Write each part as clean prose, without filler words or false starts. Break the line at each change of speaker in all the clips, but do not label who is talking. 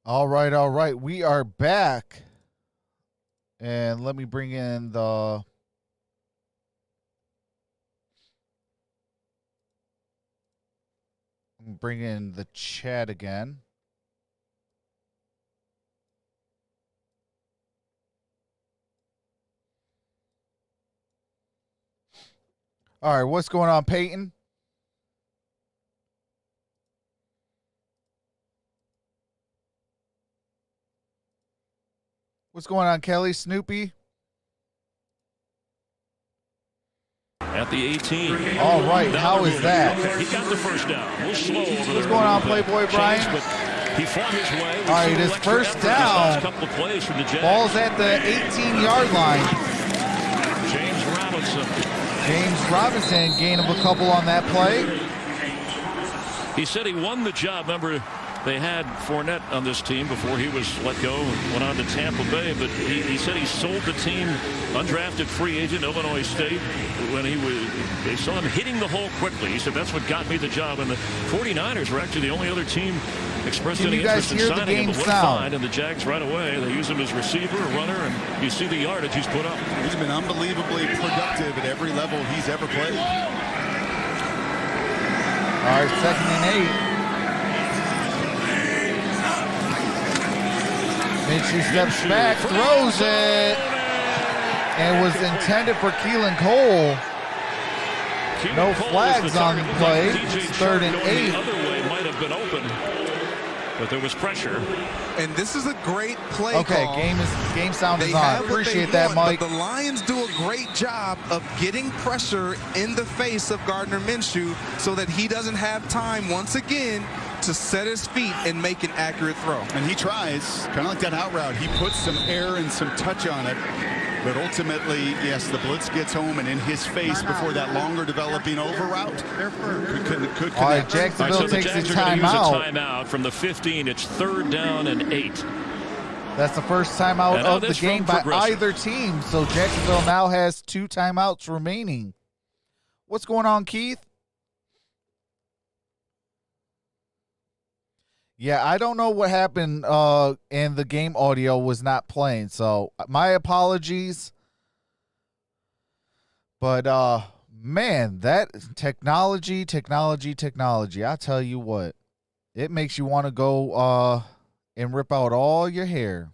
All right. We are back. And let me bring in the chat again. All right, what's going on, Peyton? What's going on, Kelly? Snoopy?
At the 18.
All right, how is that?
He got the first down. We'll slow over there.
What's going on, Playboy Brian?
He fought his way.
All right, his first down.
Couple of plays from the Jags.
Ball's at the 18-yard line. James Robinson gained him a couple on that play.
He said he won the job. Remember, they had Fournette on this team before he was let go and went on to Tampa Bay. But he said he sold the team, undrafted free agent, Illinois State, when they saw him hitting the hole quickly. He said, that's what got me the job. And the 49ers were actually the only other team expressed any interest in signing him. But what fine. And the Jags right away, they use him as receiver, a runner, and you see the yardage he's put up.
He's been unbelievably productive at every level he's ever played.
All right, 2nd and 8. Minshew steps back, throws it, and was intended for Keelan Cole. No flags on the play. 3rd and 8.
The other way might have been open, but there was pressure.
And this is a great play
okay,
call.
Game sound is on. Appreciate that, Mike.
But the Lions do a great job of getting pressure in the face of Gardner Minshew so that he doesn't have time once again to set his feet and make an accurate throw.
And he tries, kind of like that out route. He puts some air and some touch on it. But ultimately, yes, the blitz gets home and in his face before that longer developing over route. Could
all right, Jacksonville takes a
timeout from the 15. It's 3rd down and 8.
That's the first timeout of the game by either team. So Jacksonville now has 2 timeouts remaining. What's going on, Keith? Yeah, I don't know what happened and the game audio was not playing. So my apologies. But man, that technology. I tell you what. It makes you want to go and rip out all your hair.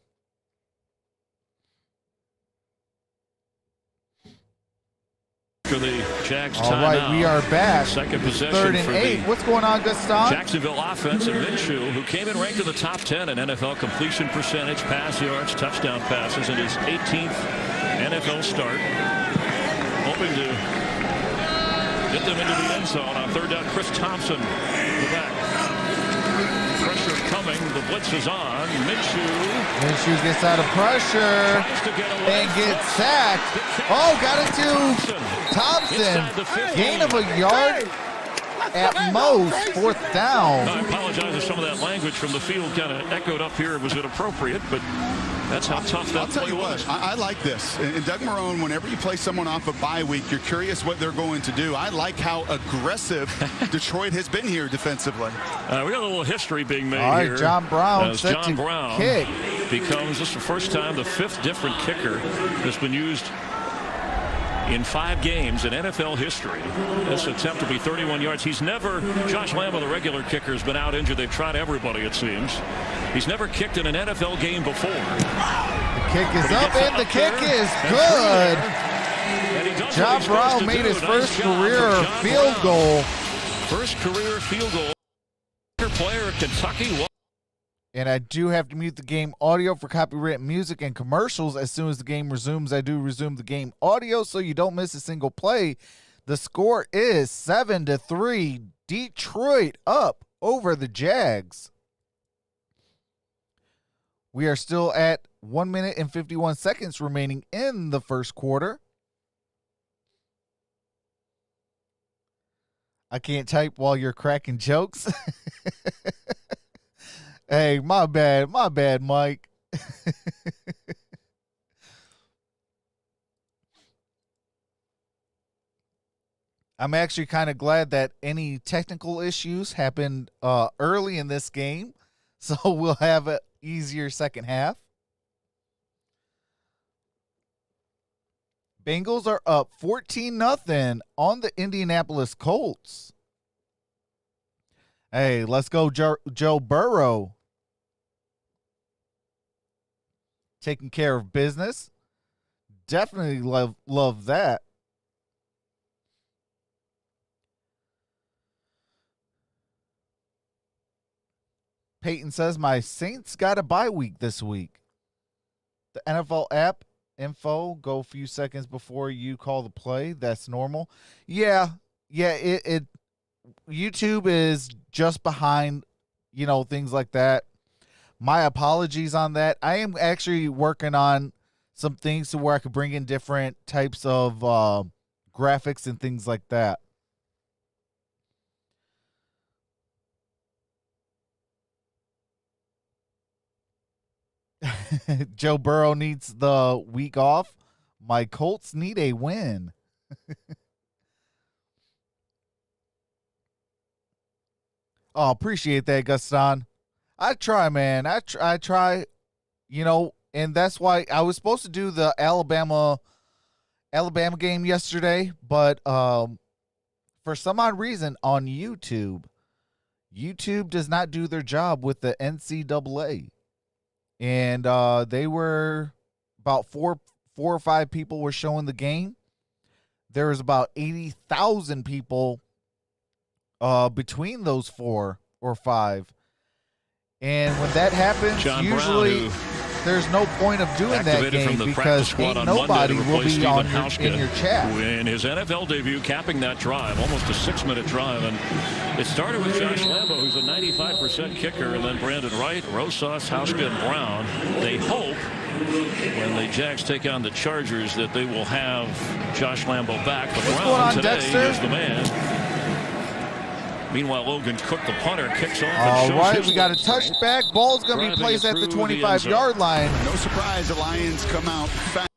For the Jags
all right, we are back.
Second possession
3rd and 8. What's going on, Gaston?
Jacksonville offense and Minshew, who came in ranked in the top 10 in NFL completion percentage, pass yards, touchdown passes in his 18th NFL start. Hoping to get them into the end zone on 3rd down. Chris Thompson, the back. Pressure coming. The blitz is on.
Minshew gets out of pressure and gets sacked. Oh, got it to Thompson. Gain of a yard at most. 4th down.
I apologize if some of that language from the field kind of echoed up here. It was inappropriate, but that's how tough that play was.
I like this. And Doug Marrone, whenever you play someone off a bye week, you're curious what they're going to do. I like how aggressive Detroit has been here defensively.
We got a little history being made here.
All right, John Brown set
John
to
Brown
kick.
Becomes, this is the first time, the 5th different kicker that's been used in 5 games in NFL history. This attempt to be 31 yards. He's never, Josh Lambo, the regular kicker, has been out injured. They've tried everybody, it seems. He's never kicked in an NFL game before.
The kick is up, and the kick is good. John Brown made his first career field goal.
First career field goal. Player of Kentucky.
And I do have to mute the game audio for copyright music and commercials. As soon as the game resumes, I do resume the game audio so you don't miss a single play. The score is 7-3. Detroit up over the Jags. We are still at 1 minute and 51 seconds remaining in the first quarter. I can't type while you're cracking jokes. Hey, my bad, Mike. I'm actually kind of glad that any technical issues happened early in this game, so we'll have easier second half. Bengals are up 14-0 on the Indianapolis Colts. Hey, let's go Joe Burrow. Taking care of business. Definitely love that. Peyton says, my Saints got a bye week this week. The NFL app info, go a few seconds before you call the play. That's normal. Yeah, it YouTube is just behind, things like that. My apologies on that. I am actually working on some things to where I could bring in different types of graphics and things like that. Joe Burrow needs the week off. My Colts need a win. Oh, appreciate that, Gaston. I try, man. I try, and that's why I was supposed to do the Alabama game yesterday, but for some odd reason on YouTube does not do their job with the NCAA. And they were about four or five people were showing the game. There was about 80,000 people between those 4 or 5. And when that happens,
John
usually there's no point of doing that game because ain't nobody will be in your chat.
In his NFL debut, capping that drive, almost a 6-minute drive. And it started with Josh Lambo, who's a 95% kicker, and then Brandon Wright, Rosas, Hauschka, and Brown. They hope when the Jags take on the Chargers that they will have Josh Lambo back. But
What's
Brown
going on,
today
Dexter?
is the man. Meanwhile, Logan Cook, the punter, kicks off.
All
and
right,
shows
we got a touchback. Ball's going to be placed at the 25-yard line.
No surprise, the Lions come out fast.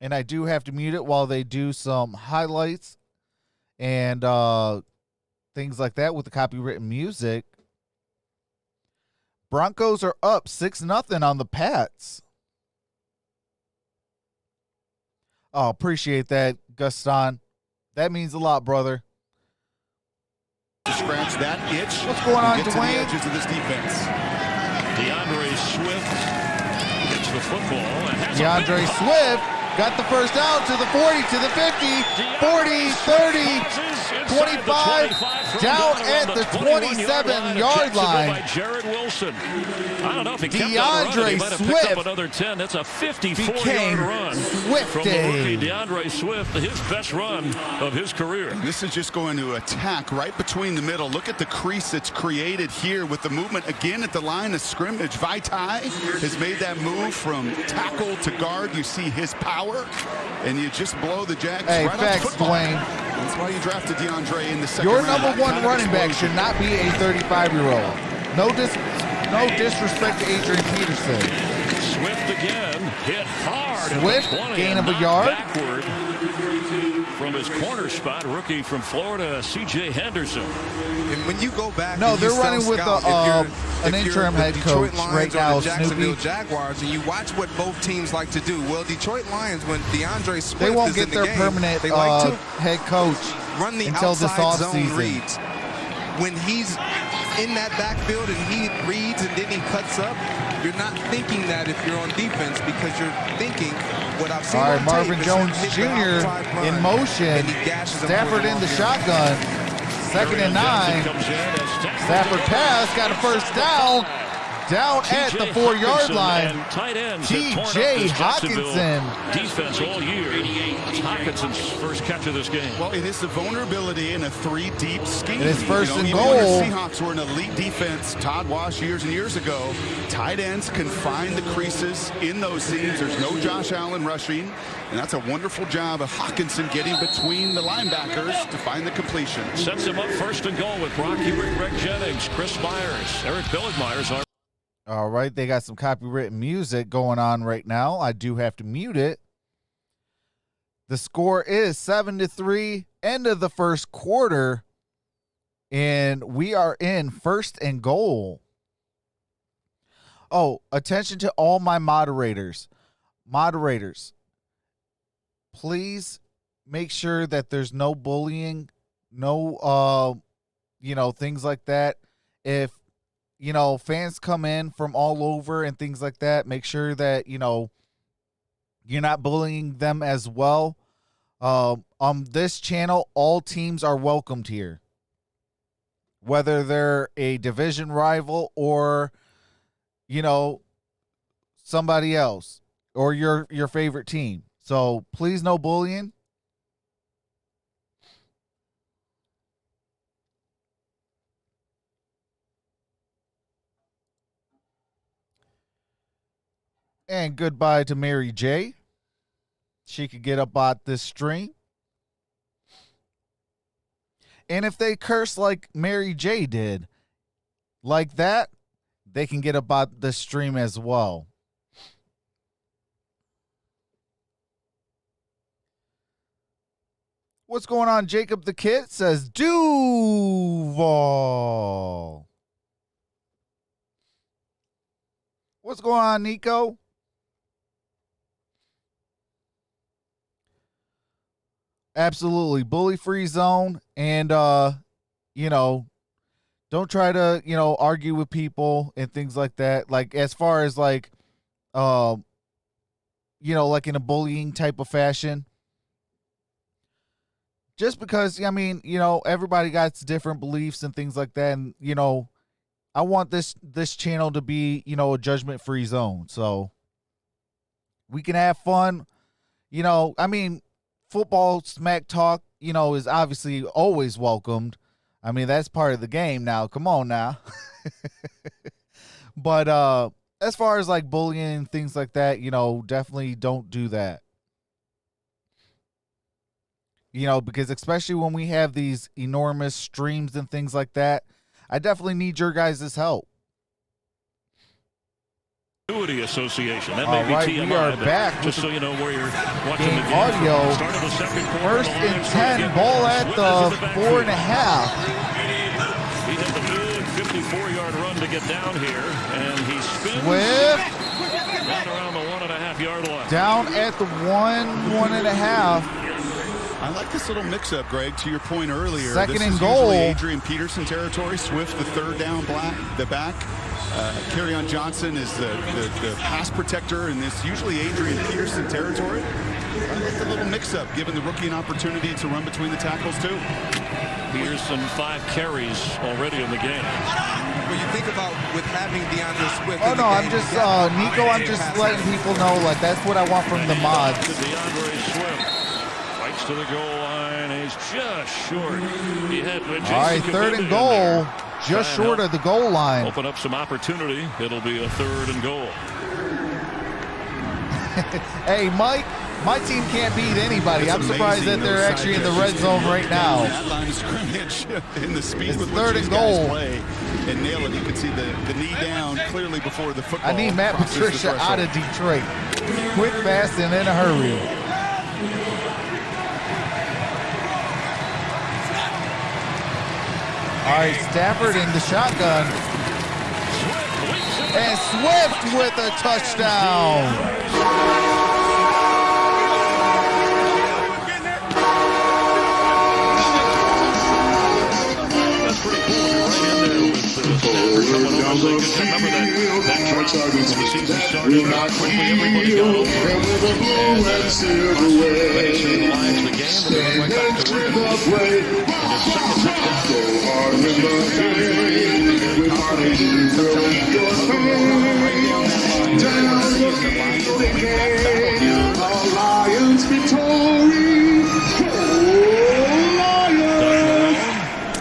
And I do have to mute it while they do some highlights and things like that with the copywritten music. Broncos are up 6-0 on the Pats. Oh, appreciate that, Gaston. That means a lot, brother.
To scratch that itch.
What's going on,
get to the
Dwayne?
edges of this defense.
DeAndre Swift gets the football. And has
DeAndre Swift got the first down to the 40, to the 50, 40, 30, 25, down at the 27-yard line.
By Jared Wilson. I don't know if he kept
DeAndre
he might have
Swift
picked up another 10. That's a 54-yard run from the
Swifty.
rookie DeAndre Swift, his best run of his career.
This is just going to attack right between the middle. Look at the crease that's created here with the movement again at the line of scrimmage. Vaitai has made that move from tackle to guard. You see his power, and you just blow the Jags
Hey,
right
facts,
off the football.
Dwayne.
That's why you drafted DeAndre in the second
Your
round.
number one
Kind of
running back
explosion.
should not be a 35-year-old. No disrespect to Adrian Peterson.
Swift again, hit hard.
Swift,
at the 20,
gain
and
of a yard.
Backward from his corner spot, rookie from Florida, C.J. Henderson.
And when you go back,
No,
and you
they're running with
self-scout,
an
if you're
interim
the
head
Detroit
coach
Lions
right
or
now,
the Jacksonville
Snoopy.
Jaguars, and you watch what both teams like to do. Well, Detroit Lions, when DeAndre Swift
They won't
is
get
in the
their
game,
permanent
they like to
head coach
run the
until this
outside zone
offseason.
reads. When he's in that backfield and he reads and then he cuts up, you're not thinking that if you're on defense because you're thinking what I've seen
All right,
on
Marvin
tape is him
Jones
hit the
Jr.
outside run,
in motion.
and he gashes him
Stafford
for
in the
long
shotgun. Second and 9. Stafford pass, got a first down. Down at the 4-yard line. T.J. Hawkinson.
Defense all year. It's Hawkinson's first catch of this game.
Well, it is the vulnerability in a 3-deep scheme.
It is first and
even
goal.
when the Seahawks were an elite defense, Todd Wash years and years ago, tight ends can find the creases in those seams. There's no Josh Allen rushing, and that's a wonderful job of Hawkinson getting between the linebackers to find the completion.
Sets him up first and goal with Brock Hubert, Greg Jennings, Chris Myers, Eric Billigmeyers.
All right, they got some copywritten music going on right now. I do have to mute it. The score is 7-3, end of the first quarter, and we are in first and goal. Oh, attention to all my moderators. Moderators, please make sure that there's no bullying, no, things like that. If, fans come in from all over and things like that, make sure that, you're not bullying them as well. On this channel, all teams are welcomed here, whether they're a division rival or, somebody else or your favorite team. So please, no bullying. And goodbye to Mary J. She could get about this stream. And if they curse like Mary J did, like that, they can get about this stream as well. What's going on? Jacob the Kid says Duval. What's going on, Nico? Absolutely. Bully free zone. And, don't try to, argue with people and things like that. Like, as far as like, like in a bullying type of fashion. Just because, everybody got different beliefs and things like that. And, I want this channel to be, a judgment-free zone. So we can have fun. Football smack talk, is obviously always welcomed. That's part of the game now. Come on now. But as far as like bullying and things like that, definitely don't do that. Because especially when we have these enormous streams and things like that, I definitely need your guys' help.
Association. That
All
may be
right,
TMI,
we are back
just so you know where you're watching
game
the game.
audio.
Start of the second quarter.
1st and 10, ball at the 4.5.
He did the big 54-yard run to get down here, and he spins
Swift
right around the 1.5-yard line.
down at the 1.5.
I like this little mix-up, Greg, to your point earlier.
Second
this
and
is
goal.
usually Adrian Peterson territory. Swift, the third down the back. Kerryon Johnson is the pass protector, and it's usually Adrian Peterson territory. I like the little mix-up, giving the rookie an opportunity to run between the tackles, too.
Peterson, 5 carries already in the game.
When you think about with having DeAndre Swift
Oh,
in the
no, I'm
game,
just,
you got
Nico, I'm just letting people know, like, that's what I want from the mods.
To DeAndre Swift. Fights to the goal line. He's just short. He had Jason
All right, third and goal. Just short of the goal line.
Open up some opportunity. It'll be a 3rd and goal.
Hey, Mike, my team can't beat anybody.
It's
I'm surprised that they're actually in the red zone right now.
That line of scrimmage and the speed
It's
with
third
which
and
these guys
goal.
play and nail it. You can see the knee down clearly before the football.
I need Matt
crosses the
Patricia out of
threshold.
Detroit. Quick, fast, and in a hurry. All right, Stafford in the shotgun. And Swift with a touchdown.
That's pretty cool. You're right in there with Stafford coming over. So you can remember that drop when the season started. How quickly everybody got over. And finishing the Lions the game, and then went back to work. And his second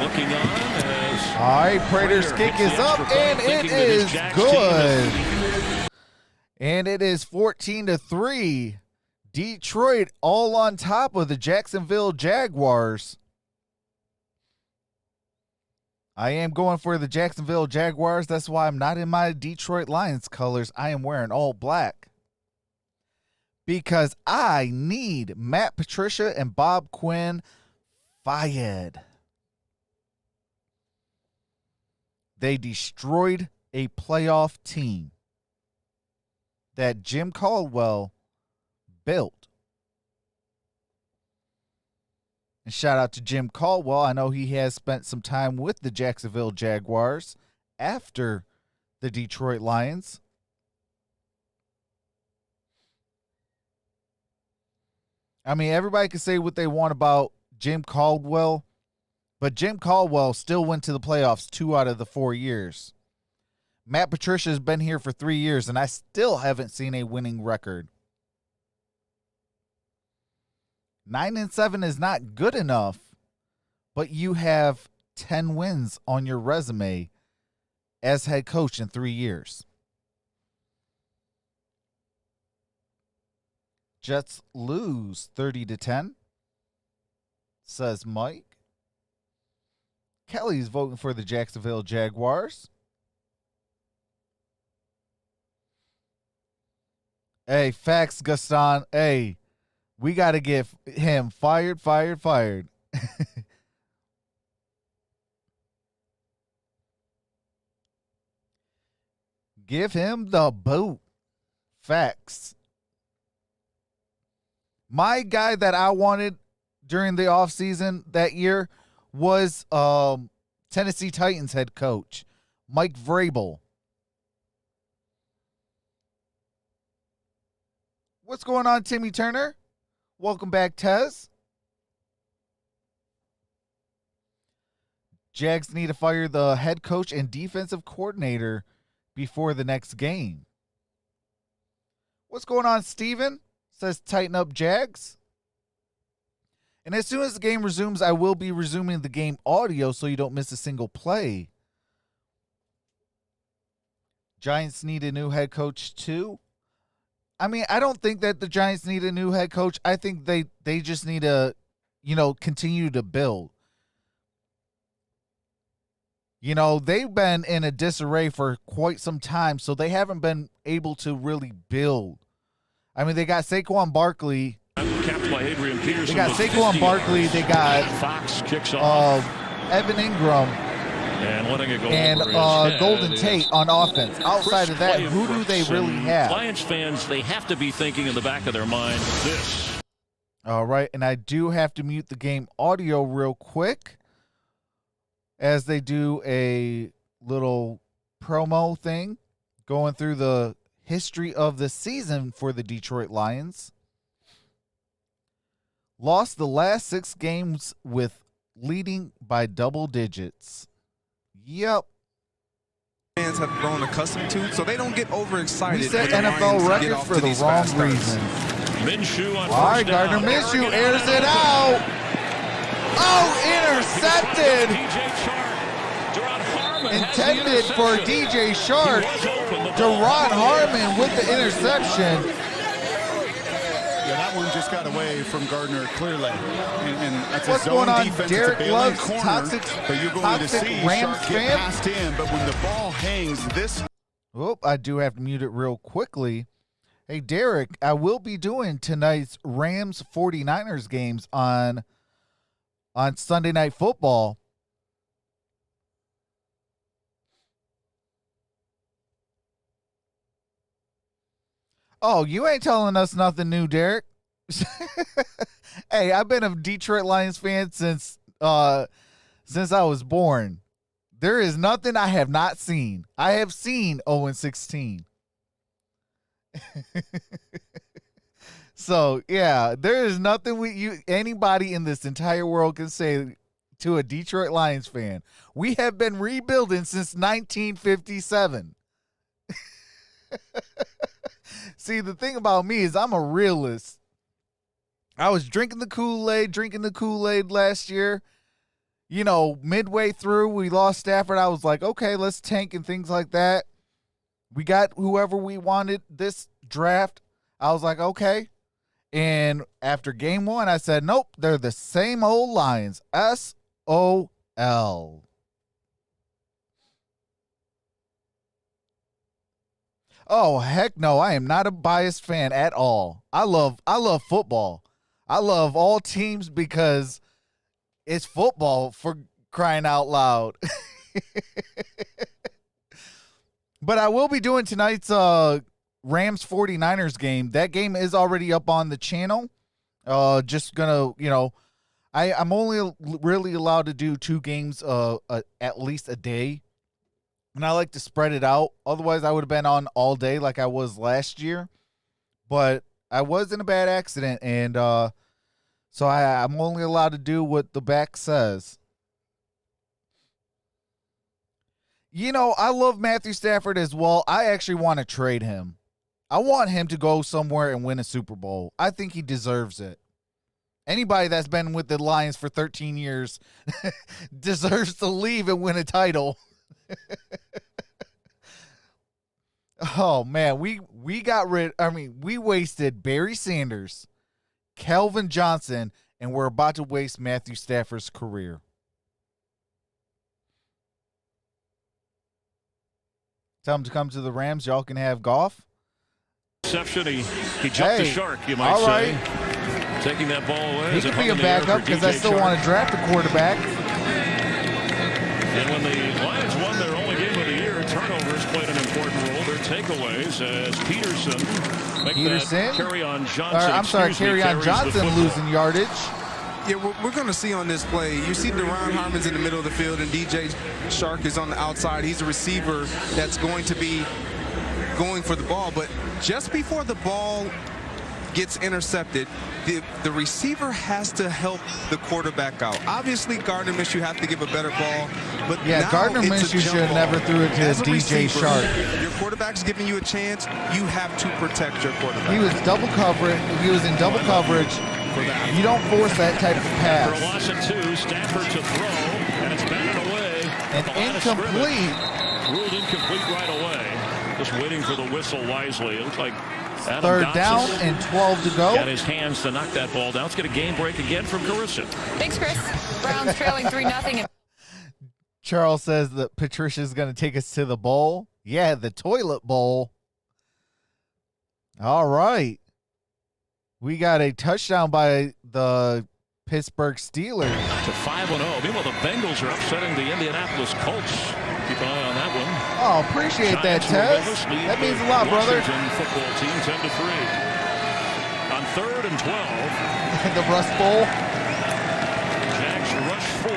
looking on as
All right, Prater's kick is up, and it is good. And it is 14-3. Detroit all on top of the Jacksonville Jaguars. I am going for the Jacksonville Jaguars. That's why I'm not in my Detroit Lions colors. I am wearing all black. Because I need Matt Patricia and Bob Quinn fired. They destroyed a playoff team. that Jim Caldwell built. And shout out to Jim Caldwell. I know he has spent some time with the Jacksonville Jaguars after the Detroit Lions. I mean, everybody can say what they want about Jim Caldwell, but Jim Caldwell still went to the playoffs 2 out of the 4 years. Matt Patricia has been here for 3 years, and I still haven't seen a winning record. 9-7 is not good enough, but you have 10 wins on your resume as head coach in 3 years. Jets lose 30-10, says Mike. Kelly's voting for the Jacksonville Jaguars. Hey, facts, Gaston. Hey, we got to get him fired. Give him the boot. Facts. My guy that I wanted during the offseason that year was Tennessee Titans head coach, Mike Vrabel. What's going on, Timmy Turner? Welcome back, Tez. Jags need to fire the head coach and defensive coordinator before the next game. What's going on, Steven? Says tighten up, Jags. And as soon as the game resumes, I will be resuming the game audio so you don't miss a single play. Giants need a new head coach too. I mean, I don't think that the Giants need a new head coach. I think they just need to, continue to build. They've been in a disarray for quite some time, so they haven't been able to really build. I mean, they got Saquon Barkley.
Capped by Adrian Peterson.
They got Saquon Barkley. They got
Fox kicks off.
Evan Ingram.
And letting it go
and
over his head.
Golden Tate on offense. Outside of that, who do they really have?
Lions fans, they have to be thinking in the back of their mind this.
All right, and I do have to mute the game audio real quick as they do a little promo thing going through the history of the season for the Detroit Lions. Lost the last 6 games with leading by double digits. Yep.
Fans have grown accustomed to, so they don't get overexcited.
We set NFL record for the wrong reason.
Minshew on
all right,
first down.
Gardner Minshew airs it out. Oh, intercepted. Intended for DJ Shark. Derrn Harmon with the interception.
Yeah, that one just got away from Gardner clearly. And that's
what's
a zone
going on?
defense.
Derek
it's a
loves
corner,
toxic,
but you're going to see
Rams
Shark
fan.
get past him. But when the ball hangs this.
Oh, I do have to mute it real quickly. Hey, Derek, I will be doing tonight's Rams 49ers games on Sunday Night Football. Oh, you ain't telling us nothing new, Derek. Hey, I've been a Detroit Lions fan since I was born. There is nothing I have not seen. I have seen 0-16. So, yeah, there is nothing anybody in this entire world can say to a Detroit Lions fan. We have been rebuilding since 1957. See, the thing about me is I'm a realist. I was drinking the Kool-Aid last year. Midway through, we lost Stafford. I was like, okay, let's tank and things like that. We got whoever we wanted this draft. I was like, okay. And after game 1, I said, nope, they're the same old Lions. S-O-L. Oh, heck no, I am not a biased fan at all. I love football. I love all teams because it's football, for crying out loud. But I will be doing tonight's Rams 49ers game, that game is already up on the channel. Just gonna, I'm only really allowed to do 2 games at least a day. And I like to spread it out. Otherwise, I would have been on all day like I was last year. But I was in a bad accident, and so I'm only allowed to do what the back says. I love Matthew Stafford as well. I actually want to trade him. I want him to go somewhere and win a Super Bowl. I think he deserves it. Anybody that's been with the Lions for 13 years deserves to leave and win a title. Oh, man. We wasted Barry Sanders, Calvin Johnson, and we're about to waste Matthew Stafford's career. Tell him to come to the Rams. Y'all can have Goff.
Exception. He jumped the shark, you might say.
Right.
Taking that ball away.
He could be a backup because I still want to draft a quarterback.
And when the Lions won their only game of the year, turnovers played an important role. Their takeaways as Peterson Kerryon Johnson.
Kerryon Johnson losing yardage.
Yeah, we're going to see on this play, you see Derrn Harmon's in the middle of the field and DJ Shark is on the outside. He's a receiver that's going to be going for the ball. But just before the ball gets intercepted, the receiver has to help the quarterback out. Obviously, Gardner Minshew have to give a better ball. But
yeah, Gardner Minshew should have never threw it to DJ Shark.
Your quarterback's giving you a chance. You have to protect your quarterback.
He was double coverage. He was in double coverage. You don't force that type of pass.
For a loss of 2, Stafford to throw, and it's batted away.
And incomplete.
Ruled incomplete right away. Just waiting for the whistle wisely. It looks like Adam
third
Gotsis
down and 12 to go.
got his hands to knock that ball down. Let's get a game break again from Carissa.
Thanks, Chris. Browns trailing 3-0.
Charles says that Patricia's going to take us to the bowl. Yeah, the toilet bowl. All right. We got a touchdown by the Pittsburgh Steelers.
To 5-0. Meanwhile, the Bengals are upsetting the Indianapolis Colts. Keep an eye on that one.
Oh, appreciate that, Tess. That means a lot, brother.
Washington football team 10-3. On 3rd and 12.
The Rust Bowl.
Jags rush 4.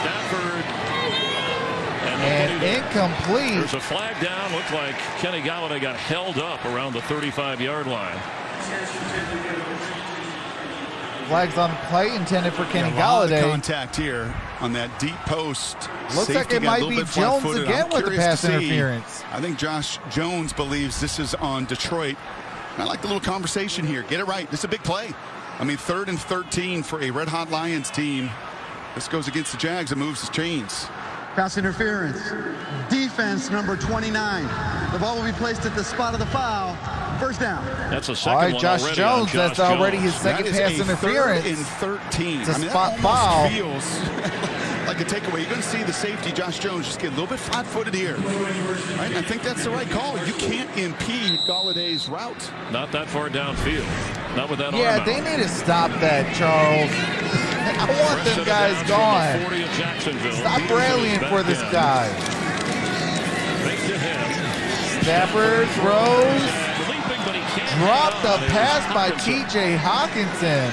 Stafford.
And incomplete.
There's a flag down. Looked like Kenny Golladay got held up around the 35-yard line.
Flags on the play intended for Kenny Golladay.
Contact here on that deep post.
Looks like it might be Jones again with the pass interference.
I think Josh Jones believes this is on Detroit. And I like the little conversation here. Get it right. This is a big play. I mean, 3rd and 13 for a Red Hot Lions team. This goes against the Jags and moves the chains.
Pass interference. Defense number 29. The ball will be placed at the spot of the foul. First down.
That's a second
all right,
one
Josh
already
Jones. That's already his second pass interference.
3rd and 13.
It's a spot foul.
Feels like a takeaway. You're going to see the safety, Josh Jones, just get a little bit flat-footed here. Right? And I think that's the right call. You can't impede Galladay's route.
Not that far downfield. Not with that arm
Yeah,
out.
they need to stop that, Charles. I want them guys gone.
40 of Jacksonville.
Stop rallying for this guy.
Fake to him.
Stafford throws.
Leaping, but he can't.
Dropped the pass by T.J. Hawkinson.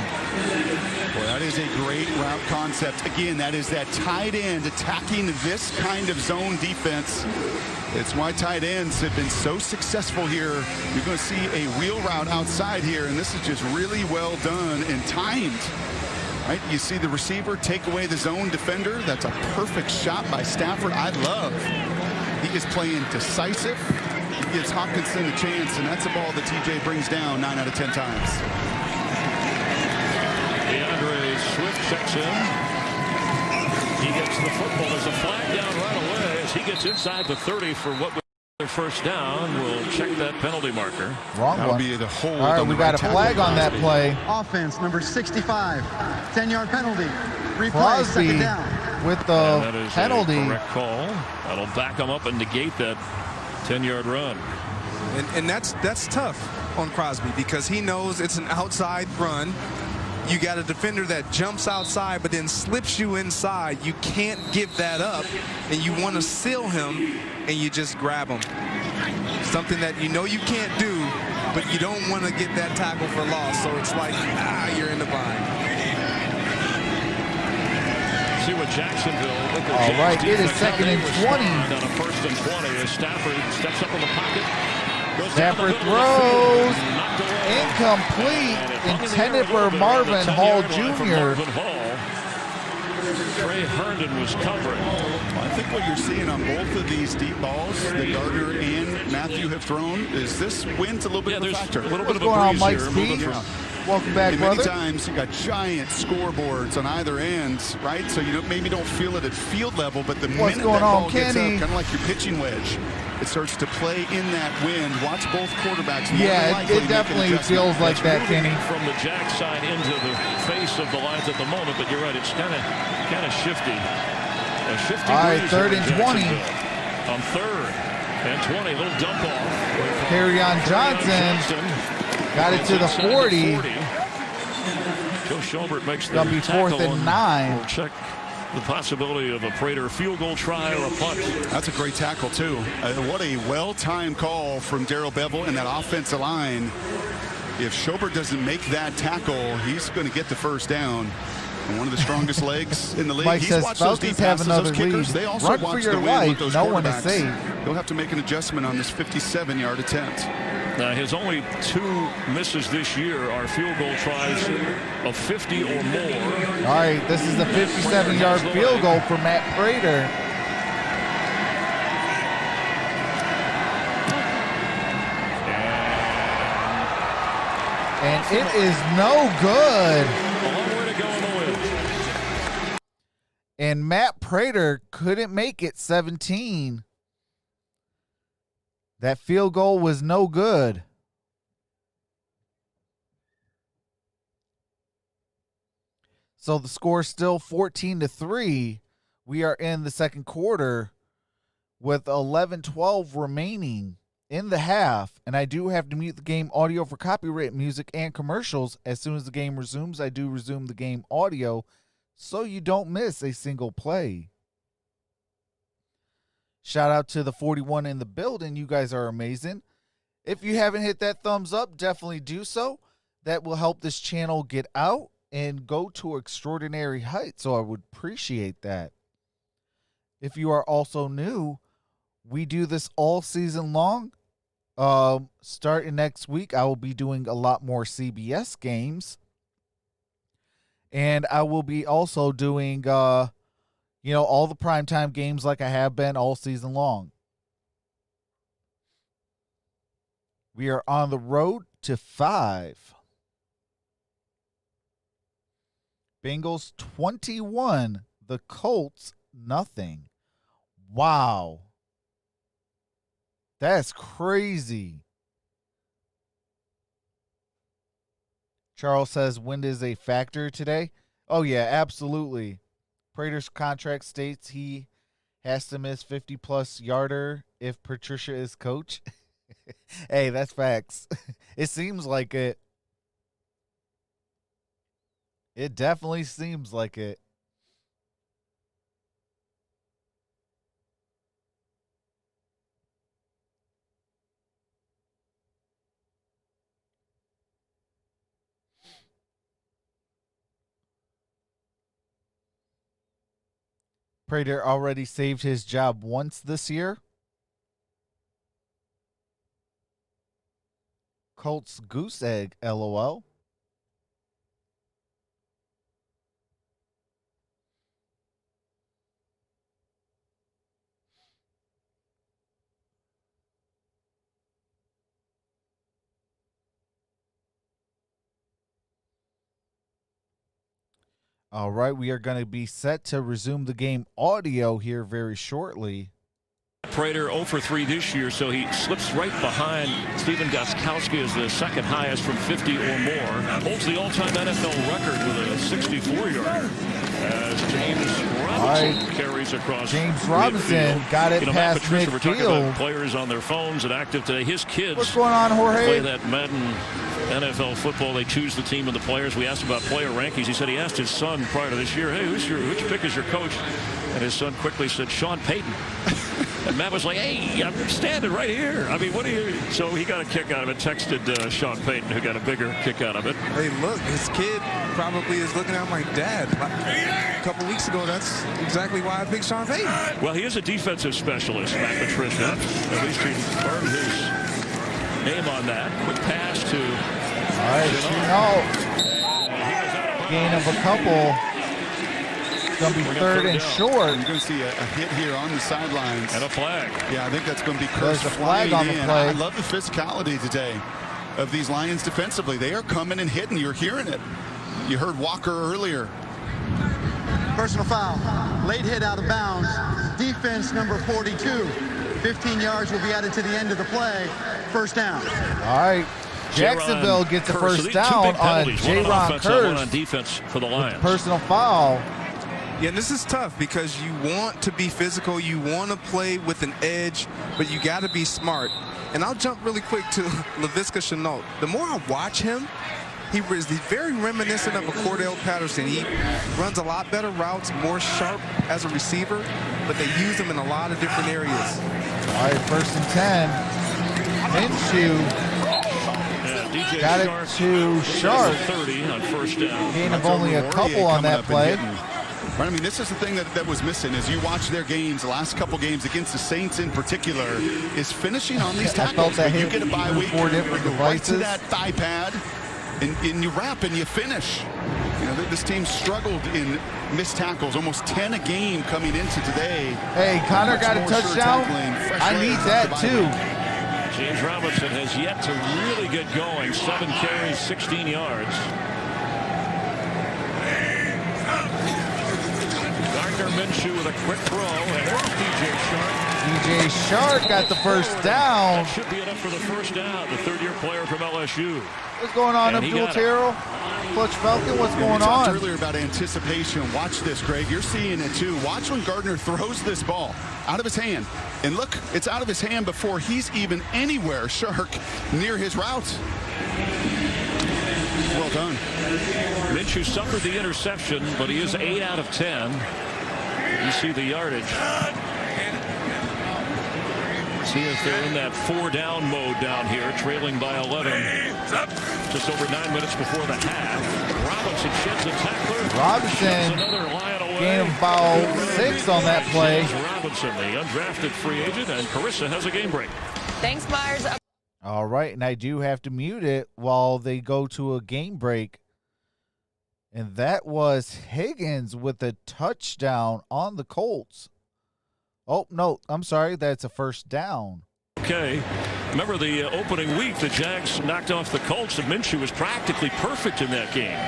Well, that is a great route concept. Again, that is that tight end attacking this kind of zone defense. It's why tight ends have been so successful here. You're going to see a wheel route outside here, and this is just really well done and timed. Right, you see the receiver take away the zone defender. That's a perfect shot by Stafford. I love. He is playing decisive. He gives Hawkinson a chance, and that's a ball that TJ brings down 9 out of 10 times.
DeAndre Swift checks in. He gets the football. There's a flag down right away as he gets inside the 30 for what was their first down. We'll check that penalty marker.
Wrong
That'll
one.
be the hold.
All right, we got a flag on that play.
Offense number 65. 10-yard penalty. Replay,
Crosby
second down.
with
And
the
that is
penalty.
a correct call. That'll back him up and negate that 10-yard run.
And that's tough on Crosby because he knows it's an outside run. You got a defender that jumps outside but then slips you inside. You can't give that up, and you want to seal him, and you just grab him. something that you know you can't do, but you don't want to get that tackle for loss. So it's like, you're in the bind.
See what Jacksonville.
All right, it is 2nd and 20.
On a 1st and 20 as Stafford steps up in the pocket.
Stafford throws. Incomplete. Intended for Marvin Hall Jr.
Trey Herndon was covering.
I think what you're seeing on both of these deep balls that Gardner and Matthew have thrown is this wind's a little bit of a factor.
A little
What's
bit of
going
a
on,
breeze
Mike
here.
Speed? Welcome back,
And
brother.
many times you got giant scoreboards on either end, right? So you maybe don't feel it at field level, but the
What's
minute
going
that
on,
ball gets
Kenny?
up, kind of like your pitching wedge, it starts to play in that wind. Watch both quarterbacks.
Yeah, it definitely feels like that, Kenny.
From the Jags side into the face of the lines at the moment, but you're right, it's kind of shifty. A shifty
All right,
breeze
3rd
over
and 20.
Jacksonville. On 3rd and 20, little dump off.
Kerryon Johnson got it to the 40.
Joe Schobert makes the
Gonna be
tackle
4th and 9.
We'll check the possibility of a Prater field goal try or a punt.
That's a great tackle, too. What a well-timed call from Darrell Bevell and that offensive line. If Schobert doesn't make that tackle, he's going to get the first down. And one of the strongest legs in the league.
Mike
He's
says
watched those deep
Falcons have
passes,
another
those kickers.
lead.
They also
Run for
watch
your
the wind
life.
with those
No one is
quarterbacks.
safe.
He'll have to make an adjustment on this 57-yard attempt.
His only 2 misses this year are field goal tries of 50 or more.
All right, this is a 57-yard field goal for Matt Prater. And it is no good.
A long way to go in the wind.
And Matt Prater couldn't make it 17. That field goal was no good. So the score is still 14-3. We are in the second quarter with 11:12 remaining in the half, and I do have to mute the game audio for copyright music and commercials. As soon as the game resumes, I do resume the game audio so you don't miss a single play. Shout out to the 41 in the building. You guys are amazing. If you haven't hit that thumbs up, definitely do so. That will help this channel get out and go to extraordinary heights, so I would appreciate that. If you are also new, we do this all season long. Starting next week, I will be doing a lot more CBS games. And I will be also doing, all the primetime games like I have been all season long. We are on the road to 5. Bengals 21, the Colts nothing. Wow. That's crazy. Charles says wind is a factor today. Oh, yeah, absolutely. Prater's contract states he has to miss 50-plus yarder if Patricia is coach. Hey, that's facts. It seems like it. It definitely seems like it. Prater already saved his job once this year. Colts goose egg, LOL. All right, we are going to be set to resume the game audio here very shortly.
Prater 0 for 3 this year, so he slips right behind Stephen Gostkowski as the second highest from 50 or more. Holds the all-time NFL record with a 64-yarder as James Robinson carries across
James Robinson
midfield.
Got it
Matt
past
Patricia, we're talking
midfield.
about players on their phones and active today. His kids
What's going on, Jorge?
play that Madden NFL football. They choose the team and the players. We asked about player rankings. He said he asked his son prior to this year, hey, which pick is your coach? And his son quickly said, Sean Payton. And Matt was like, hey, I'm standing right here. I mean, what are you? So he got a kick out of it, texted Sean Payton, who got a bigger kick out of it.
Hey, look, his kid probably is looking at him like, Dad, a couple weeks ago, that's exactly why I picked Sean Payton.
Well, he is a defensive specialist, Matt Patricia. At least he earned his name on that. Quick pass to...
All right, gain of a couple. It's going to be third and short.
You're going to see a hit here on the sidelines.
And a flag.
Yeah, I think that's going to be
There's
Kurtz
a flag on the
in.
play.
I love the physicality today of these Lions defensively. They are coming and hitting. You're hearing it. You heard Walker earlier.
Personal foul. Late hit out of bounds. Defense number 42. 15 yards will be added to the end of the play. First down.
All right. Jacksonville gets the first down on J-Ron
Kurtz. On defense for the Lions.
Personal foul.
Yeah, and this is tough because you want to be physical. You want to play with an edge, but you got to be smart. And I'll jump really quick to Laviska Shenault. The more I watch him, he's very reminiscent of a Cordell Patterson. He runs a lot better routes, more sharp as a receiver, but they use him in a lot of different areas.
All right, first and 10. Minshew got it to Sharp.
30 on first down.
Gain of only a couple on that play.
Right, I mean, this is the thing that was missing as you watch their games, the last couple games against the Saints in particular, is finishing on these tackles.
That
you get a bye week,
four different
you go right to
devices.
that thigh pad, and you wrap and you finish. You know, this team struggled in missed tackles, almost 10 a game coming into today.
Hey, Connor got a touchdown. I need that too.
James Robinson has yet to really get going. 7 carries, 16 yards. Gardner Minshew with a quick throw, and there's DJ Shark.
DJ Shark got the first down.
That should be enough for the first down. The third-year player from LSU.
What's going on, Abdul Terrell? Clutch Falcon, what's going
we talked
on?
Earlier about anticipation. Watch this, Greg. You're seeing it too. Watch when Gardner throws this ball out of his hand. And look, it's out of his hand before he's even anywhere, Shark, near his route. Well done.
Minshew suffered the interception, but he is 8 out of 10. You see the yardage. See if they're in that 4-down mode down here, trailing by 11. Just over 9 minutes before the half. Robinson sheds a tackler.
Robinson,
another Lion away.
gain of about 6 on that play.
James Robinson, the undrafted free agent, and Carissa has a game break.
Thanks, Myers.
All right, and I do have to mute it while they go to a game break. And that was Higgins with a touchdown on the Colts. Oh, no, I'm sorry. That's a first down.
Okay. Remember the opening week, the Jags knocked off the Colts, and Minshew was practically perfect in that game.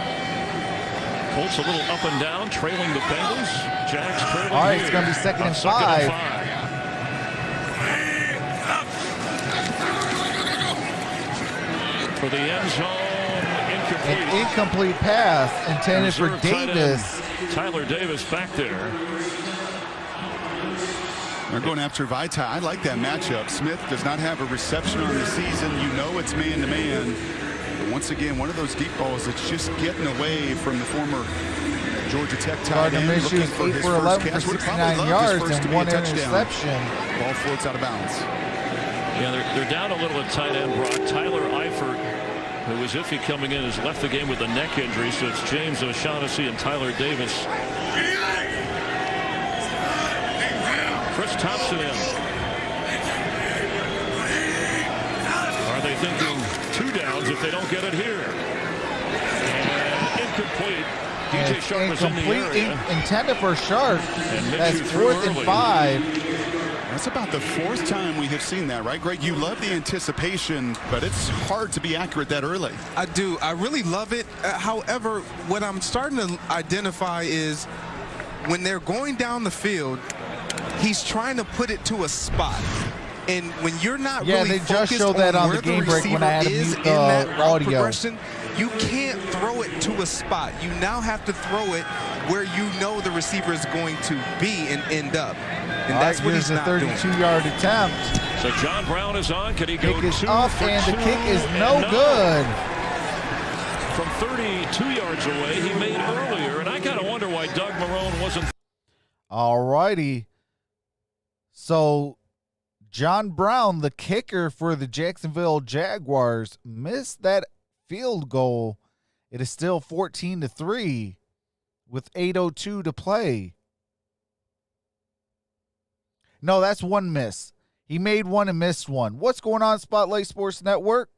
Colts a little up and down, trailing the Bengals. Jags trailing.
All right, it's going to be second and 5.
For the end zone, incomplete.
An incomplete pass intended for Davis.
Tyler Davis back there.
They're going after Vitae. I like that matchup. Smith does not have a reception on the season. You know it's man-to-man. But once again, one of those deep balls that's just getting away from the former Georgia Tech tight end.
Looking for 8 for 11 for 69 yards and 1 interception.
Ball floats out of bounds.
Yeah, they're down a little at tight end, Brock. Tyler Eifert, who was iffy coming in, has left the game with a neck injury. So it's James O'Shaughnessy and Tyler Davis. Chris Thompson in. Are they thinking 2 downs if they don't get it here? And incomplete. DJ Sharp is in the area.
Intended for Sharp. That's 4th and 5.
That's about the 4th time we have seen that, right, Greg? You love the anticipation, but it's hard to be accurate that early.
I do. I really love it. However, what I'm starting to identify is when they're going down the field, he's trying to put it to a spot. And when you're not really
they just
focused
showed that on
where
the game break when
receiver
I had to
is
mute
in that
the
route
audio.
progression, you can't throw it to a spot. You now have to throw it where you know the receiver is going to be and end up. And that's what he's not doing.
32-yard attempt.
So John Brown is on. Can he go
Kick is
2
up,
for
and
2?
the kick is no good.
From 32 yards away, he made earlier, and I kind of wonder why Doug Marrone wasn't.
All righty. So John Brown, the kicker for the Jacksonville Jaguars, missed that field goal. It is still 14-3 with 8:02 to play. No, that's one miss. He made one and missed one. What's going on, Spotlight Sports Network?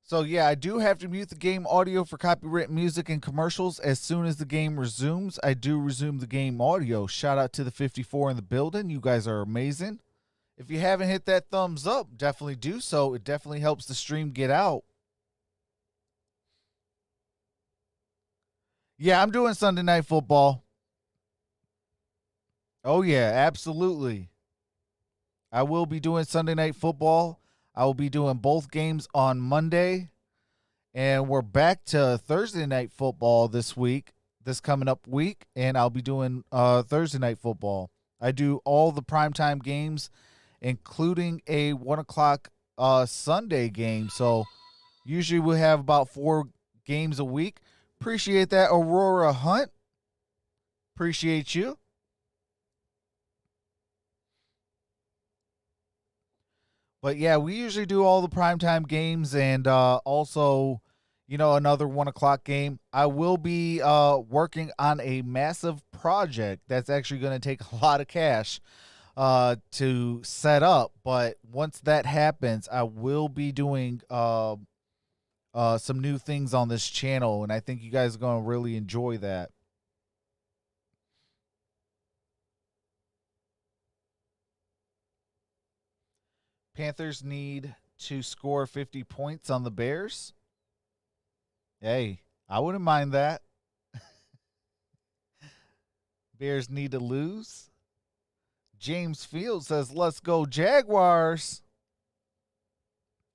So, yeah, I do have to mute the game audio for copyright music and commercials. As soon as the game resumes, I do resume the game audio. Shout out to the 54 in the building. You guys are amazing. If you haven't hit that thumbs up, definitely do so. It definitely helps the stream get out. Yeah, I'm doing Sunday Night Football. Oh, yeah, absolutely. I will be doing Sunday Night Football. I will be doing both games on Monday. And we're back to Thursday Night Football this week, this coming up week. And I'll be doing Thursday Night Football. I do all the primetime games, including a 1 o'clock Sunday game. So usually we have about 4 games a week. Appreciate that, Aurora Hunt. Appreciate you. But, yeah, we usually do all the primetime games and also, you know, another 1 o'clock game. I will be working on a massive project that's actually going to take a lot of cash to set up. But once that happens, I will be doing some new things on this channel, and I think you guys are going to really enjoy that. Panthers need to score 50 points on the Bears. Hey, I wouldn't mind that. Bears need to lose. James Field says, let's go Jaguars.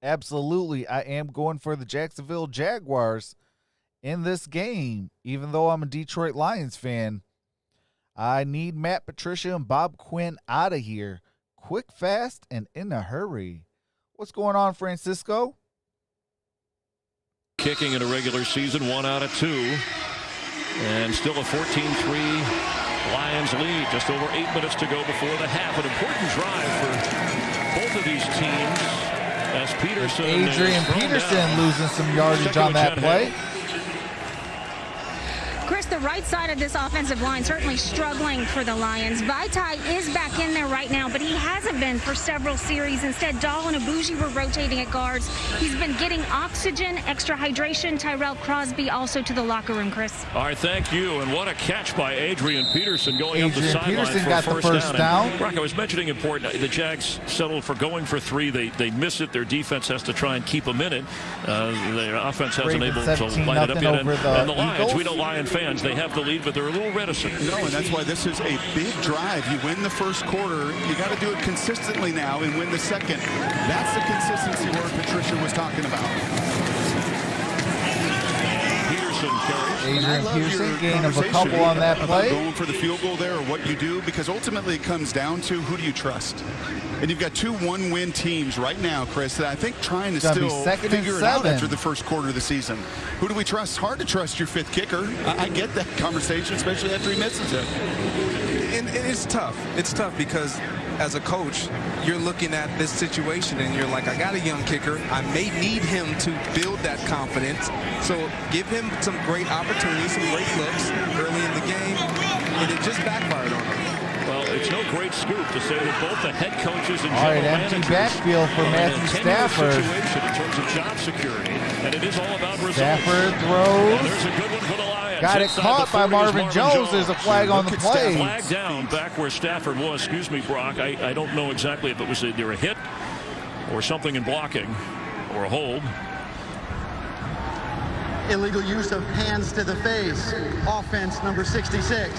Absolutely, I am going for the Jacksonville Jaguars in this game, even though I'm a Detroit Lions fan. I need Matt Patricia and Bob Quinn out of here. Quick, fast, and in a hurry. What's going on, Francisco?
Kicking in a regular season, 1 out of 2. And still a 14-3 Lions lead. Just over 8 minutes to go before the half. An important drive for both of these teams. As Peterson,
Adrian Peterson losing some yardage on that play.
Chris, the right side of this offensive line certainly struggling for the Lions. Vaitai is back in there right now, but he hasn't been for several series. Instead, Dahl and Abuji were rotating at guards. He's been getting oxygen, extra hydration. Tyrell Crosby also to the locker room, Chris.
All right, thank you. And what a catch by Adrian Peterson going up the sideline
Peterson
for
got
a
the first down.
And Brock, I was mentioning important. The Jags settled for going for 3. They miss it. Their defense has to try and keep them in it. Their offense hasn't been able to light it up yet. And the Lions, we know Lion fans, they have the lead, but they're a little reticent.
No, and that's why this is a big drive. You win the first quarter, you got to do it consistently now and win the second. That's the consistency where Patricia was talking about.
Peterson carries.
Adrian Peterson gain of a couple on that play.
Going for the field goal there, or what you do, because ultimately it comes down to who do you trust. And you've got 2 one-win teams right now, Chris, that I think trying to still figure it out after the first quarter of the season. Who do we trust? Hard to trust your 5th kicker. I get that conversation, especially after he misses it.
And it's tough. It's tough because as a coach, you're looking at this situation and you're like, I got a young kicker. I may need him to build that confidence. So give him some great opportunities, some great looks early in the game, and it just backfired on him.
Well, it's no great scoop to say that both the head coaches and
all right,
general
empty
managers
backfield for Matthew Stafford.
Situation in terms of job security, and it is all about results.
Stafford throws.
And there's a good one for the Lions.
Got it
Inside
caught by Marvin Jones. There's a flag on the play.
Flag down back where Stafford was. Excuse me, Brock. I don't know exactly if it was either a hit or something in blocking or a hold.
Illegal use of hands to the face. Offense number 66.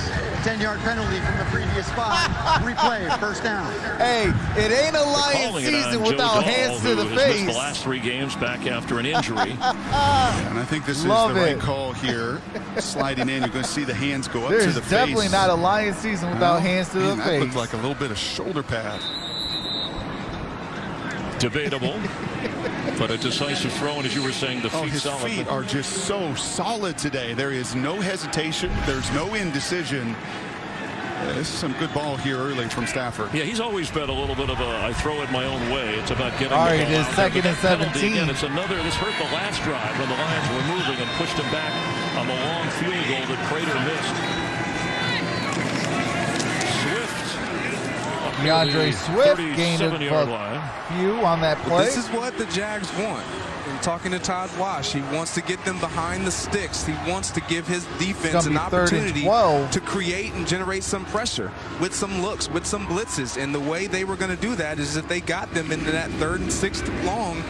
10-yard penalty from the previous spot. Replay, first down.
Hey, it ain't a Lions season without hands to the face.
Missed the last 3 games back after an injury.
And I think this is the right call here. Sliding in, you're going to see the hands go up to the face.
There's definitely not a Lions season without hands to the face.
That looked like a little bit of shoulder pad.
Debatable. But a decisive throw, and as you were saying, the feet
His
solid.
feet are just so solid today. There is no hesitation. There's no indecision. This is some good ball here early from Stafford.
Yeah, he's always been a little bit of a I throw it my own way. It's about getting
All
the
right,
ball
it is
out
second
there.
and
But that penalty,
17.
again, it's another. This hurt the last drive when the Lions were moving and pushed him back on the long field goal that Prater missed. Swift.
DeAndre Swift gained a
37-yard line.
few on that play.
This is what the Jags want. And talking to Todd Wash, he wants to get them behind the sticks. He wants to give his defense an
gonna be 3rd and
opportunity
12.
to create and generate some pressure with some looks, with some blitzes. And the way they were going to do that is if they got them into that 3rd and 6th long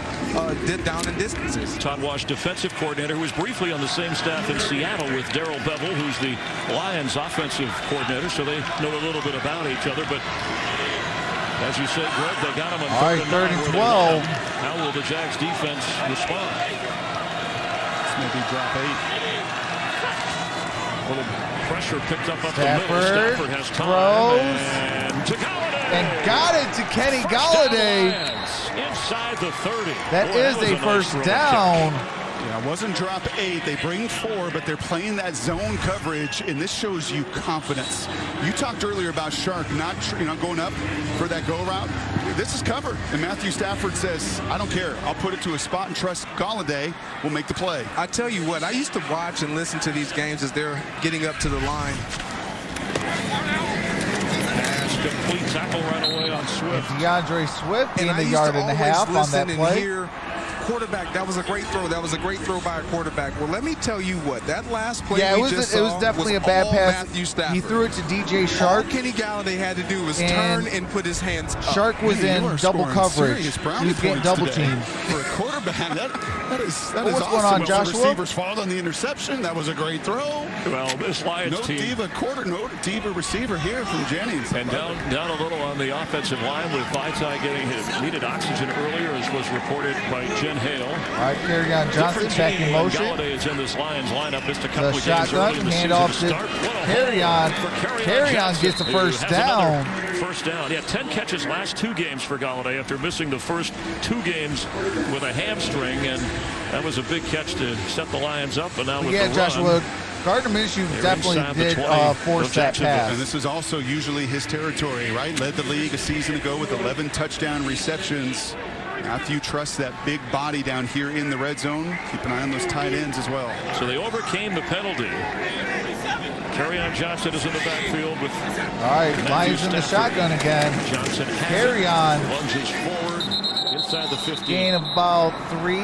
down and distances.
Todd Wash, defensive coordinator, who was briefly on the same staff in Seattle with Darrell Bevel, who's the Lions offensive coordinator, so they know a little bit about each other. But as you said, Greg, they got him on
All right, 3rd and 12.
How will the Jags defense respond?
Maybe drop 8.
A little pressure picked up the
Stafford
middle. Stafford has time.
throws.
And to Galladay.
And got it to Kenny
First down
Galladay.
Lions, inside the 30.
That
Boy,
is
was
a
nice
first
throw and
down.
Yeah, it wasn't drop 8. They bring 4, but they're playing that zone coverage, and this shows you confidence. You talked earlier about Shark not going up for that go route. This is covered, and Matthew Stafford says, I don't care. I'll put it to a spot and trust Galladay will make the play.
I tell you what, I used to watch and listen to these games as they're getting up to the line.
Pass complete, tackle right away on Swift.
DeAndre Swift
And
gained
I
a
used
yard
to
and a
always
half on
listen
that
and
play.
hear quarterback, that was a great throw. That was a great throw by a quarterback. Well, let me tell you what, that last play
Yeah,
we
it
just
was
saw
definitely
was
a bad
all
pass.
Matthew Stafford.
He threw it to DJ
All
Shark.
Kenny Galladay had to do was
And
turn and put his hands up.
Shark was
Man,
in
you are
double
scoring
coverage.
serious
He
brownie
was getting
points
double
today.
teamed.
For a quarterback, that is
What's
awesome.
going on,
It was
Joshua?
The receiver's fault on the interception. That was a great throw.
Well, this Lions
No
team.
diva receiver here from Jennings.
And down a little on the offensive line with Vaitai getting his needed oxygen earlier, as was reported by Jen Hale.
All right, Kerryon Johnson
Different
back
team
in
when
motion.
Galladay is in this Lions lineup. Missed a couple
The
of games
shotgun,
early in the
hand
season
off
to
to
start. What a
Kerryon.
hole for
Kerryon
Jackson,
gets a
who
first
has
down.
another First down. Yeah, 10 catches last 2 games for Galladay after missing the first 2 games with a hamstring, and that was a big catch to set the Lions up. And now with
Yeah,
the
Joshua,
run,
Gardner Minshew
they're
definitely
inside the
did
20
force
of
that
Jacksonville.
pass.
And this is also usually his territory, right? Led the league a season ago with 11 touchdown receptions. Matthew trusts that big body down here in the red zone. Keep an eye on those tight ends as well.
so they overcame the penalty. Kerryon Johnson is in the backfield with
All right,
Matthew
Lions in the
Stafford.
shotgun again.
Johnson has
Kerryon.
it, lunges forward inside the 15.
Gain of about 3.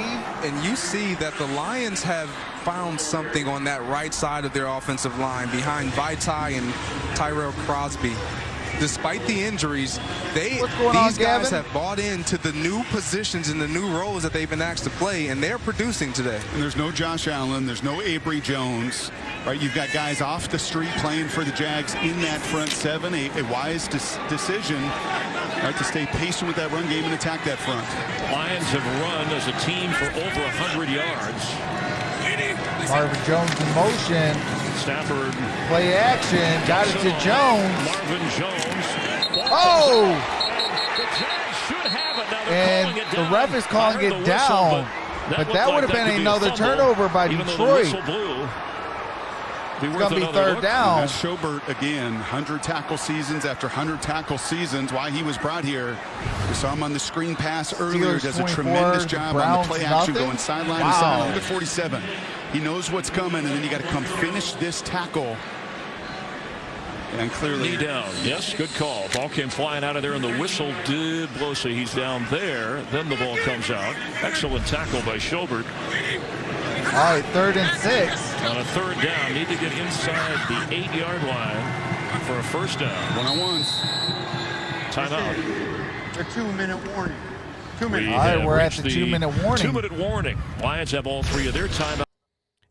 And you see that the Lions have found something on that right side of their offensive line behind Vaitai and Tyrell Crosby. Despite the injuries,
What's going on,
these guys
Gavin?
have bought into the new positions and the new roles that they've been asked to play, and they're producing today.
And there's no Josh Allen. There's no Avery Jones. Right, you've got guys off the street playing for the Jags in that front 7. A wise decision, right, to stay patient with that run game and attack that front.
Lions have run as a team for over 100 yards.
Marvin Jones in motion.
Stafford.
Play action. Got it to Jones.
Marvin Jones.
Oh!
The Jags should have it. Now they're calling
And
it
the
down.
ref is calling
I heard
it
the whistle,
down. But
looked
that would
like
have been
could be a
another
fumble,
turnover by
even though the
Detroit.
whistle blew.
It's going to be 3rd down.
That's Schobert again. 100 tackle seasons after 100 tackle seasons. Why he was brought here. We saw him on the screen pass earlier.
Steelers
Does a
24,
tremendous job on
Browns
the play action,
nothing?
going sideline to
Wow.
sideline. Look at 47. He knows what's coming, and then you got to come finish this tackle. And clearly,
Knee down. Yes, good call. Ball came flying out of there, and the whistle did blow. So he's down there. Then the ball comes out. Excellent tackle by Schobert.
All right, 3rd and 6.
On a 3rd down, need to get inside the 8-yard line for a first down.
one-on-ones.
Timeout.
A 2-minute warning. 2
We
minutes.
All right,
have
we're at
reached
the 2-minute warning.
2-minute warning. Lions have all 3 of their timeouts.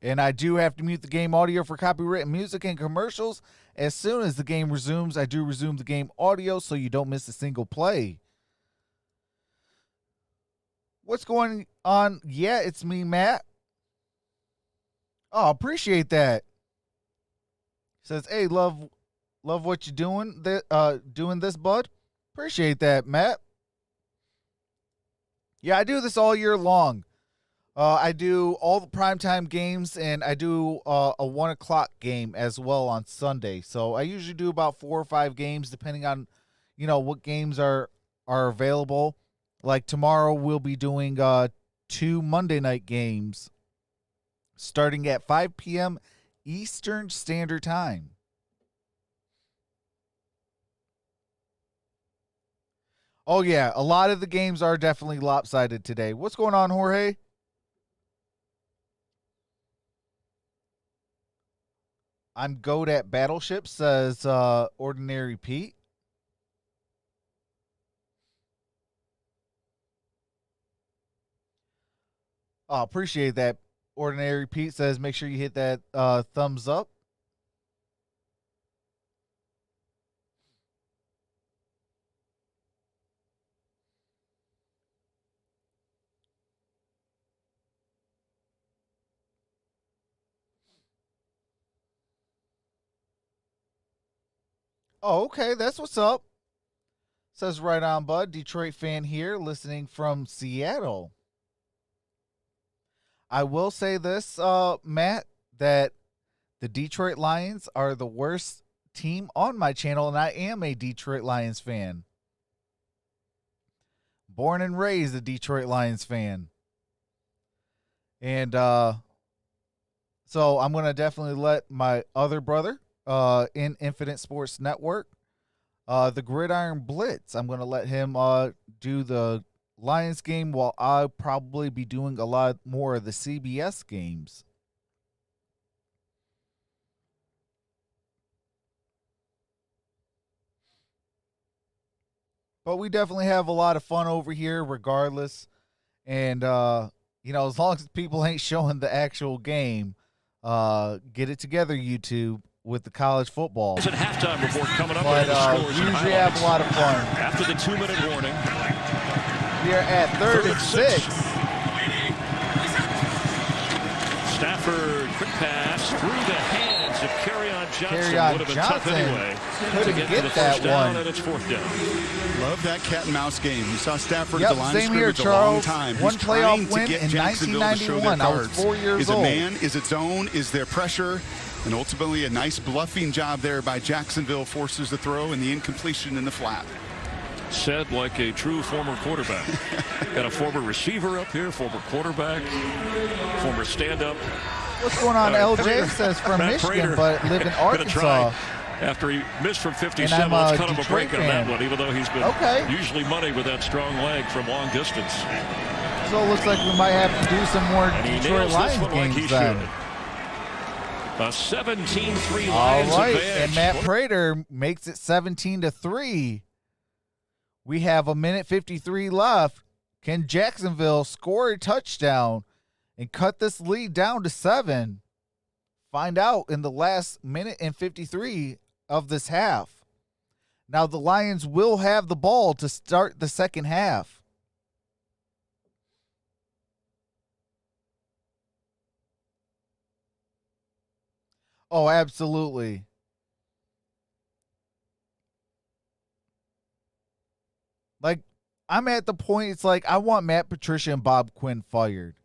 And I do have to mute the game audio for copyrighted music and commercials. As soon as the game resumes, I do resume the game audio so you don't miss a single play. What's going on? Yeah, it's me, Matt. Oh, appreciate that. Says, hey, love what you're doing. Doing this, bud. Appreciate that, Matt. Yeah, I do this all year long. I do all the primetime games, and I do a 1 o'clock game as well on Sunday. So I usually do about 4 or 5 games, depending on, what games are available. Like tomorrow, we'll be doing 2 Monday night games starting at 5 p.m. Eastern Standard Time. Oh, yeah, a lot of the games are definitely lopsided today. What's going on, Jorge? I'm good at battleships, says Ordinary Pete. Oh, appreciate that. Ordinary Pete says make sure you hit that thumbs up. Oh, okay. That's what's up. Says right on, bud. Detroit fan here, listening from Seattle. I will say this, Matt, that the Detroit Lions are the worst team on my channel, and I am a Detroit Lions fan. Born and raised a Detroit Lions fan. And so I'm going to definitely let my other brother in Infinite Sports Network, the Gridiron Blitz, I'm going to let him do the Lions game while I'll probably be doing a lot more of the CBS games. But we definitely have a lot of fun over here regardless. And, as long as people ain't showing the actual game, get it together, YouTube, with the college football.
It's at halftime report coming up.
But we usually have a lot of fun.
After the 2-minute warning.
We are at 3rd and 6.
Stafford, quick pass through the hands of Kerryon Johnson.
Kerryon
Would have been
Johnson
tough anyway.
couldn't
to
get
the
that
first down,
one.
and it's 4th down.
Love that cat and mouse game. You saw Stafford
Yep,
at the line of
same here,
scrimmage a long
Charles.
time.
One
He's
playoff
trying to
win
get
in
Jacksonville to show their
1991. I was
cards.
4 years
Is
old.
a man, is it zone, is there pressure? And ultimately a nice bluffing job there by Jacksonville, forces the throw and the incompletion in the flat.
Said like a true former quarterback. Got a former receiver up here, former quarterback, former stand-up.
What's going on, LJ? Says from
Matt
Michigan,
Prater.
but live in
Gonna
Arkansas.
try. After he missed from 57,
And I'm
let's
a
cut him a
Detroit
break on that
fan.
one, even though he's been usually money with that strong leg from long distance.
So it looks like we might have to do some more
And he
Detroit
nails
Lions
this one like he
games then.
should. A 17-3
All
Lions
right,
advantage.
and Matt Prater makes it 17-3. We have a minute 53 left. Can Jacksonville score a touchdown and cut this lead down to 7? Find out in the last minute and 53 of this half. Now the Lions will have the ball to start the second half. Oh, absolutely. Like, I'm at the point, it's like, I want Matt Patricia and Bob Quinn fired.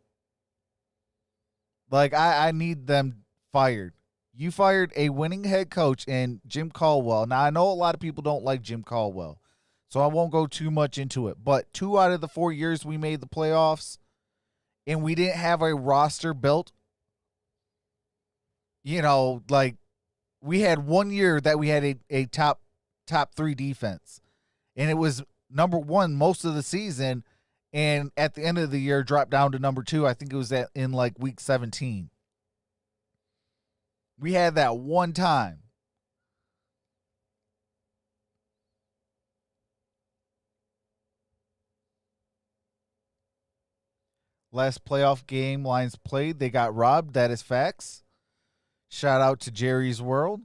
Like, I need them fired. You fired a winning head coach in Jim Caldwell. Now, I know a lot of people don't like Jim Caldwell, so I won't go too much into it. But 2 out of the 4 years we made the playoffs, and we didn't have a roster built, like, we had 1 year that we had a top 3 defense. And it was number 1 most of the season, and at the end of the year dropped down to number 2. I think it was in like week 17. We had that one time. Last playoff game Lions played, they got robbed. That is facts. Shout out to Jerry's World.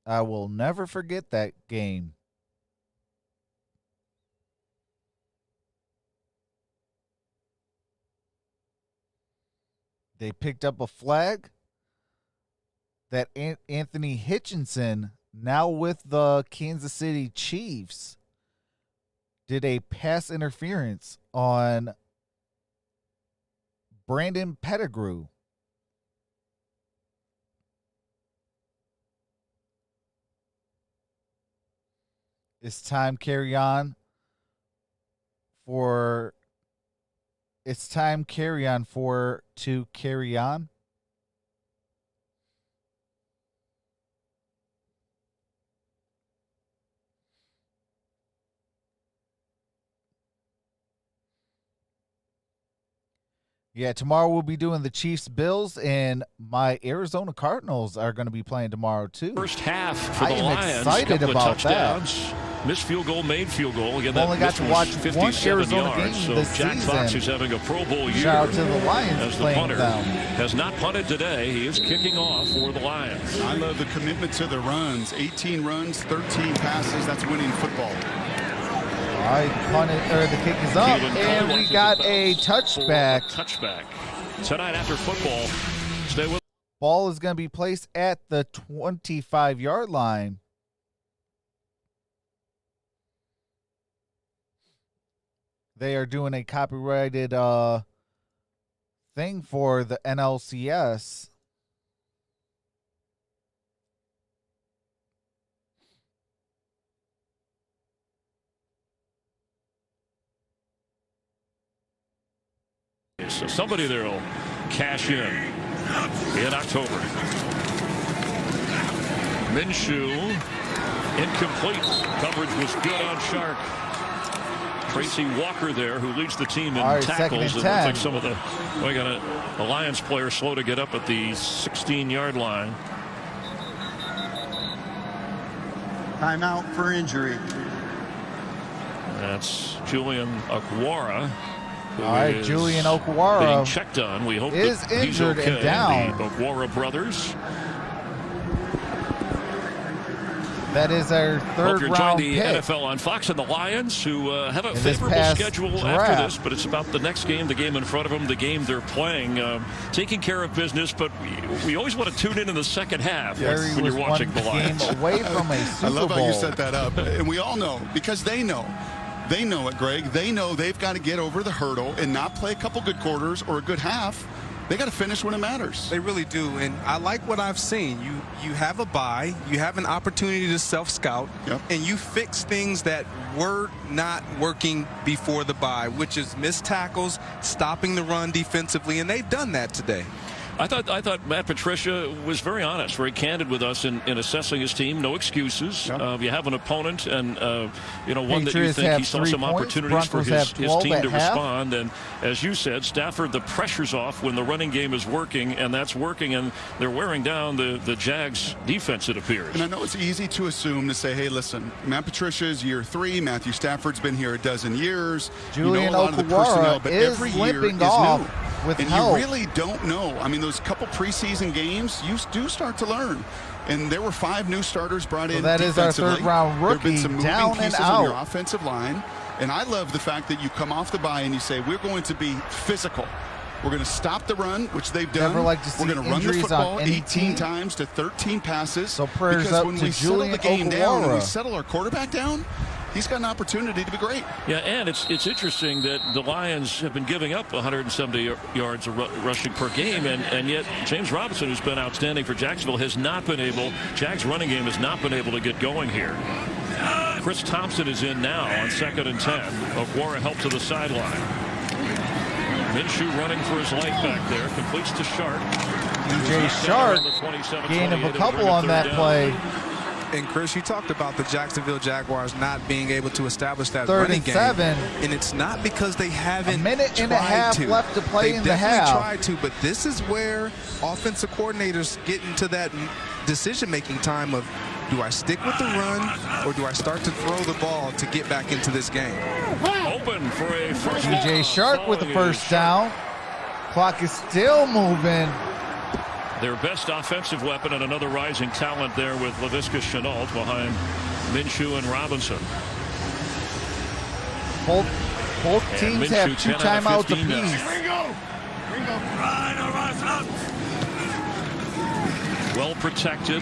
I will never forget that game. They picked up a flag that Anthony Hitchinson, now with the Kansas City Chiefs, did a pass interference on Brandon Pettigrew. It's time carry on for to carry on. Yeah, tomorrow we'll be doing the Chiefs Bills, and my Arizona Cardinals are going to be playing tomorrow too.
First half for the Lions.
I am excited about that.
Missed field goal, made field goal. Again,
I've only got to watch
57
one Arizona
yards.
game
So
this
Jack
season.
Fox, who's having a Pro Bowl year,
Shout out to the Lions
as the
playing
punter,
them.
has not punted today. He is kicking off for the Lions.
I love the commitment to the runs. 18 runs, 13 passes. That's winning football.
All right, the kick is up, and we got a touchback.
Touchback. Tonight after football, stay with.
Ball is going to be placed at the 25-yard line. They are doing a copyrighted thing for the NLCS.
So somebody there will cash in October. Minshew, incomplete. Coverage was good on Shark. Tracy Walker there, who leads the team in tackles. It looks like some of the Lions players slow to get up at the 16-yard line.
Timeout for injury.
That's Julian Okwara.
All right, Julian Okwara
being checked on. We hope
is
that
injured
he's okay.
and down.
The Okwara brothers.
That is our third
Hope you're
round
enjoying the
pick.
NFL on Fox and the Lions, who have a
In this
favorable
past
schedule
draft.
after this, but it's about the next game, the game in front of them, the game they're playing, taking care of business. But we always want to tune in the second half when you're watching the Lions.
Game away from a Super
I love
Bowl.
how you set that up, and we all know because they know. They know it, Greg. They know they've got to get over the hurdle and not play a couple good quarters or a good half. They got to finish when it matters.
They really do, and I like what I've seen. You have a bye, you have an opportunity to self-scout, and you fix things that were not working before the bye, which is missed tackles, stopping the run defensively, and they've done that today.
I thought Matt Patricia was very honest, very candid with us in assessing his team. No excuses. You have an opponent, and one that you think he saw some opportunities for his team to respond. And as you said, Stafford, the pressure's off when the running game is working, and that's working, and they're wearing down the Jags defense, it appears.
And I know it's easy to assume to say, hey, listen, Matt Patricia is year 3. Matthew Stafford's been here a dozen years.
Julian
you know a lot of the personnel, but
is
every year
limping
is
off
new.
with
and
help.
You really don't know. I mean, those couple preseason games, you do start to learn. And there were 5 new starters brought in.
That is our third-round rookie,
there have been some moving
down and
pieces
out.
on your offensive line. And I love the fact that you come off the bye and you say, we're going to be physical. We're going to stop the run, which they've done.
Never like to see
we're going to run the
injuries
football
on any
18
team.
times to 13 passes.
So prayers
because
up
when
to
we settle
Julian
the game down, when we
Okwara.
settle our quarterback down, he's got an opportunity to be great.
Yeah, and it's interesting that the Lions have been giving up 170 yards of rushing per game, and yet James Robinson, who's been outstanding for Jacksonville, has not been able, Jags' running game has not been able to get going here. Chris Thompson is in now on 2nd and 10. Okwara help to the sideline. Minshew running for his life back there, completes to Shark.
DJ Shark, gain of a couple on that play.
And Chris, you talked about the Jacksonville Jaguars not being able to establish that
3rd
running
and
game.
7.
And it's not because they haven't
A minute and a
tried
half
to.
left to play
They
in the
definitely
half.
tried to, but this is where offensive coordinators get into that decision-making time of, do I stick with the run or do I start to throw the ball to get back into this game?
Open for a first
DJ
down.
Shark with the
Following
first down. Clock is still moving.
Their best offensive weapon and another rising talent there with Laviska Shenault behind Minshew and Robinson.
Both teams have
Minshew,
2
10 out of
timeouts
15 now.
apiece.
well protected.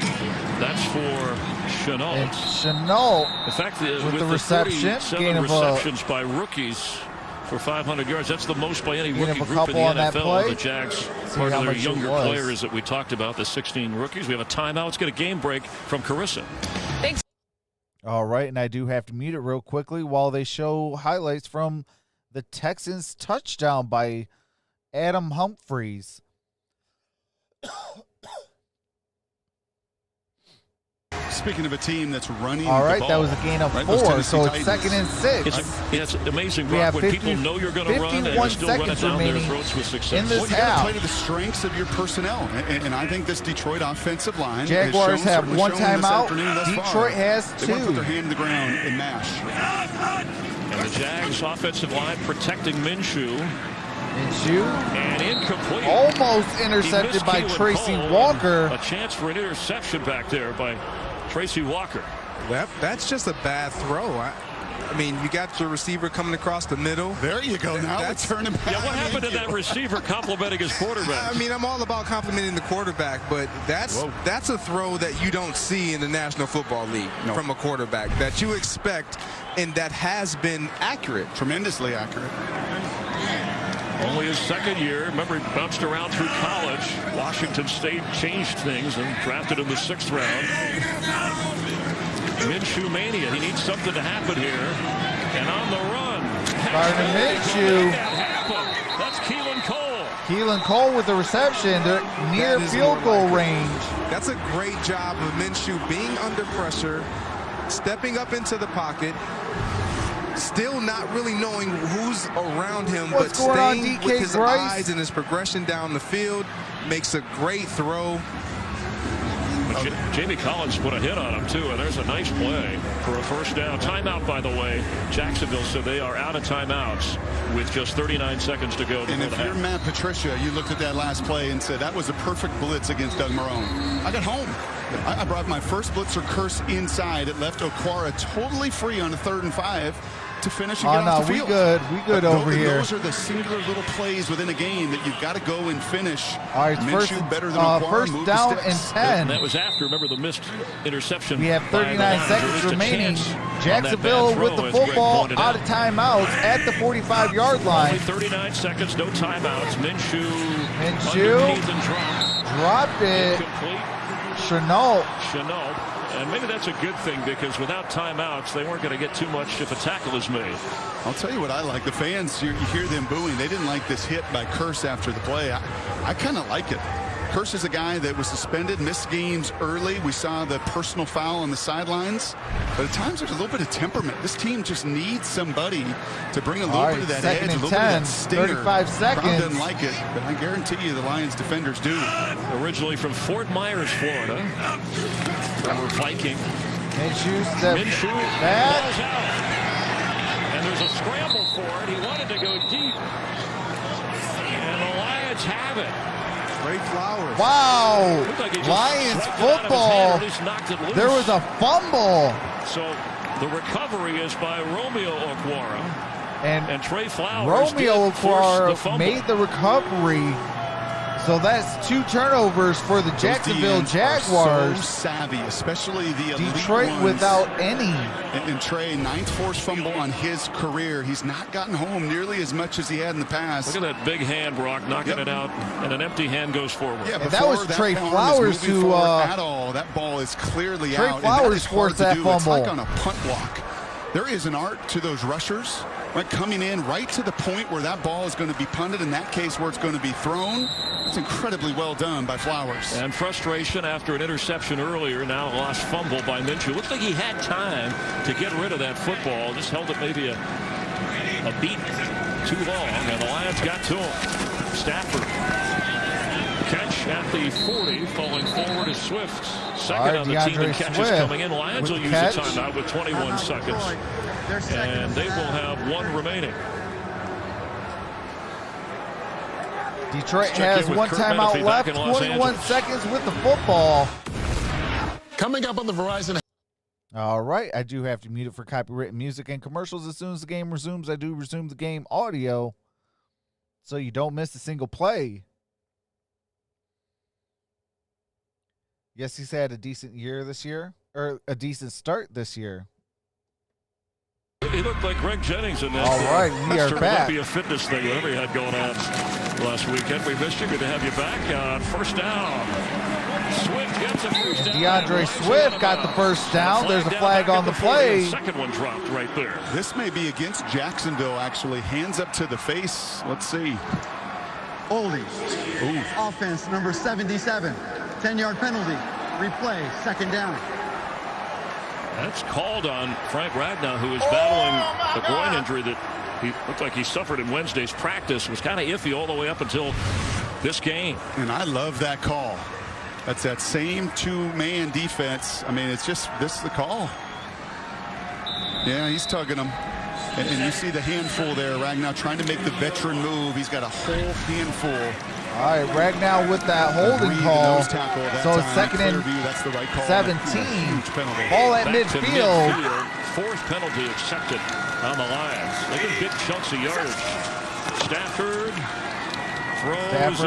That's for Chenault.
And Chenault,
In fact,
with
with
the
the
reception,
37
gain of
receptions by rookies for 500 yards, that's the most by any
gain
rookie
of a
group in
couple
the
on that
NFL.
play.
The Jags,
See
part
how
of their
much it
younger
was.
players that we talked about, the 16 rookies. We have a timeout. Let's get a game break from Carissa.
Thanks.
all right, and I do have to mute it real quickly while they show highlights from the Texans' touchdown by Adam Humphries.
Speaking of a team that's running
All right,
the ball,
that was a gain of
right? Those
4,
Tennessee
so it's
Titans.
2nd and 6.
It's amazing,
We
Brock,
have
when
50
people know you're going to run and you
51
still run it
seconds
down their
remaining
throats with success.
in this
Well, you got to
half.
play to the strengths of your personnel, and I think this Detroit offensive line
Jaguars
has
have one
certainly shown this
timeout.
afternoon thus far.
Detroit has
They want to put their
2.
hand in the ground and mash.
And the Jags offensive line protecting Minshew.
Minshew
And incomplete.
almost
He
intercepted
missed
by
Keelan
Tracy
Cole,
Walker.
and a chance for an interception back there by Tracy Walker.
That's just a bad throw. I mean, you got your receiver coming across the middle.
There you go. Now
That's-
we're turning back.
Yeah, what happened to that receiver complimenting his quarterback?
I mean, I'm all about complimenting the quarterback, but that's a throw that you don't see in the National Football League from a quarterback that you expect, and that has been accurate.
Tremendously accurate.
Only his second year. Remember, he bounced around through college. Washington State changed things and drafted him the 6th round. Minshew mania. He needs something to happen here. And on the run.
Gardner Minshew.
That happened. That's Keelan Cole.
Keelan Cole with the reception. They're near
That is
field
more
goal
like it.
range.
That's a great job of Minshew being under pressure, stepping up into the pocket, still not really knowing who's around him,
What's
but
going on,
staying
DK
with his
Bryce?
eyes and his progression down the field. Makes a great throw.
But Jamie Collins put a hit on him, too, and there's a nice play for a first down. Timeout, by the way. Jacksonville said they are out of timeouts with just 39 seconds to go.
And if
the
you're
half.
Matt Patricia, you looked at that last play and said, that was a perfect blitz against Doug Marrone. I got home. I brought my first blitzer curse inside. It left Okwara totally free on a 3rd and 5 to finish and
Oh,
get off
no,
the
we
field.
good. We good
But
over here.
Those are the singular little plays within a game that you've got to go and finish.
All right,
Minshew better than Okwara,
first
move the
down and
sticks.
10.
That was after, remember, the missed interception.
We have
by the
39
Lions.
seconds
There is a
remaining.
chance on that
Jacksonville
bad throw,
with the
as Greg
football
pointed
out of timeouts at the 45-yard line.
Only 39 seconds, no timeouts. Minshew
Minshew
underneath and dropped.
dropped it.
Incomplete.
Chenault.
Chenault. And maybe that's a good thing, because without timeouts, they weren't going to get too much if a tackle is made.
I'll tell you what I like. The fans, you hear them booing. They didn't like this hit by Curse after the play. I kind of like it. Curse is a guy that was suspended, missed games early. We saw the personal foul on the sidelines. But at times there's a little bit of temperament. This team just needs somebody to bring a little bit of that
2nd
edge, a
and
little bit of
10,
that stinger.
35
Crowd
seconds.
doesn't like it, but I guarantee you the Lions defenders do.
Originally from Fort Myers, Florida. Former Viking.
Minshew step
Minshew
back.
balls out. And there's a scramble for it. He wanted to go deep. And the Lions have it.
Great Flowers.
Wow.
Looked like he just
Lions
swept it out of his hand, or
football.
at least knocked it loose.
There was a fumble.
So the recovery is by Romeo Okwara.
And
And Trey Flowers
Romeo
did force the
Okwara
fumble.
made the recovery. So that's 2 turnovers for the Jacksonville
Those DNs are
Jaguars.
so savvy, especially the elite
Detroit
ones.
without any.
And Trey, 9th forced fumble on his career. He's not gotten home nearly as much as he had in the past.
Look at that big hand, Brock, knocking
Yep.
it out, and an empty hand goes forward.
Yeah,
And that
before
was Trey
arm is
Flowers
moving
who,
forward at all. That ball is clearly
Trey
out. and
Flowers
that is hard
forced
to
that
do. It's
fumble.
like on a punt block. There is an art to those rushers, right? Coming in right to the point where that ball is going to be punted. In that case, where it's going to be thrown. That's incredibly well done by Flowers.
And frustration after an interception earlier. Now a lost fumble by Minshew. Looks like he had time to get rid of that football. Just held it maybe a beat too long, and the Lions got to him. Stafford. Catch at the 40, falling forward is Swift. Second
All right,
on the team in
DeAndre
catches
Swift
coming in. Lions
with
will
the
use
catch.
the timeout with 21 seconds. And they will have 1 remaining.
Detroit
Check
has
in with
1
Kurt
timeout
Menefee
left,
back in Los
21
Angeles.
seconds with the football.
Coming up on the Verizon.
All right, I do have to mute it for copyrighted music and commercials. As soon as the game resumes, I do resume the game audio so you don't miss a single play. Yes, he's had a decent year this year, or a decent start this year.
He looked like Greg Jennings in that.
All right, we are back.
Might be a fitness thing, whatever he had going on last weekend. We missed you. Good to have you back on first down. Swift gets a first down.
DeAndre Swift got the first down. There's a flag on the play.
The second one dropped right there.
This may be against Jacksonville, actually. Hands up to the face. Let's see.
Oldies. Offense number 77. 10-yard penalty. Replay. Second down.
That's called on Frank Ragnow, who is battling a groin injury that he looked like he suffered in Wednesday's practice. Was kind of iffy all the way up until this game.
And I love that call. That's that same two-man defense. I mean, it's just, this is the call. Yeah, he's tugging him. And you see the handful there. Ragnow trying to make the veteran move. He's got a whole handful.
All right, Ragnow with that holding call. So it's second and
that's the right call.
17. Ball at
Back to
midfield.
Fourth penalty accepted on the Lions. They get big chunks of yardage. Stafford
throws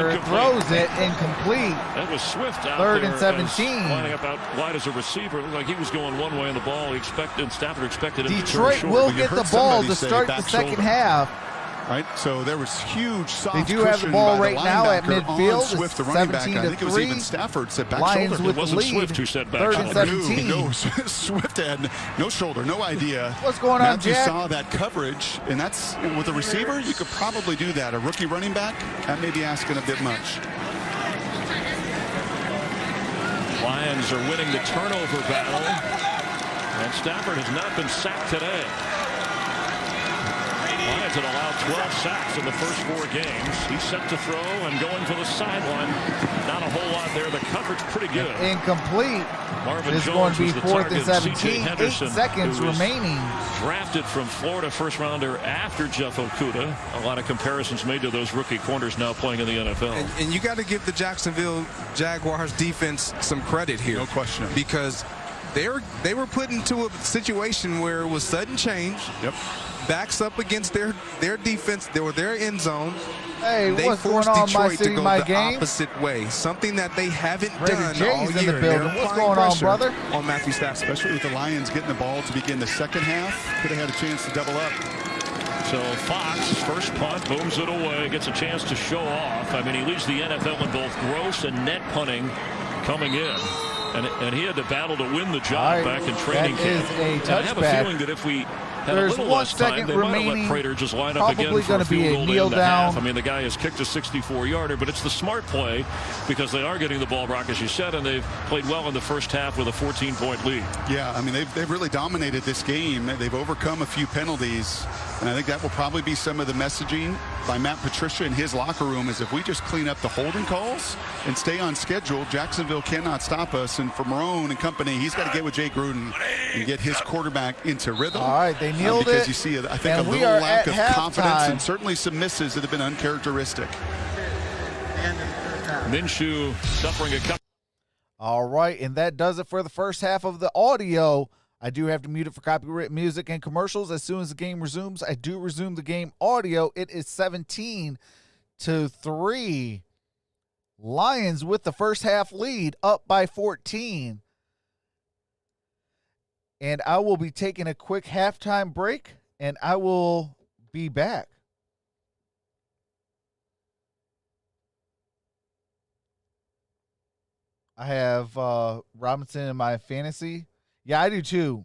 it incomplete.
That was Swift out
Third
there
and 17.
Lining up out wide as a receiver. It looked like he was going one way on the ball. Stafford expected him
Detroit
to
will get the ball to start the second half.
Right, so there was huge soft
They do have the ball right now at midfield.
Swift, the running back. I think it was
17-3.
even Stafford said back
Lions
shoulder.
with
It wasn't
the lead.
Swift who said back
Third
shoulder.
and 17.
No, Swift had no shoulder, no idea.
What's going on,
Matthew
Jack?
saw that coverage, and that's with a receiver. You could probably do that. A rookie running back, that may be asking a bit much.
Lions are winning the turnover battle, and Stafford has not been sacked today. Lions had allowed 12 sacks in the first 4 games. He's set to throw and going for the sideline. Not a whole lot there. The coverage pretty good.
Incomplete.
Marvin
It's going
Jones
to be
was the
4th and
target.
17. 8
Henderson,
seconds
who was
remaining.
Drafted from Florida, first rounder after Jeff Okudah. A lot of comparisons made to those rookie corners now playing in the NFL.
And you got to give the Jacksonville Jaguars defense some credit here.
No question.
Because they were put into a situation where it was sudden change.
Yep.
Backs up against their defense. They were their end zone.
Hey,
They
what's going
forced
on,
Detroit
my city,
to go
my
the
game?
opposite way. Something that they haven't
Raider
done
J's
all
in the
year.
building.
They're
What's
applying
going on,
pressure
brother?
On Matthew Stafford.
Especially with the Lions getting the ball to begin the second half. Could have had a chance to double up.
So Fox, first punt, booms it away, gets a chance to show off. I mean, he leads the NFL in both gross and net punting coming in. And he had to battle to win the job back in training camp.
That is a
And I have a
touchback.
feeling that if we had
There's
a little
1
less time,
second
they might have let
remaining.
Prater just line up again
Probably
for
gonna
a field
be a
goal to
kneel
end the half.
down.
I mean, the guy has kicked a 64-yarder, but it's the smart play because they are getting the ball, Brock, as you said, and they've played well in the first half with a 14-point lead.
Yeah, I mean, they've really dominated this game. They've overcome a few penalties, and I think that will probably be some of the messaging by Matt Patricia in his locker room is if we just clean up the holding calls and stay on schedule, Jacksonville cannot stop us. And for Marone and company, he's got to get with Jay Gruden and get his quarterback into rhythm.
All right, they nailed
because
it.
you see, I think,
And
a
we
little
are
lack
at
of confidence
halftime.
and certainly some misses that have been uncharacteristic.
Minshew suffering a couple.
All right, and that does it for the first half of the audio. I do have to mute it for copyright music and commercials. As soon as the game resumes, I do resume the game audio. It is 17-3. Lions with the first half lead, up by 14. And I will be taking a quick halftime break, and I will be back. I have Robinson in my fantasy. Yeah, I do too.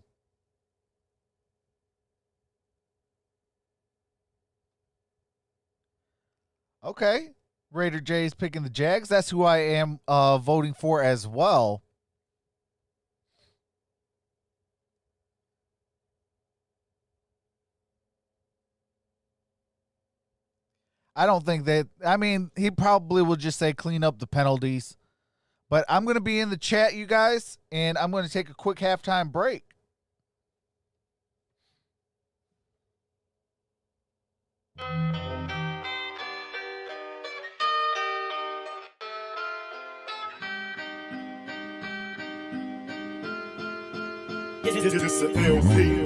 Okay. Raider J's picking the Jags. That's who I am voting for as well. I don't think that, I mean, he probably will just say clean up the penalties. But I'm going to be in the chat, you guys, and I'm going to take a quick halftime break.
It's an LP.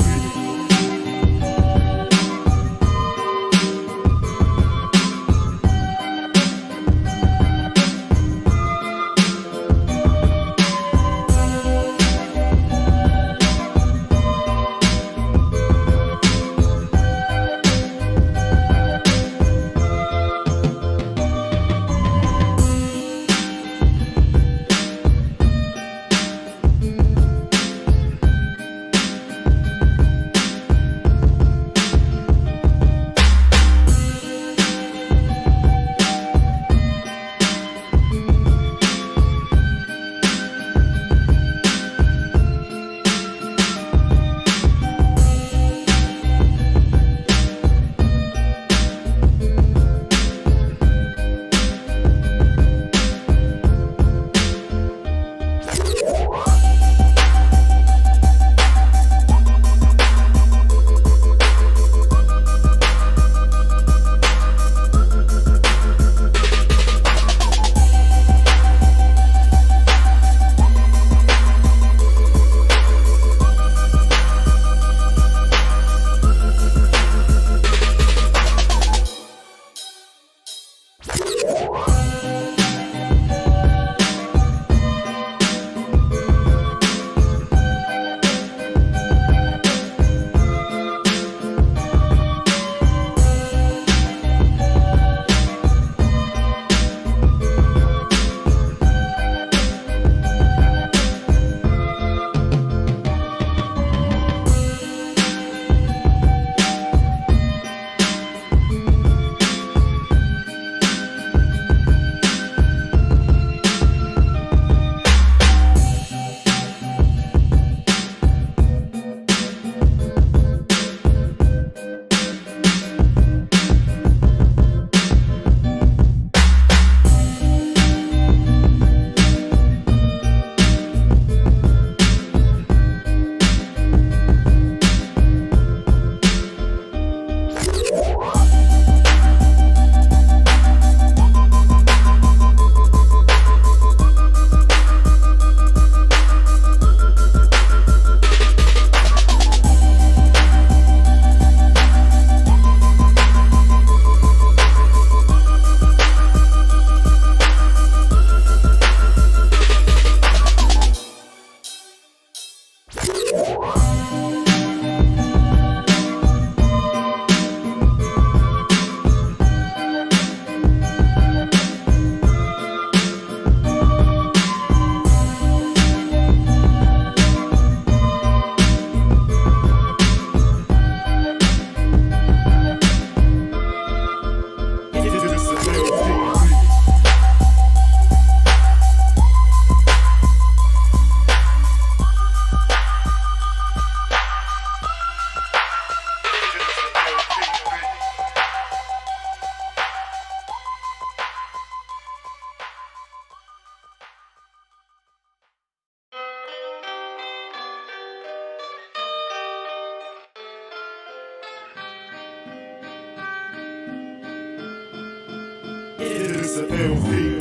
It's an LP.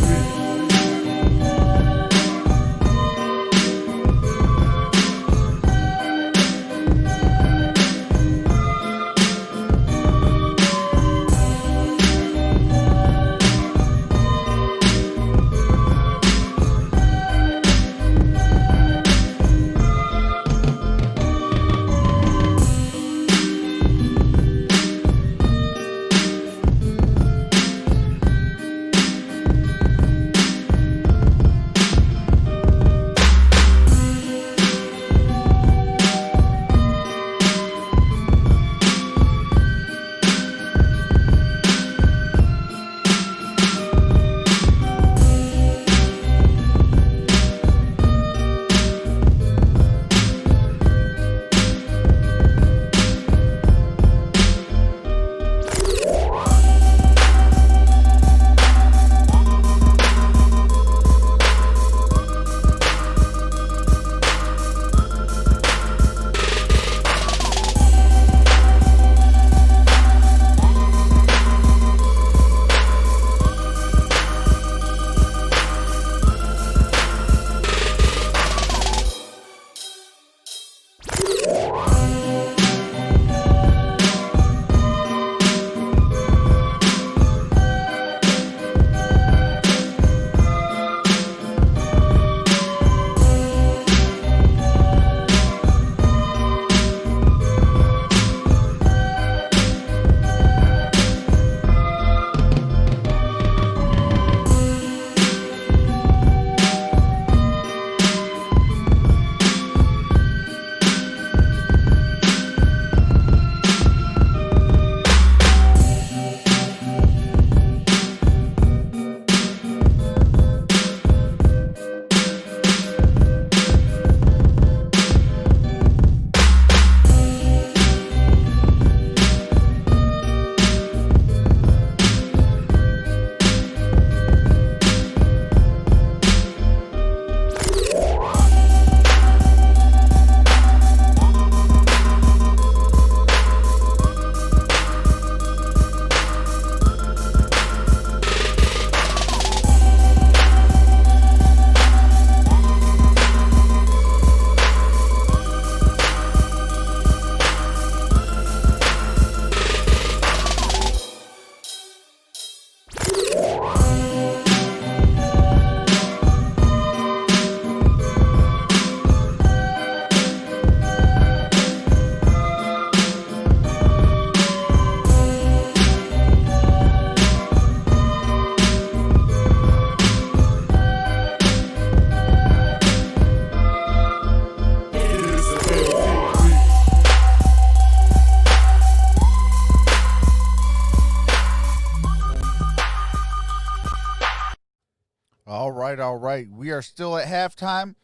All right. We are still at halftime,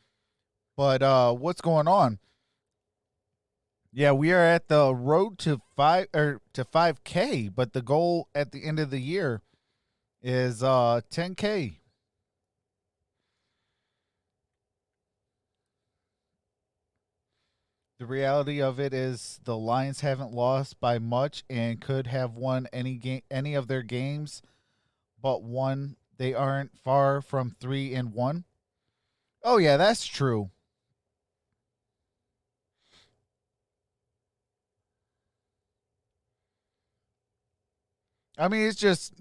but what's going on? Yeah, we are at the road to 5K, but the goal at the end of the year is 10K. The reality of it is the Lions haven't lost by much and could have won any of their games, but one. They aren't far from 3-1. Oh yeah, that's true. I mean, it's just,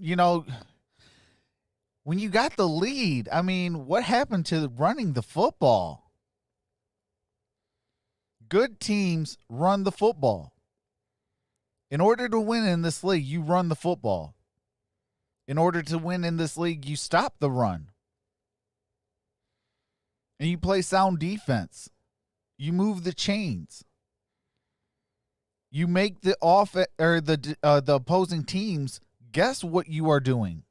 when you got the lead, I mean, what happened to running the football? Good teams run the football. In order to win in this league, you run the football. In order to win in this league, you stop the run. And you play sound defense. You move the chains. You make the the opposing teams guess what you are doing.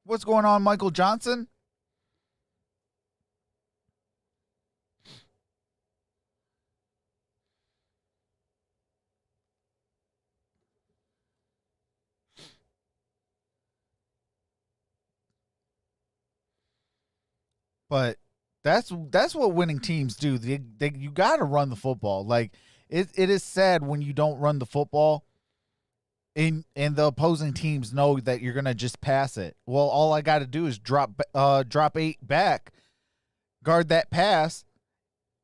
What's going on, Michael Johnson? But that's what winning teams do. You got to run the football. Like, it is sad when you don't run the football and the opposing teams know that you're going to just pass it. Well, all I got to do is drop 8 back, guard that pass,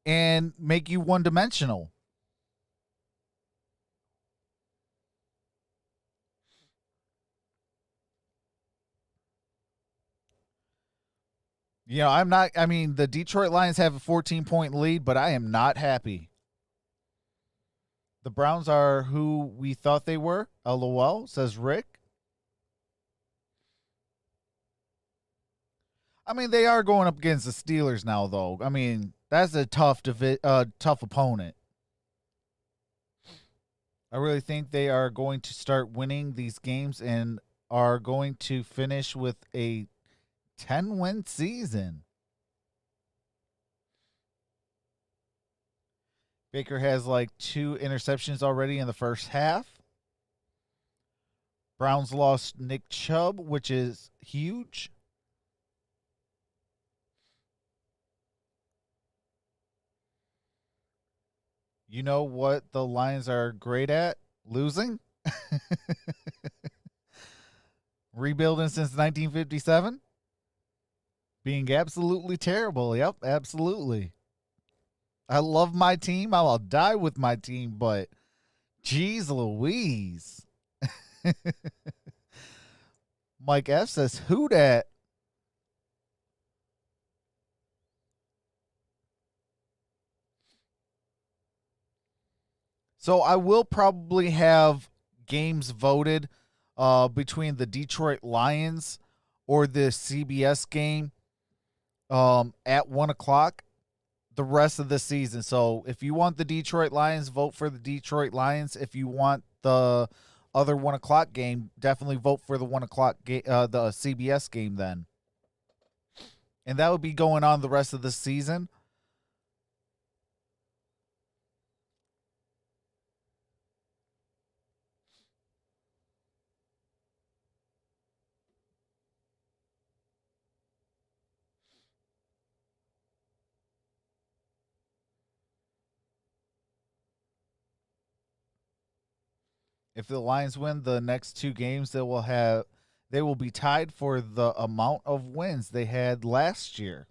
and make you one-dimensional. You know, I mean, the Detroit Lions have a 14-point lead, but I am not happy. The Browns are who we thought they were. LOL, says Rick. I mean, they are going up against the Steelers now, though. I mean, that's a tough opponent. I really think they are going to start winning these games and are going to finish with a 10-win season. Baker has like 2 interceptions already in the first half. Browns lost Nick Chubb, which is huge. You know what the Lions are great at? Losing. Rebuilding since 1957. Being absolutely terrible. Yep, absolutely. I love my team. I'll die with my team, but geez Louise. Mike F says, who dat? So I will probably have games voted between the Detroit Lions or the CBS game at 1 o'clock the rest of the season. So if you want the Detroit Lions, vote for the Detroit Lions. If you want the other 1 o'clock game, definitely vote for the 1 o'clock the CBS game then. And that would be going on the rest of the season. If the Lions win the next 2 games, they will be tied for the amount of wins they had last year.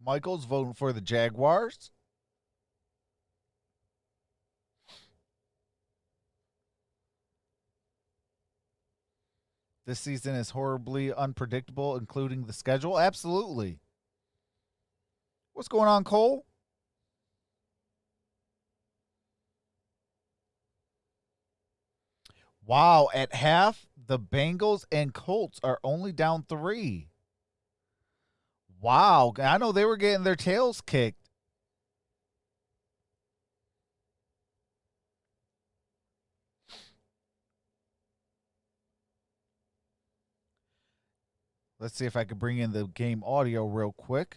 Michael's voting for the Jaguars. This season is horribly unpredictable, including the schedule. Absolutely. What's going on, Cole? Wow, at half, the Bengals and Colts are only down 3. Wow, I know they were getting their tails kicked. Let's see if I can bring in the game audio real quick.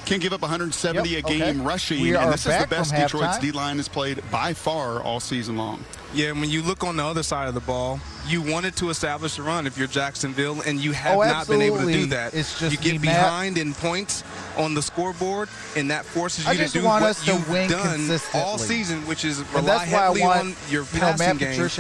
Can't give up 170 a game rushing, and this is the best Detroit's D-line has played by far all season long.
Yeah, when you look on the other side of the ball, you wanted to establish a run if you're Jacksonville, and you have not been able to do that.
It's just
you get behind in points on the scoreboard, and that forces you to do what you've done all season, which is rely heavily on your passing game.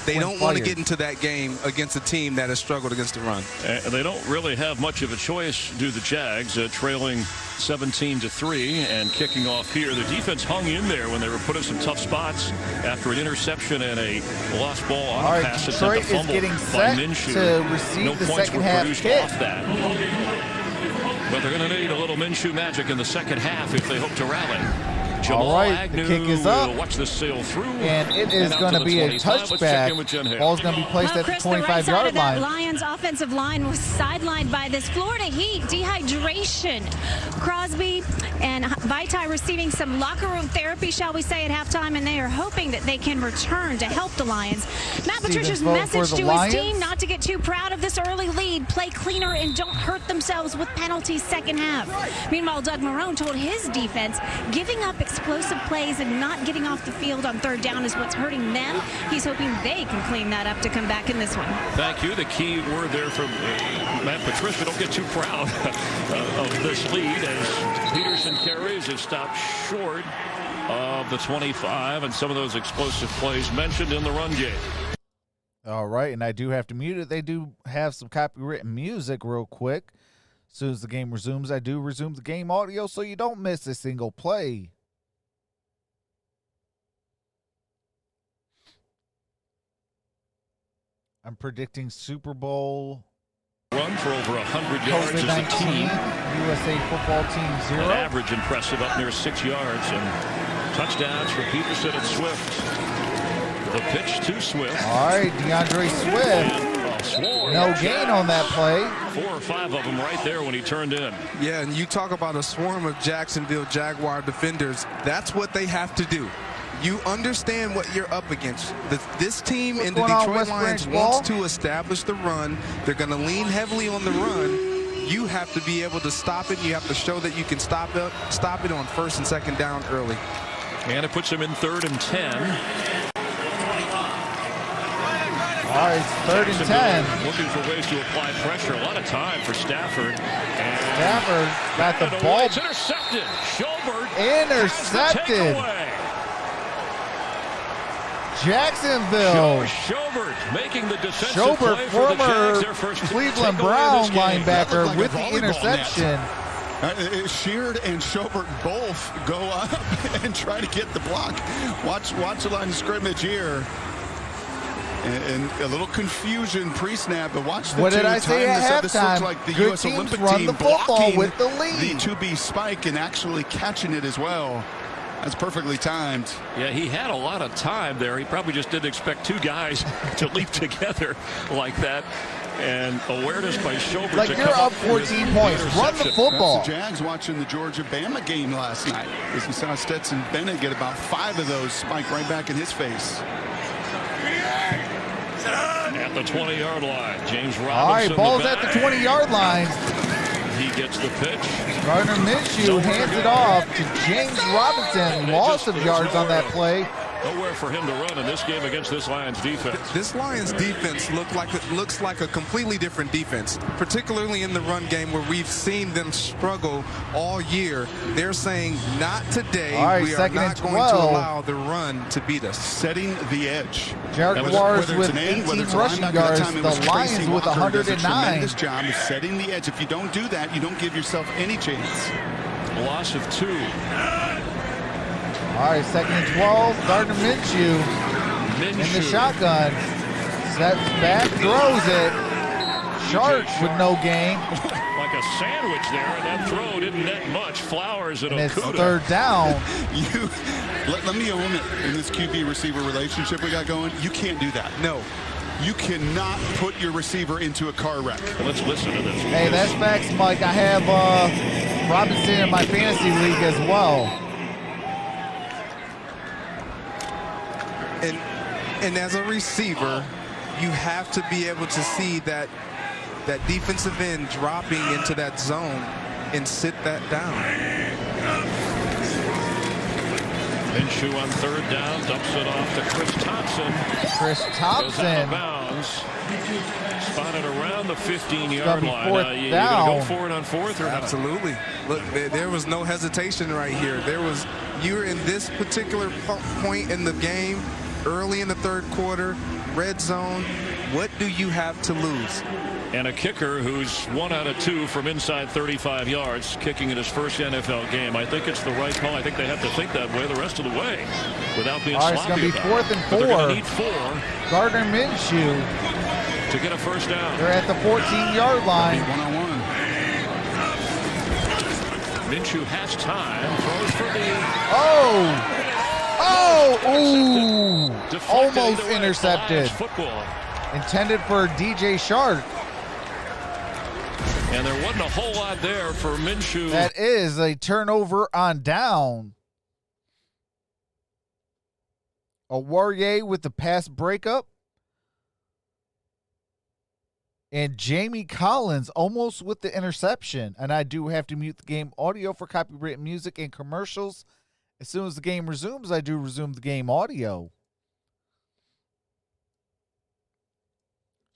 They don't want to get into that game against a team that has struggled against the run.
They don't really have much of a choice, do the Jags, trailing 17-3 and kicking off here. The defense hung in there when they were put in some tough spots after an interception and a lost ball on a pass attempt.
Detroit is getting set to receive the second half kick.
Off that. But they're going to need a little Minshew magic in the second half if they hope to rally.
All right, the kick is up,
watch this sail through,
and it is going to be a touchback. Ball's going to be placed at the 25-yard line.
Lions offensive line was sidelined by this Florida Heat dehydration. Crosby and Vaitai receiving some locker room therapy, shall we say, at halftime, and they are hoping that they can return to help the Lions. Matt Patricia's message to his team: not to get too proud of this early lead, play cleaner, and don't hurt themselves with penalties second half. Meanwhile, Doug Marrone told his defense giving up explosive plays and not getting off the field on third down is what's hurting them. He's hoping they can clean that up to come back in this one.
Thank you. The key word there from Matt Patricia. Don't get too proud of this lead as Peterson carries. It stopped short of the 25 and some of those explosive plays mentioned in the run game.
All right, and I do have to mute it. They do have some copywritten music real quick. As soon as the game resumes, I do resume the game audio so you don't miss a single play. I'm predicting Super Bowl
run for over 100 yards as a team.
USA football team 0.
An average impressive up near 6 yards and touchdowns for Peterson and Swift. The pitch to Swift.
All right, DeAndre Swift. No gain on that play.
4 or 5 of them right there when he turned in.
Yeah, and you talk about a swarm of Jacksonville Jaguar defenders. That's what they have to do. You understand what you're up against. This team in the Detroit Lions wants to establish the run. They're going to lean heavily on the run. You have to be able to stop it. You have to show that you can stop it on 1st and 2nd down early.
And it puts him in 3rd and 10.
All right, it's 3rd and 10.
Looking for ways to apply pressure. A lot of time for Stafford. And
Stafford got the ball.
It's intercepted. Schobert.
Intercepted. Jacksonville.
Schobert making the defensive play for the
former
Jags. Their first
Cleveland Brown linebacker with the interception.
Sheard and Schobert both go up and try to get the block. Watch the line of scrimmage here. And a little confusion pre-snap, but watch the
what did I say at
this
halftime?
looks like the
Good
US
teams
Olympic
run
team
the football
blocking
with the lead.
The 2B spike and actually catching it as well. That's perfectly timed.
Yeah, he had a lot of time there. He probably just didn't expect 2 guys to leap together like that. And awareness by Schobert.
Like you're up 14 points. Run the football.
That's the Jags watching the Georgia-Bama game last night. As you saw Stetson Bennett get about 5 of those spike right back in his face.
At the 20-yard line, James Robinson.
All right, ball's at the 20-yard line.
He gets the pitch.
Gardner Minshew hands it off to James Robinson. Loss of yards on that play.
Nowhere for him to run in this game against this Lions defense.
This Lions defense looks like a completely different defense, particularly in the run game where we've seen them struggle all year. They're saying, not today.
All right,
we are not going to allow the run to beat us.
Setting the edge.
Jaguars with 18 rushing yards. The Lions with 109.
Tremendous job of setting the edge. If you don't do that, you don't give yourself any chance.
A loss of 2.
All right, 2nd and 12. Gardner Minshew in the shotgun. Steps back, throws it. Shark with no gain.
Like a sandwich there, and that throw didn't net much. Flowers and
and it's
Okudah.
3rd down.
Let me own it in this QB receiver relationship we got going. You can't do that.
No.
You cannot put your receiver into a car wreck.
Let's listen to this.
Hey, that's facts, Mike. I have Robinson in my fantasy league as well.
And as a receiver, you have to be able to see that defensive end dropping into that zone and sit that down.
Minshew on 3rd down, dumps it off to Chris Thompson.
Chris
Goes out
Thompson.
of bounds. Spotted around the 15-yard line. You
down.
gonna go for it on 4th or not?
Absolutely. Look, there was no hesitation right here. You're in this particular point in the game, early in the 3rd quarter, red zone. What do you have to lose?
And a kicker who's 1 out of 2 from inside 35 yards, kicking in his first NFL game. I think it's the right call. I think they have to think that way the rest of the way without being sloppy.
It's going to be 4th and 4.
They're going to need 4
Gardner Minshew
to get a first down.
They're at the 14-yard line.
One-on-one.
Minshew has time. Throws for the...
Ooh.
Deflected
Almost
away.
intercepted.
Lions football.
Intended for DJ Shark.
And there wasn't a whole lot there for Minshew.
That is a turnover on down. A Warrior with the pass breakup. And Jamie Collins almost with the interception. And I do have to mute the game audio for copyrighted music and commercials. As soon as the game resumes, I do resume the game audio.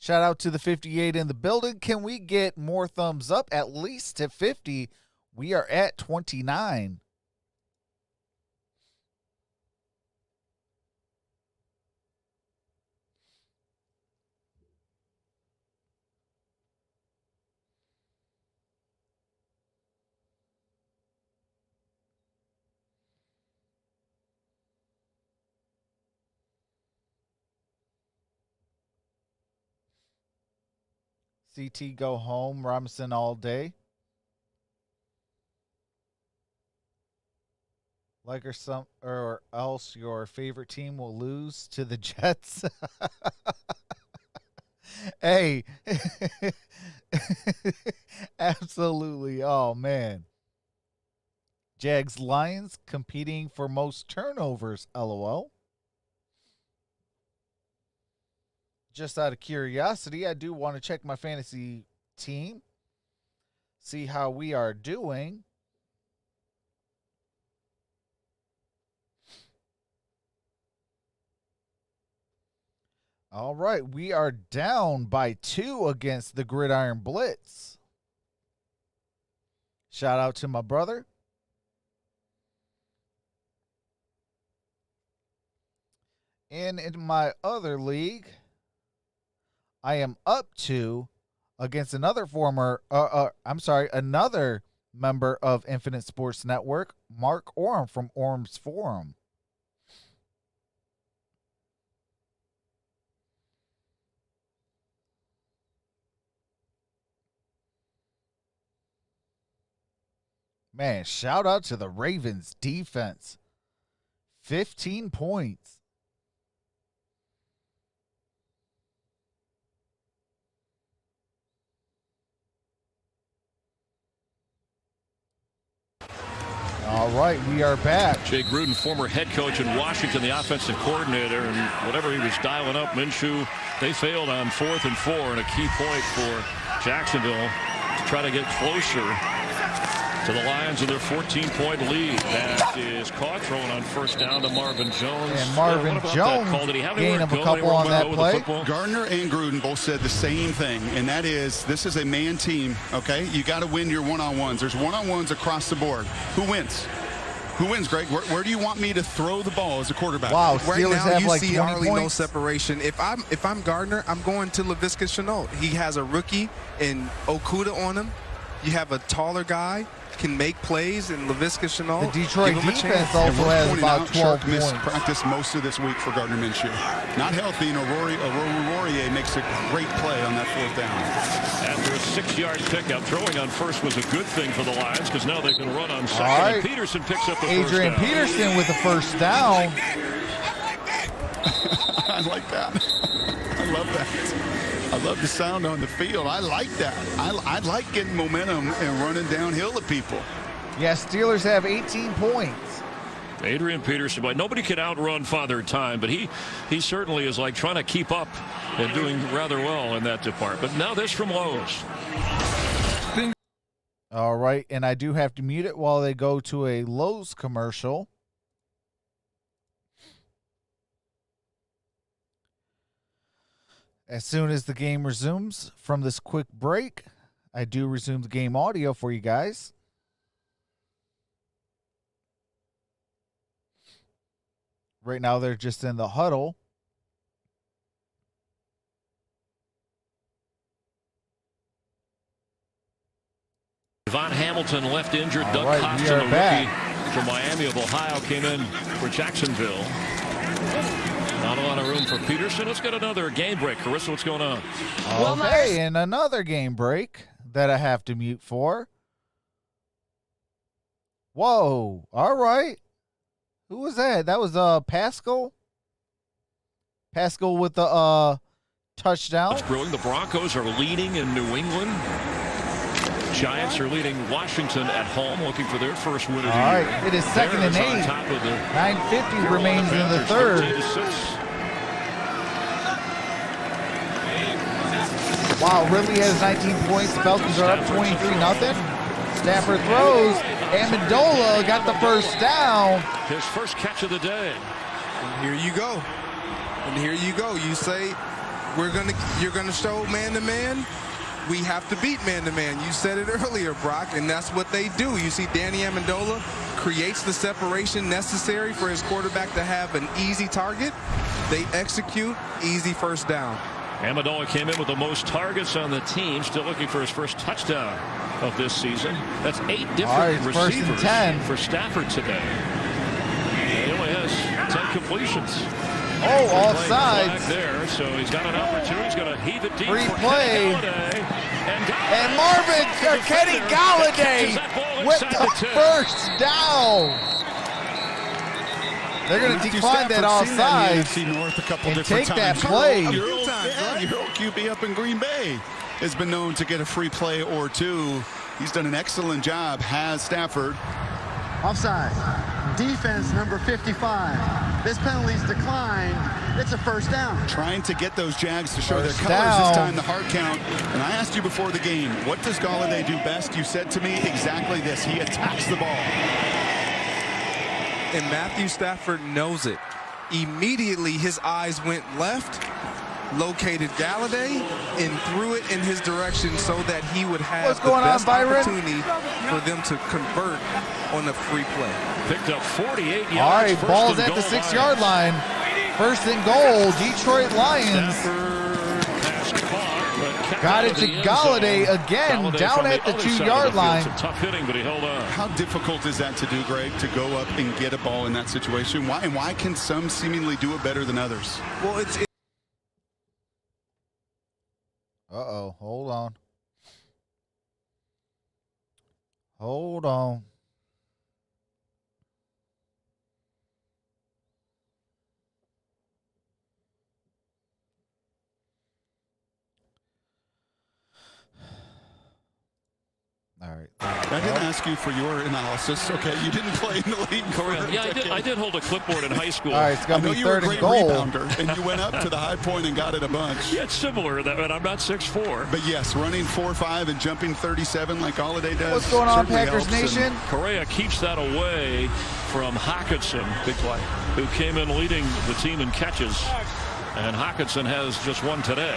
Shout out to the 58 in the building. Can we get more thumbs up? At least to 50. We are at 29. CT go home, Robinson all day. Like or else your favorite team will lose to the Jets. Hey. Absolutely. Oh man. Jags Lions competing for most turnovers, LOL. Just out of curiosity, I do want to check my fantasy team, see how we are doing. All right, we are down by 2 against the Gridiron Blitz. Shout out to my brother. And in my other league, I am up 2 against another another member of Infinite Sports Network, Mark Orum from Orum's Forum. Man, shout out to the Ravens defense. 15 points. All right, we are back.
Jay Gruden, former head coach in Washington, the offensive coordinator, and whatever he was dialing up, Minshew, they failed on 4th and 4, and a key point for Jacksonville to try to get closer to the Lions in their 14-point lead. That is caught, throwing on first down to Marvin Jones.
And Marvin Jones gained him a couple on that play.
Gardner and Gruden both said the same thing, and that is this is a man team, okay? You got to win your one-on-ones. There's one-on-ones across the board. Who wins? Who wins, Greg? Where do you want me to throw the ball as a quarterback?
Wow,
right
Steelers
now
have
you
like
see
20
hardly
points.
no separation. If I'm Gardner, I'm going to Laviska Shenault. He has a rookie in Okudah on him. You have a taller guy, can make plays in Laviska Shenault.
The Detroit defense also has about 12 points.
Missed practice most of this week for Gardner Minshew. Not healthy, and Aurorier makes a great play on that 4th down.
After a 6-yard pickup, throwing on first was a good thing for the Lions because now they can run on second.
All right.
And Peterson picks up the
Adrian
first down.
Peterson with the first down.
I like that. I love that. I love the sound on the field. I like that. I like getting momentum and running downhill at people.
Yeah, Steelers have 18 points.
Adrian Peterson, but nobody could outrun Father Time, but he certainly is like trying to keep up and doing rather well in that department. Now this from Lowe's.
All right, and I do have to mute it while they go to a Lowe's commercial. As soon as the game resumes from this quick break, I do resume the game audio for you guys. Right now, they're just in the huddle.
Von Hamilton left injured.
All
Doug
right,
Costin,
we are
a rookie from Miami of Ohio, came in for Jacksonville. Not a lot of room for Peterson. Let's get another game break. Carissa, what's going on?
Okay, and another game break that I have to mute for. Whoa, all right. Who was that? That was Pascal? Pascal with the touchdown.
It's brewing. The Broncos are leading in New England. Giants are leading Washington at home, looking for their first win of the year.
All right, it is 2nd and 8. 9:50 remains in the third. Wow, Ridley has 19 points. Falcons are up 23-0. Stafford throws. Amendola got the first down.
His first catch of the day.
And here you go. And here you go. You say you're gonna show man-to-man. We have to beat man-to-man. You said it earlier, Brock, and that's what they do. You see Danny Amendola creates the separation necessary for his quarterback to have an easy target. They execute, easy first down.
Amendola came in with the most targets on the team, still looking for his first touchdown of this season. That's 8 different receivers for Stafford today. He only has 10 completions.
Oh, offsides.
There, so he's got an opportunity. He's going to heave it deep.
Free
for
play. And Marvin Kenny Galladay with the first down. They're going to decline that offside and take that play.
Your old QB up in Green Bay has been known to get a free play or two. He's done an excellent job, has Stafford.
Offside. Defense number 55. This penalty's declined. It's a first down.
Trying to get those Jags to show
First
their colors
down.
this time, the hard count. And I asked you before the game, what does Galladay do best? You said to me exactly this. He attacks the ball.
And Matthew Stafford knows it. Immediately his eyes went left, located Galladay, and threw it in his direction so that he would have
What's going
the best
on, Byron?
opportunity for them to convert on a free play.
Picked up 48 yards.
All right,
first
ball's
and
at the
goal
6-yard line. First and goal, Detroit Lions. Got it to Galladay again, down at the 2-yard line.
Some tough hitting, but he held on.
How difficult is that to do, Greg, to go up and get a ball in that situation? Why, and why can some seemingly do it better than others?
Well, it's
Uh-oh, hold on. Hold on. All right.
I didn't ask you for your analysis. Okay, you didn't play in the league.
Correct. Yeah, I did hold a clipboard in high school.
All right, it's
I
going to
know
be
you were a
third and
great
goal.
rebounder, and you went up to the high point and got it a bunch.
Yeah, it's similar to that, but I'm not 6'4".
But yes, running 4.5 and jumping 37 like Galladay does.
What's going on,
certainly
Packers
helps.
Nation?
Correa keeps that away from Hockenson,
Big play.
who came in leading the team in catches. And Hockenson has just one today.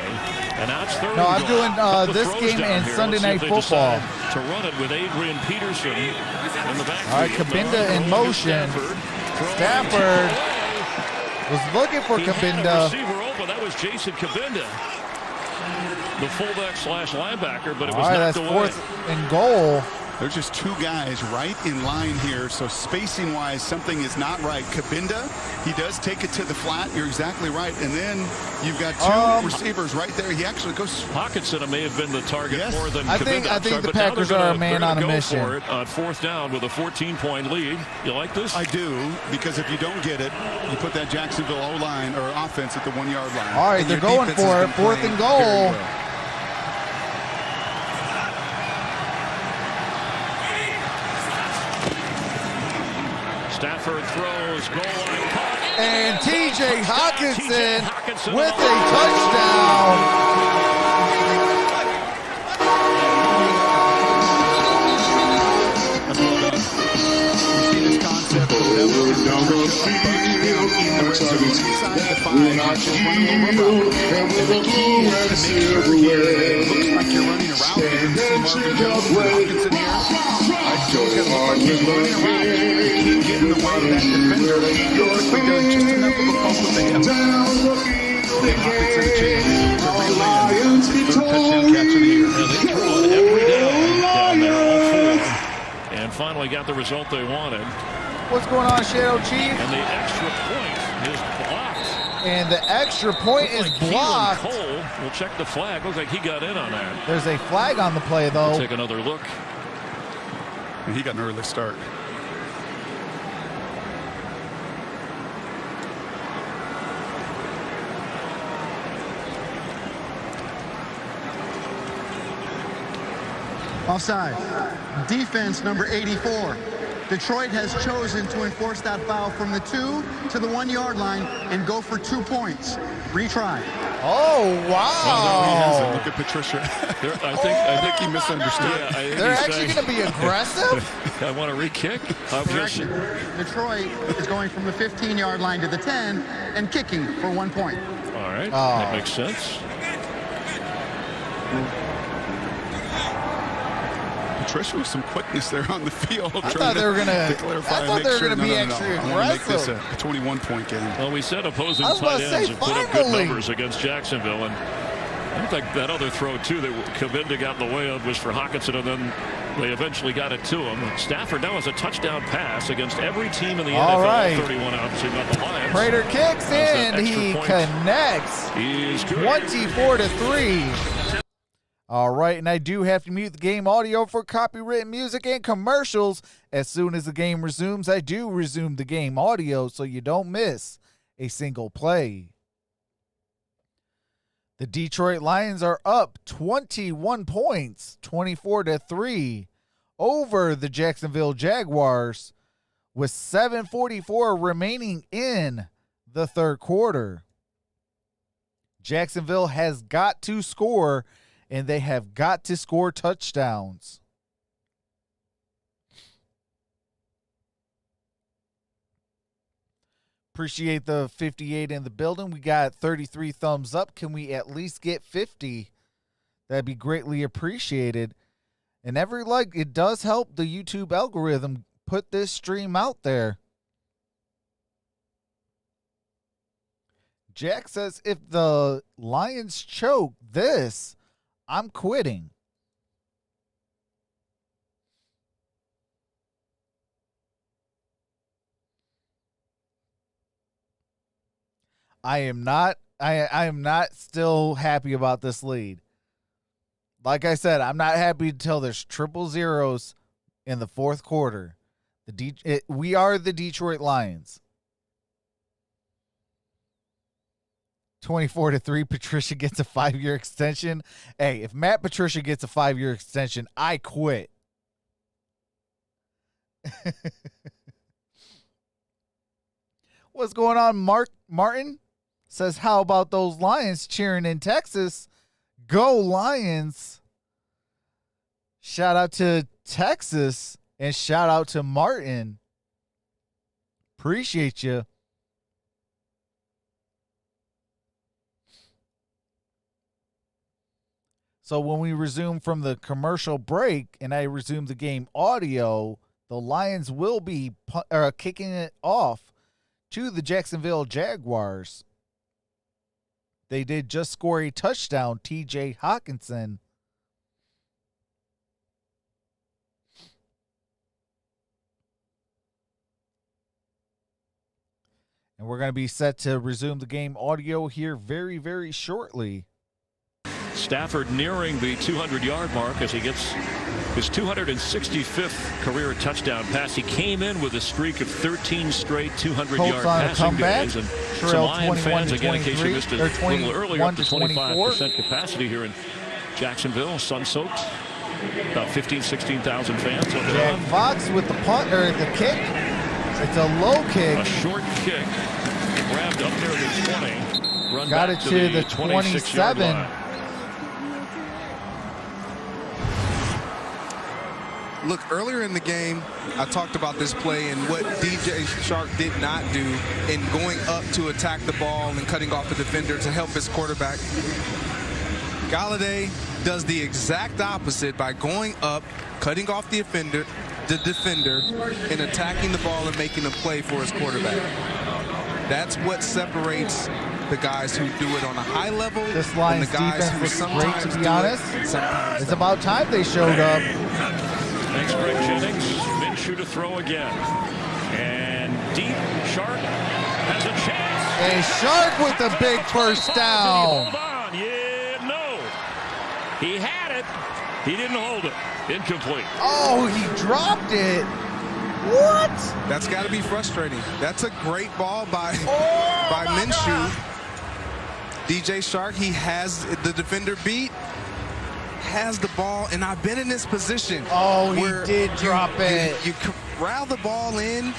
And now it's third.
No, I'm
and goal.
doing
Couple
this
throws
game
down
and
here.
Sunday
Let's see
Night
if they
Football.
decide to run it with Adrian Peterson in the backfield.
All right, Kabinda in motion. Stafford was looking for
He had a
Kabinda.
receiver open. That was Jason Kabinda, the fullback / linebacker, but it
All
was
right,
knocked
that's
away.
fourth and goal.
There's just two guys right in line here, so spacing-wise, something is not right. Kabinda, he does take it to the flat. You're exactly right. And then you've got two receivers right there. He actually goes.
Hockenson may have been the target
Yes.
more than
I
Kabinda.
think the
But now
Packers
they're
are
gonna-
a man
they're gonna
on a
go
mission.
for it on fourth down with a 14-point lead. You like this?
I do, because if you don't get it, you put that Jacksonville O-line or offense at the 1-yard line.
All right,
And
they're
your
going
defense has
for it.
been
Fourth
playing
and
very
goal.
well.
Stafford throws, goal line caught.
And TJ Hockenson
Hockenson
with a touchdown.
You see this concept of them bunching down in the red zone inside the 5, just running a little route. And the key is to make sure here that it looks like you're running a route. You can see Marvin Jones and Hockenson here. Jones got to look like he's running a route. You can't get in the way of that defender. He quickly does just enough of a pump with the hip. Give Hockenson a chance to relay it. Third touchdown catch of the year.
Yeah, they threw it every down there, all four. And finally got the result they wanted.
What's going on, Shadow Chief?
And the extra point is blocked.
And the extra point is
Looks like Keelan
blocked.
Cole will check the flag. Looks like he got in on that.
There's a flag on the play, though.
We'll take another look.
And he got an early start.
Offside. Defense number 84. Detroit has chosen to enforce that foul from the 2 to the 1-yard line and go for 2 points. Retry.
Oh,
He
wow.
hasn't. Look at Patricia.
I think
he misunderstood.
Yeah, I think
They're
he's
actually
saying,
going to be aggressive?
I want to re-kick.
Correction. Detroit is going from the 15-yard line to the 10 and kicking for 1 point.
All right,
Oh.
that makes sense.
Patricia with some quickness there on the field.
I thought they were going to
clarify and
I
make
thought they were
sure.
going to be
No.
actually
I want to make this
aggressive.
a 21-point game.
Well, we said opposing
I was about
tight
to say,
ends have put up good
finally.
numbers against Jacksonville, and I think that other throw too that Kabinda got in the way of was for Hawkinson, and then they eventually got it to him. Stafford now has a touchdown pass against every team in the
All
NFL.
right.
31 obviously not the Lions.
Prater kicks
That's that
in.
extra
He
point.
connects.
He's good.
24-3. All right, and I do have to mute the game audio for copywritten music and commercials. As soon as the game resumes, I do resume the game audio so you don't miss a single play. The Detroit Lions are up 21 points, 24-3, over the Jacksonville Jaguars with 7:44 remaining in the third quarter. Jacksonville has got to score, and they have got to score touchdowns. Appreciate the 58 in the building. We got 33 thumbs up. Can we at least get 50? That'd be greatly appreciated. And every like, it does help the YouTube algorithm put this stream out there. Jack says, if the Lions choke this, I'm quitting. I am not still happy about this lead. Like I said, I'm not happy until there's triple zeros in the fourth quarter. We are the Detroit Lions. 24-3, Patricia gets a 5-year extension. Hey, if Matt Patricia gets a 5-year extension, I quit. What's going on, Martin? Says, how about those Lions cheering in Texas? Go Lions. Shout out to Texas and shout out to Martin. Appreciate you. So when we resume from the commercial break and I resume the game audio, the Lions will be kicking it off to the Jacksonville Jaguars. They did just score a touchdown, TJ Hawkinson. And we're going to be set to resume the game audio here very, very shortly.
Stafford nearing the 200-yard mark as he gets his 265th career touchdown pass. He came in with a streak of 13 straight 200-yard passing days. And some Lion fans, again, in case you missed it a little earlier, up to 25% capacity here in Jacksonville, sun-soaked. About 15,000, 16,000 fans.
Jack Fox with the punt or the kick. It's a low kick.
A short kick. Grabbed up near the 20. Run
Got
back
it to the
26-yard
27.
line.
Look, earlier in the game, I talked about this play and what DJ Chark did not do in going up to attack the ball and cutting off the defender to help his quarterback. Galladay does the exact opposite by going up, cutting off the defender, and attacking the ball and making a play for his quarterback. That's what separates the guys who do it on a high level.
This Lions
and the guys
defense
who
looks great, to be
do
honest.
sometimes
It's about time they showed up.
Thanks, Greg Jennings. Minshew to throw again. And deep, Shark has a chance.
A Shark with a big first down.
Hold on. Yeah, no. He had it. He didn't hold it. Incomplete.
Oh, he dropped it. What?
That's got to be frustrating. That's a great ball by Minshew. DJ Chark, he has the defender beat, has the ball, and I've been in this position.
Oh, he did drop it.
corral the ball in,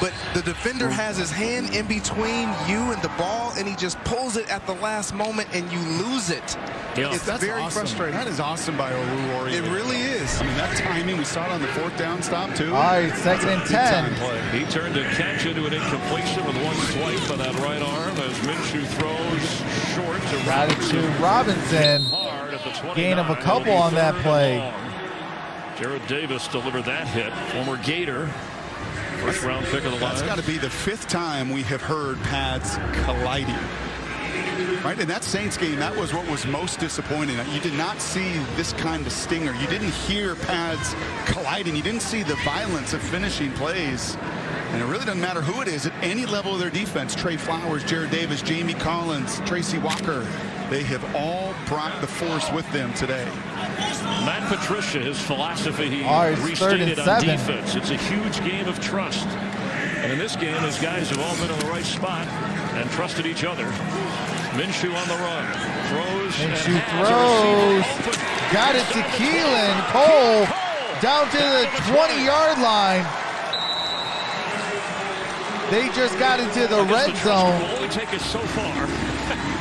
but the defender has his hand in between you and the ball, and he just pulls it at the last moment, and you lose it.
Yeah.
It's
That's
very
awesome.
frustrating.
That is awesome by Orum.
It really is.
I mean, that timing, we saw it on the 4th down stop, too.
All right, 2nd and 10.
He turned to catch into an incompletion with one swipe by that right arm as Minshew throws short to
Got it to Robinson.
hard at the 29.
Gain of a couple on that play.
Jared Davis delivered that hit. Former Gator. First round pick of the
That's
line.
got to be the 5th time we have heard pads colliding. Right, in that Saints game, that was what was most disappointing. You did not see this kind of stinger. You didn't hear pads colliding. You didn't see the violence of finishing plays. And it really doesn't matter who it is at any level of their defense. Trey Flowers, Jared Davis, Jamie Collins, Tracy Walker. They have all brought the force with them today.
Matt Patricia, his philosophy, he
All right, it's 3rd and
restated on
7.
defense. It's a huge game of trust. And in this game, his guys have all been in the right spot and trusted each other. Minshew on the run. Throws.
Minshew throws. Got it to Keelan. Cole down to the 20-yard line. They just got into the red zone.
Will only take us so far.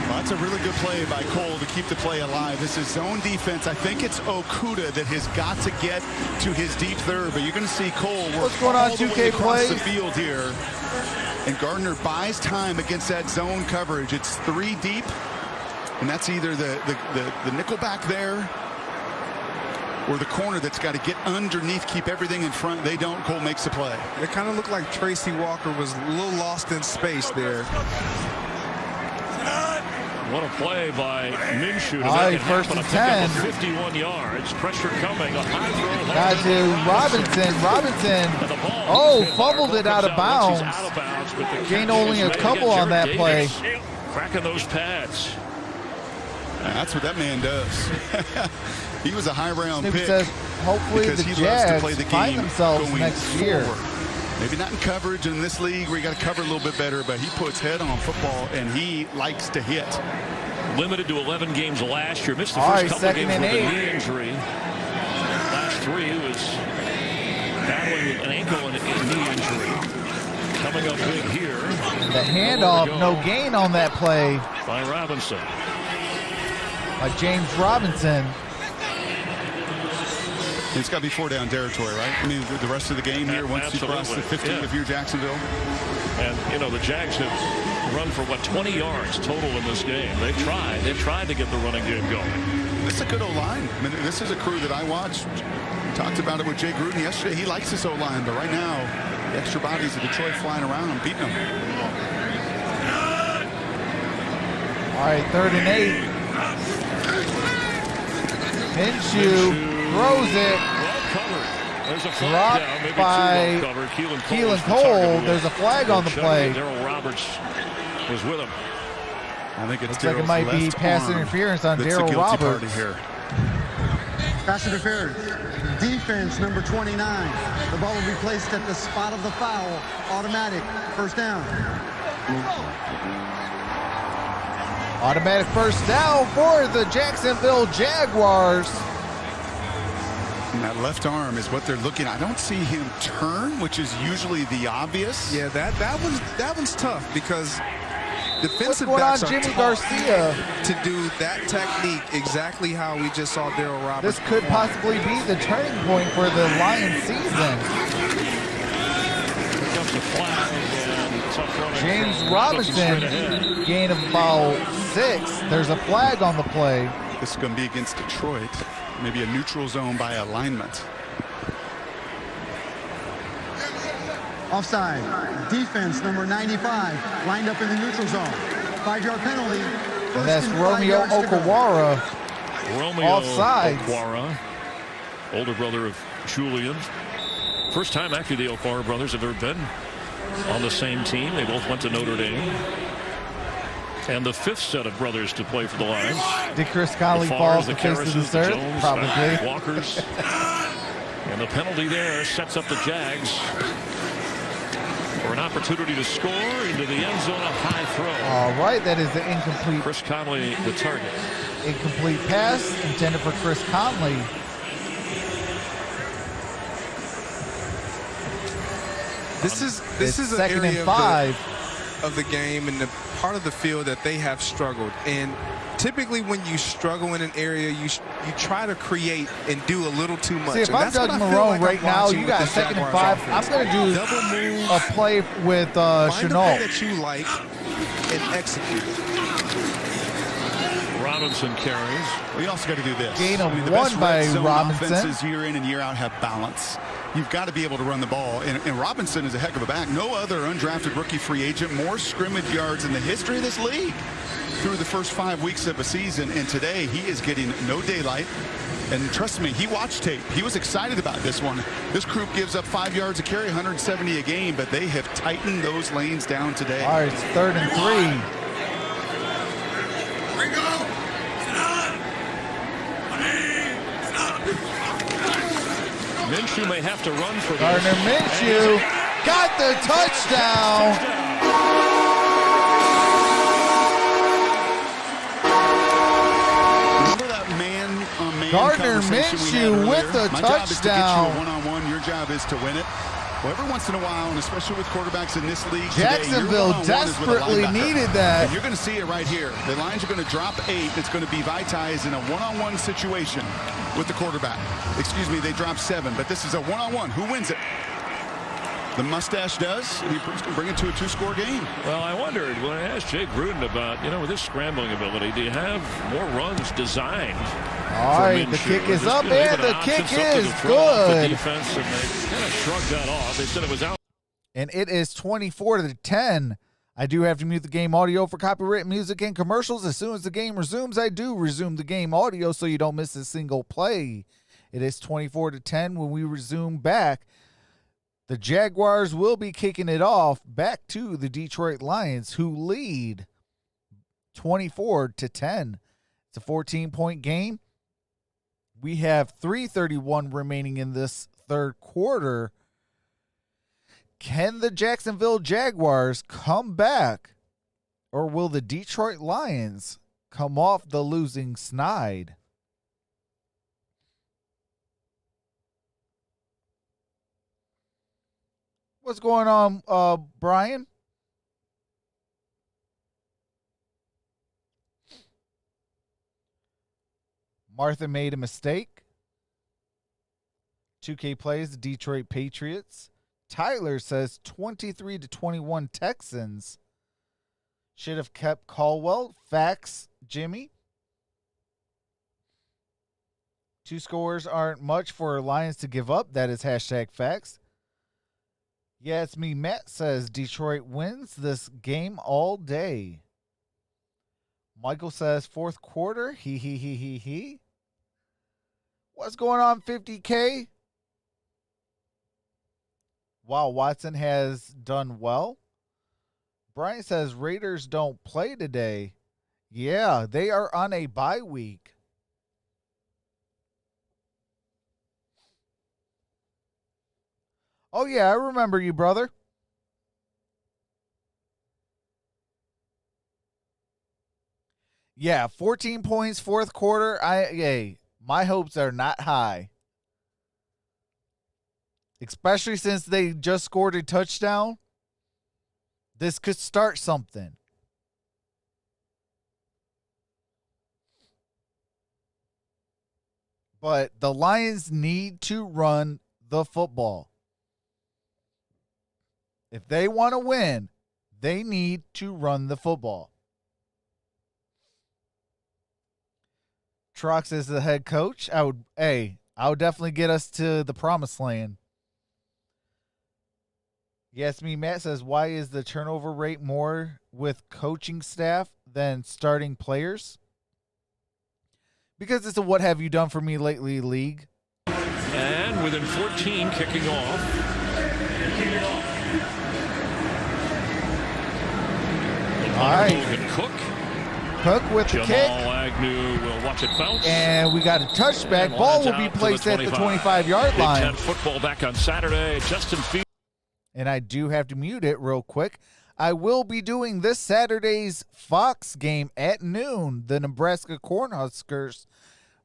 Well, that's a really good play by Cole to keep the play alive. This is zone defense. I think it's Okuda that has got to get to his deep third, but you're going to see Cole work
What's going on,
all the
2K
way across the
plays?
field here. And Gardner buys time against that zone coverage. It's 3 deep, and that's either the nickel back there or the corner that's got to get underneath, keep everything in front. They don't. Cole makes the play.
It kind of looked like Tracy Walker was a little lost in space there.
What a play by Minshew.
All right, 1st and 10.
51 yards. Pressure coming. A high throw.
Got to Robinson. Oh, fumbled it out of bounds. Gained only a couple on that play.
Cracking those pads.
That's what that man does. He was a high-round
Snoopy
pick.
says hopefully
because
the
he loves to
Jags
play the
find
game
themselves
going
next year.
forward. Maybe not in coverage in this league where you got to cover a little bit better, but he puts head on football and he likes to hit.
Limited to 11 games last year. Missed the
All
first
right,
couple
2nd
games
and
with a
8.
knee injury. Last 3 was battling an ankle and a knee injury. Coming up big here.
The handoff, no gain on that play
by Robinson.
By James Robinson.
It's got to be 4-down territory, right? I mean, the rest of the game here, once you cross the 50 if you're Jacksonville.
And, you know, the Jags have run for, 20 yards total in this game. They've tried to get the running game going.
This is a good O-line. I mean, this is a crew that I watched. Talked about it with Jay Gruden yesterday. He likes this O-line, but right now, the extra bodies of Detroit flying around and beating them.
All right, 3rd and 8. Minshew throws it.
Well covered. There's a flag
Dropped
down, maybe
by
too well covered.
Keelan Cole. There's a flag on the play.
Darrell Roberts was with him.
I think it's
looks like it might be pass interference on Darrell Roberts.
Here.
Pass interference. Defense number 29. The ball will be placed at the spot of the foul. Automatic. 1st down.
Automatic 1st down for the Jacksonville Jaguars.
And that left arm is what they're looking at. I don't see him turn, which is usually the obvious.
Yeah, that one's tough because defensive
What's going
backs
on,
are
Jimmy
taught
Garcia?
to do that technique exactly how we just saw Darrell Roberts.
This could possibly be the turning point for the Lions season.
Here comes the flag and tough running.
James
Looking
Robinson,
straight ahead.
gain of about 6. There's a flag on the play.
This is going to be against Detroit. Maybe a neutral zone by alignment.
Offside. Defense number 95. Lined up in the neutral zone. 5-yard penalty.
And that's Romeo Okwara.
Romeo
Offsides.
Okwara, older brother of Julian. First time actually the Okwara brothers have ever been on the same team. They both went to Notre Dame. And the 5th set of brothers to play for the Lions.
Did Chris Conley fall off the face of this earth?
Jones,
Probably.
Walkers. And the penalty there sets up the Jags for an opportunity to score into the end zone. A high throw.
All right, that is the incomplete.
Chris Conley, the target.
Incomplete pass intended for Chris Conley.
This is
It's
an
second
area
and 5.
of the game and the part of the field that they have struggled. And typically when you struggle in an area, you try to create and do a little too much.
See, if
and
I'm
that's what
Doug
I feel
Marone
like
right
I'm
now,
watching
you
with
got
this
second and
Jaguars
5. I'm
offense.
going to do
double moves,
a play with
find a
Chenault.
play that you like and execute.
Robinson carries.
We also got to do this.
Gain of
the
1
best
by
red zone
Robinson.
offenses year in and year out have balance. You've got to be able to run the ball. And Robinson is a heck of a back. No other undrafted rookie free agent, more scrimmage yards in the history of this league through the first 5 weeks of a season. And today he is getting no daylight. And trust me, he watched tape. He was excited about this one. This group gives up 5 yards a carry, 170 a game, but they have tightened those lanes down today.
All right, it's 3rd and 3.
Minshew may have to run for this.
Gardner Minshew got the touchdown.
Remember that man-on-man
Gardner
conversation we had
Minshew with
earlier?
the
My job is to get you
touchdown.
a one-on-one. Your job is to win it. Well, every once in a while, and especially with quarterbacks in this league
Jacksonville
today, your one-on-one is with a
desperately
linebacker.
needed that.
And you're going to see it right here. The Lions are going to drop 8. It's going to be Vaitai in a one-on-one situation with the quarterback. Excuse me, they drop 7, but this is a one-on-one. Who wins it? The mustache does. And he can bring it to a 2-score game.
Well, I wondered when I asked Jay Gruden about, with his scrambling ability, do you have more runs designed?
All right, the kick is up, and the kick is good.
Defense, and they kind of shrugged that off. They said it was out.
And it is 24-10. I do have to mute the game audio for copyright music and commercials. As soon as the game resumes, I do resume the game audio so you don't miss a single play. It is 24-10 when we resume back. The Jaguars will be kicking it off back to the Detroit Lions, who lead 24-10. It's a 14-point game. We have 3:31 remaining in this third quarter. Can the Jacksonville Jaguars come back, or will the Detroit Lions come off the losing snide? What's going on, Brian? Martha made a mistake. 2K plays the Detroit Patriots. Tyler says 23-21 Texans. Should have kept Caldwell. Facts, Jimmy. 2 scores aren't much for Lions to give up. That is hashtag facts. Yeah, it's me. Matt says Detroit wins this game all day. Michael says fourth quarter. He. What's going on, 50K? Wow, Watson has done well. Brian says Raiders don't play today. Yeah, they are on a bye week. Oh, yeah, I remember you, brother. Yeah, 14 points, fourth quarter. My hopes are not high. Especially since they just scored a touchdown. This could start something. But the Lions need to run the football. If they want to win, they need to run the football. Trox is the head coach. I would definitely get us to the promised land. Yes, me, Matt says, why is the turnover rate more with coaching staff than starting players? Because it's a what have you done for me lately league.
And within 14, kicking off.
All right. Cook with the kick.
Jamal Agnew will watch it bounce.
And we got a touchback. Ball will be placed at the 25-yard line.
Big Ten football back on Saturday. Justin Fields.
And I do have to mute it real quick. I will be doing this Saturday's Fox game at noon, the Nebraska Cornhuskers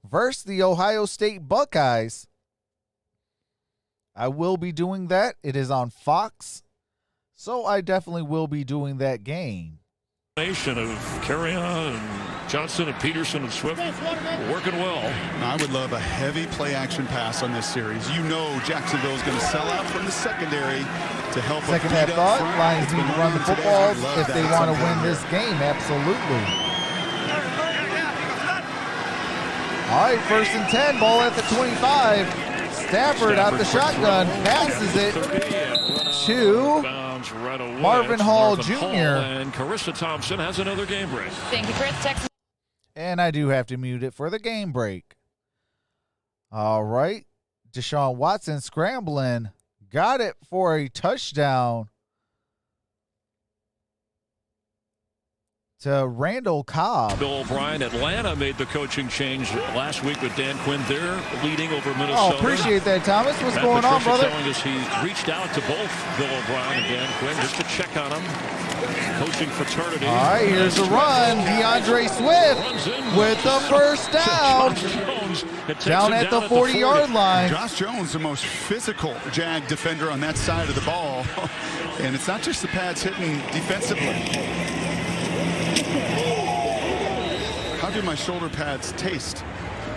versus the Ohio State Buckeyes. I will be doing that. It is on Fox So I definitely will be doing that game.
Nation of Carrion and Johnson and Peterson and Swift working well.
I would love a heavy play action pass on this series. You know Jacksonville is going to sell out from the secondary to help.
Second half thought, Lions need to run the football if they want to win this game. Absolutely. All right, 1st and 10, ball at the 25. Stafford out the shotgun, passes it to Marvin Hall Jr.
And Carissa Thompson has another game break.
Thank you, Chris. Texas.
And I do have to mute it for the game break. All right. Deshaun Watson scrambling. Got it for a touchdown to Randall Cobb.
Bill O'Brien, Atlanta made the coaching change last week with Dan Quinn. They're leading over Minnesota.
Oh, appreciate that, Thomas. What's
Matt
going on,
Patricia
brother?
telling us he reached out to both Bill O'Brien and Dan Quinn just to check on them. Coaching fraternity.
All right, here's a run. DeAndre Swift with the first down. Down at the 40-yard line.
Josh Jones, the most physical Jag defender on that side of the ball. And it's not just the pads hitting defensively. How do my shoulder pads taste?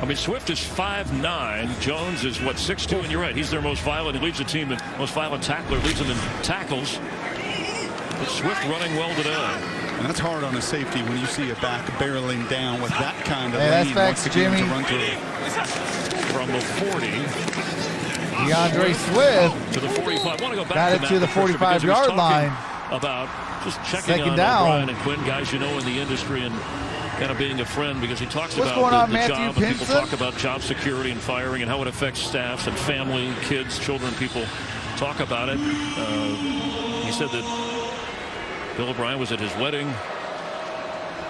I mean, Swift is 5'9". Jones is, 6'2", and you're right. He's their most violent. He leads the team in most violent tackler, leads them in tackles. But Swift running well today.
And that's hard on a safety when you see a back barreling down with that kind of
that's
lead
facts,
once again
Jimmy.
to run through.
From the 40.
DeAndre Swift
to the 45. I want to go back
got it to the 45-yard line.
About just checking
Second
on
down.
Brian and Quinn, guys you know in the industry, and kind of being a friend, because he talks
What's
about
going on,
the
Matthew
job, and people
Pinson?
talk about job security and firing and how it affects staffs and family, kids, children. People talk about it. He said that Bill O'Brien was at his wedding,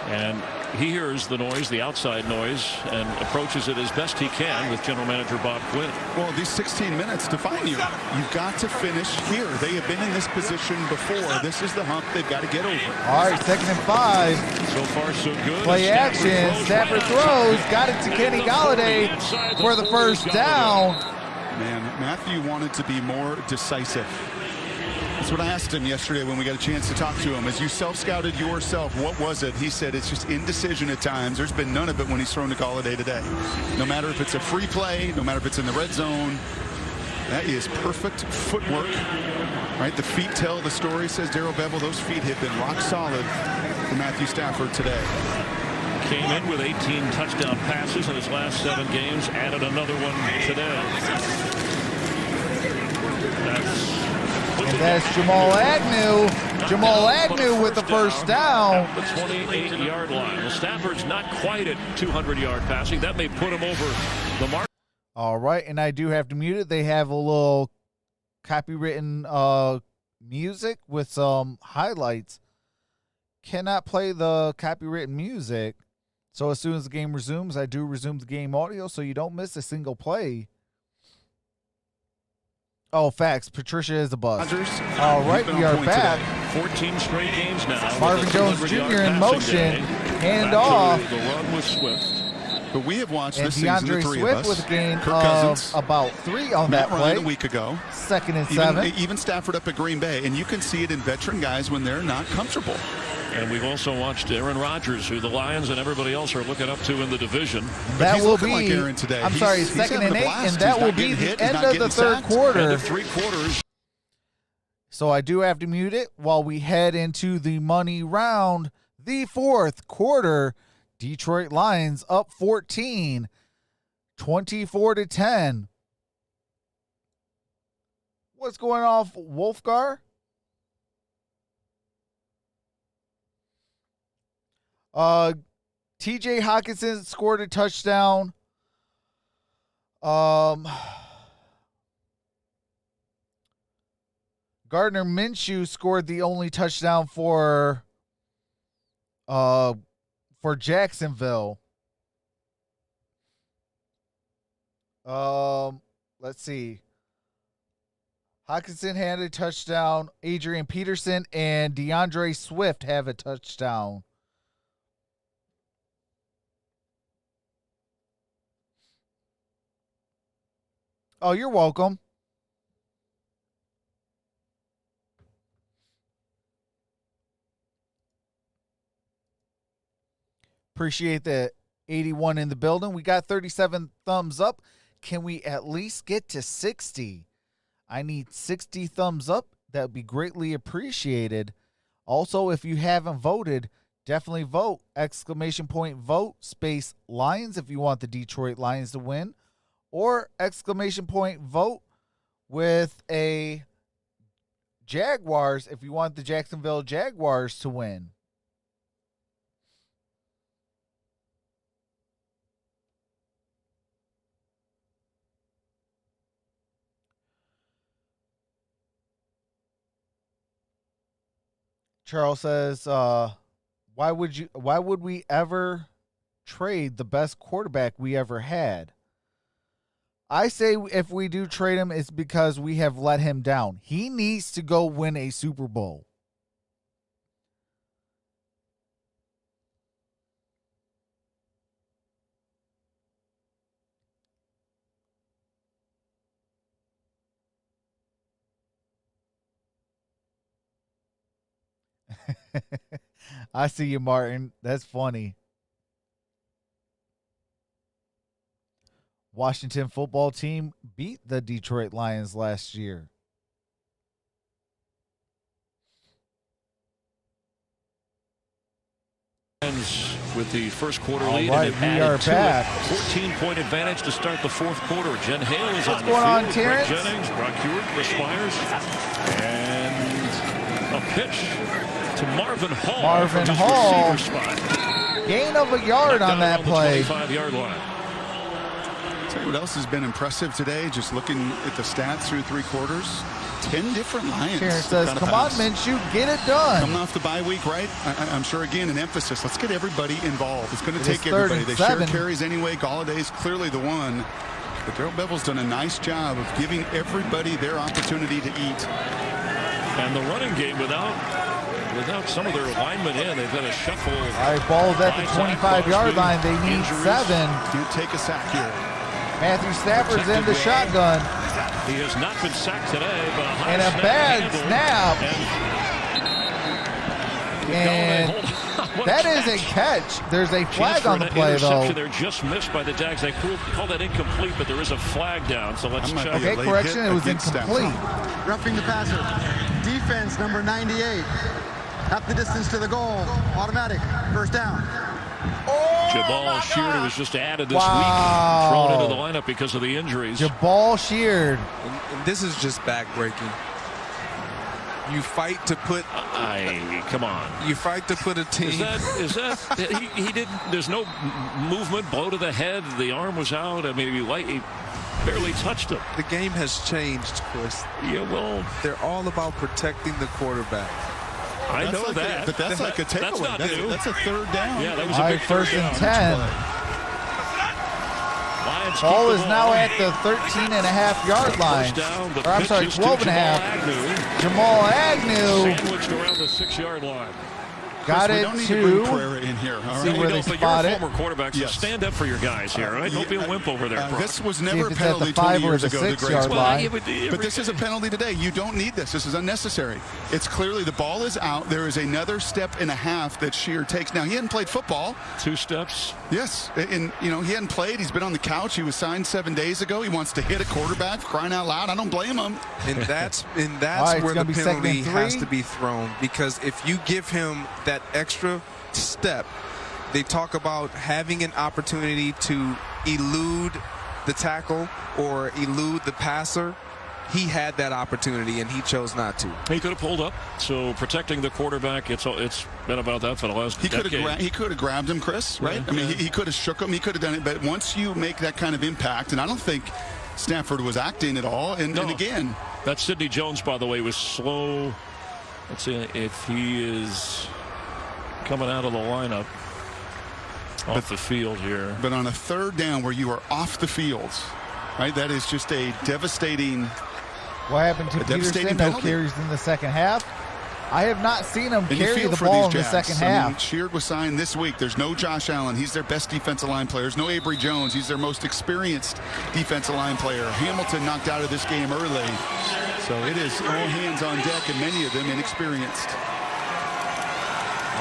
and he hears the noise, the outside noise, and approaches it as best he can with general manager Bob Quinn.
Well, these 16 minutes define you. You've got to finish here. They have been in this position before. This is the hump they've got to get over.
All right, 2nd and 5.
So far, so good.
Play action. Stafford throws. Got it to Kenny Galladay for the first down.
Man, Matthew wanted to be more decisive. That's what I asked him yesterday when we got a chance to talk to him. As you self-scouted yourself, what was it? He said it's just indecision at times. There's been none of it when he's thrown to Galladay today. No matter if it's a free play, no matter if it's in the red zone, that is perfect footwork. Right? The feet tell the story, says Darrell Bevel. Those feet have been rock solid for Matthew Stafford today.
Came in with 18 touchdown passes in his last 7 games. Added another one today.
And that's Jamal Agnew. Jamal Agnew with the first down.
At the 28-yard line. Well, Stafford's not quite at 200-yard passing. That may put him over the mark.
All right, and I do have to mute it. They have a little copywritten music with some highlights. Cannot play the copywritten music. So as soon as the game resumes, I do resume the game audio so you don't miss a single play. Oh, facts. Patricia is a bust. All right, we are back.
14 straight games now.
Marvin Jones Jr. in motion. Hand off.
The run with Swift.
But we have watched
And
this season, the
DeAndre
three
Swift
of us.
with a gain
Kirk
of
Cousins,
about 3 on
Matt
that play.
Ryan a week ago.
2nd and 7.
Even Stafford up at Green Bay. And you can see it in veteran guys when they're not comfortable.
And we've also watched Aaron Rodgers, who the Lions and everybody else are looking up to in the division.
That
he's
will
looking
be,
like Aaron today.
I'm
He's-
sorry,
he's
2nd
having
and
a
8,
blast.
and that
He's
will
not
be
getting
the
hit. He's
end
not
of the
getting
3rd
sacked.
quarter.
End of 3 quarters.
So I do have to mute it while we head into the money round. The 4th quarter, Detroit Lions up 14, 24-10. What's going on, Wolfgar? TJ Hawkinson scored a touchdown. Gardner Minshew scored the only touchdown for Jacksonville. Let's see. Hawkinson had a touchdown. Adrian Peterson and DeAndre Swift have a touchdown. Oh, you're welcome. Appreciate the 81 in the building. We got 37 thumbs up. Can we at least get to 60? I need 60 thumbs up. That would be greatly appreciated. Also, if you haven't voted, definitely vote. Exclamation point vote space Lions if you want the Detroit Lions to win. Or exclamation point vote with a Jaguars if you want the Jacksonville Jaguars to win. Charles says, why would we ever trade the best quarterback we ever had? I say if we do trade him, it's because we have let him down. He needs to go win a Super Bowl. I see you, Martin. That's funny. Washington football team beat the Detroit Lions last year.
With the first quarter
All
lead,
right,
and
we are back.
14-point advantage to start the fourth quarter. Jen Hale is on the
going on,
field.
Terrence?
Greg Jennings, Brock Hewitt, respires, and a pitch to Marvin Hall.
Marvin
from his
Hall.
receiver spot.
Gain of a yard
Knocked
on
out
that
around the
play.
25-yard line.
Tell you what else has been impressive today, just looking at the stats through 3 quarters. 10 different Lions.
Terrence says,
got a
come on,
pass.
Minshew, get it done.
Coming off the bye week, right? I'm sure, again, an emphasis. Let's get everybody involved. It's going to
It
take
is 3rd
everybody.
and
They
7.
share carries anyway. Galladay's clearly the one. But Darrell Bevel's done a nice job of giving everybody their opportunity to eat.
And the running game without some of their linemen in, they've got a shuffle.
All right, ball's at the 25-yard line. They need
Injuries.
7.
Can't take a sack here.
Matthew Stafford's in the shotgun.
He has not been sacked today, but
And a bad snap. And that is a catch. There's a flag on the play, though.
They're just missed by the Jags. They call that incomplete, but there is a flag down, so let's check.
Okay, correction, it was incomplete.
Roughing the passer. Defense number 98. Half the distance to the goal. Automatic. First down.
Jabal Sheard was just added this
Wow.
week, thrown into the lineup because of the injuries.
Jabal Sheard.
And this is just backbreaking. You fight to put.
Come on.
You fight to put a team.
Is that he didn't? There's no movement, blow to the head. The arm was out. I mean, he barely touched him.
The game has changed, Chris.
Yeah, well,
they're all about protecting the quarterback.
I know
like
that.
But that's like a takeaway.
That's not new.
That's a 3rd down.
Yeah, that was
All
a
right,
big
1st and 10.
Lions
Ball
keep
is
the
now
ball.
at the 13.5-yard line.
First down, the
Or, I'm
pitch
sorry,
is to
12.5. Jamal Agnew
Sandwiched around the 6-yard line.
got
we
it
don't need to bring
to.
Pereira in here. All
See
right?
where
You
they
know, but
spot
you're a
it.
former quarterback, so
Yes.
stand up for your guys here, all right? Don't be a wimp over there, Brock.
This was
See
never
if
a
it's at the
penalty
5
20
or
years
the
ago. The
6-yard
great
line.
but this is a penalty today. You don't need this. This is unnecessary. It's clearly the ball is out. There is another step and a half that Sheard takes. Now, he hadn't played football.
2 steps.
Yes. And, he hadn't played. He's been on the couch. He was signed 7 days ago. He wants to hit a quarterback, crying out loud. I don't blame him.
And that's
All right, it's
where the
gonna be 2nd and
penalty
3.
has to be thrown, because if you give him that extra step, they talk about having an opportunity to elude the tackle or elude the passer. He had that opportunity and he chose not to.
He could have pulled up. So protecting the quarterback, it's been about that for the last decade.
He could have grabbed him, Chris, right?
Yeah.
I mean, he could have shook him. He could have done it. But once you make that kind of impact, and I don't think Stafford was acting at all. And again,
that Sidney Jones, by the way, was slow. Let's see if he is coming out of the lineup off the field here.
But on a 3rd down where you are off the field, right? That is just a devastating.
What happened to
devastating
Peterson? No
penalty.
carries in the second half. I have not seen him
And you
carry
feel
the
for
ball in
these
the
Jags.
second
I mean,
half.
Sheard was signed this week. There's no Josh Allen. He's their best defensive line player. There's no Avery Jones. He's their most experienced defensive line player. Hamilton knocked out of this game early. So it is all hands on deck, and many of them inexperienced.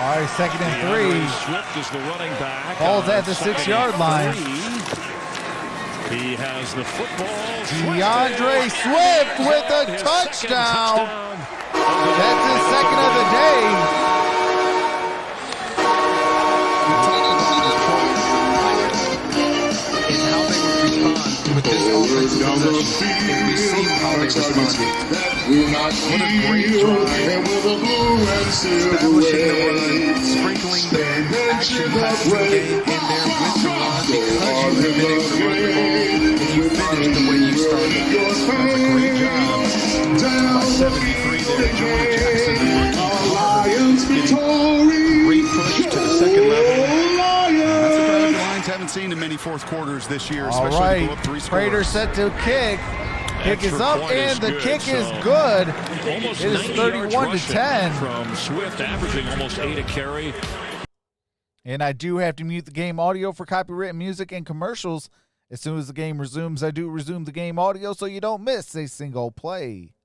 All right, second and 3.
Swift is the running back.
Ball's at the 6-yard line.
He has the football.
DeAndre Swift with a touchdown. That's his second of the day.
And how they would respond with this offensive possession. And we see how they responded. What a great drive. Establishing the run, sprinkling the action passing game in there with the run because you've been able to run the ball and you finished the way you started. That's a great job by 73 there, Jordan Jackson. Great push to the second level.
That's a drive the Lions haven't seen in many fourth quarters this year, especially
All right,
to go up 3 scores.
Prater set to kick. Kick is up, and the kick is good.
Almost
It is 31 to 10.
From Swift, averaging almost 8 a carry.
And I do have to mute the game audio for copyrighted music and commercials. As soon as the game resumes, I do resume the game audio so you don't miss a single play.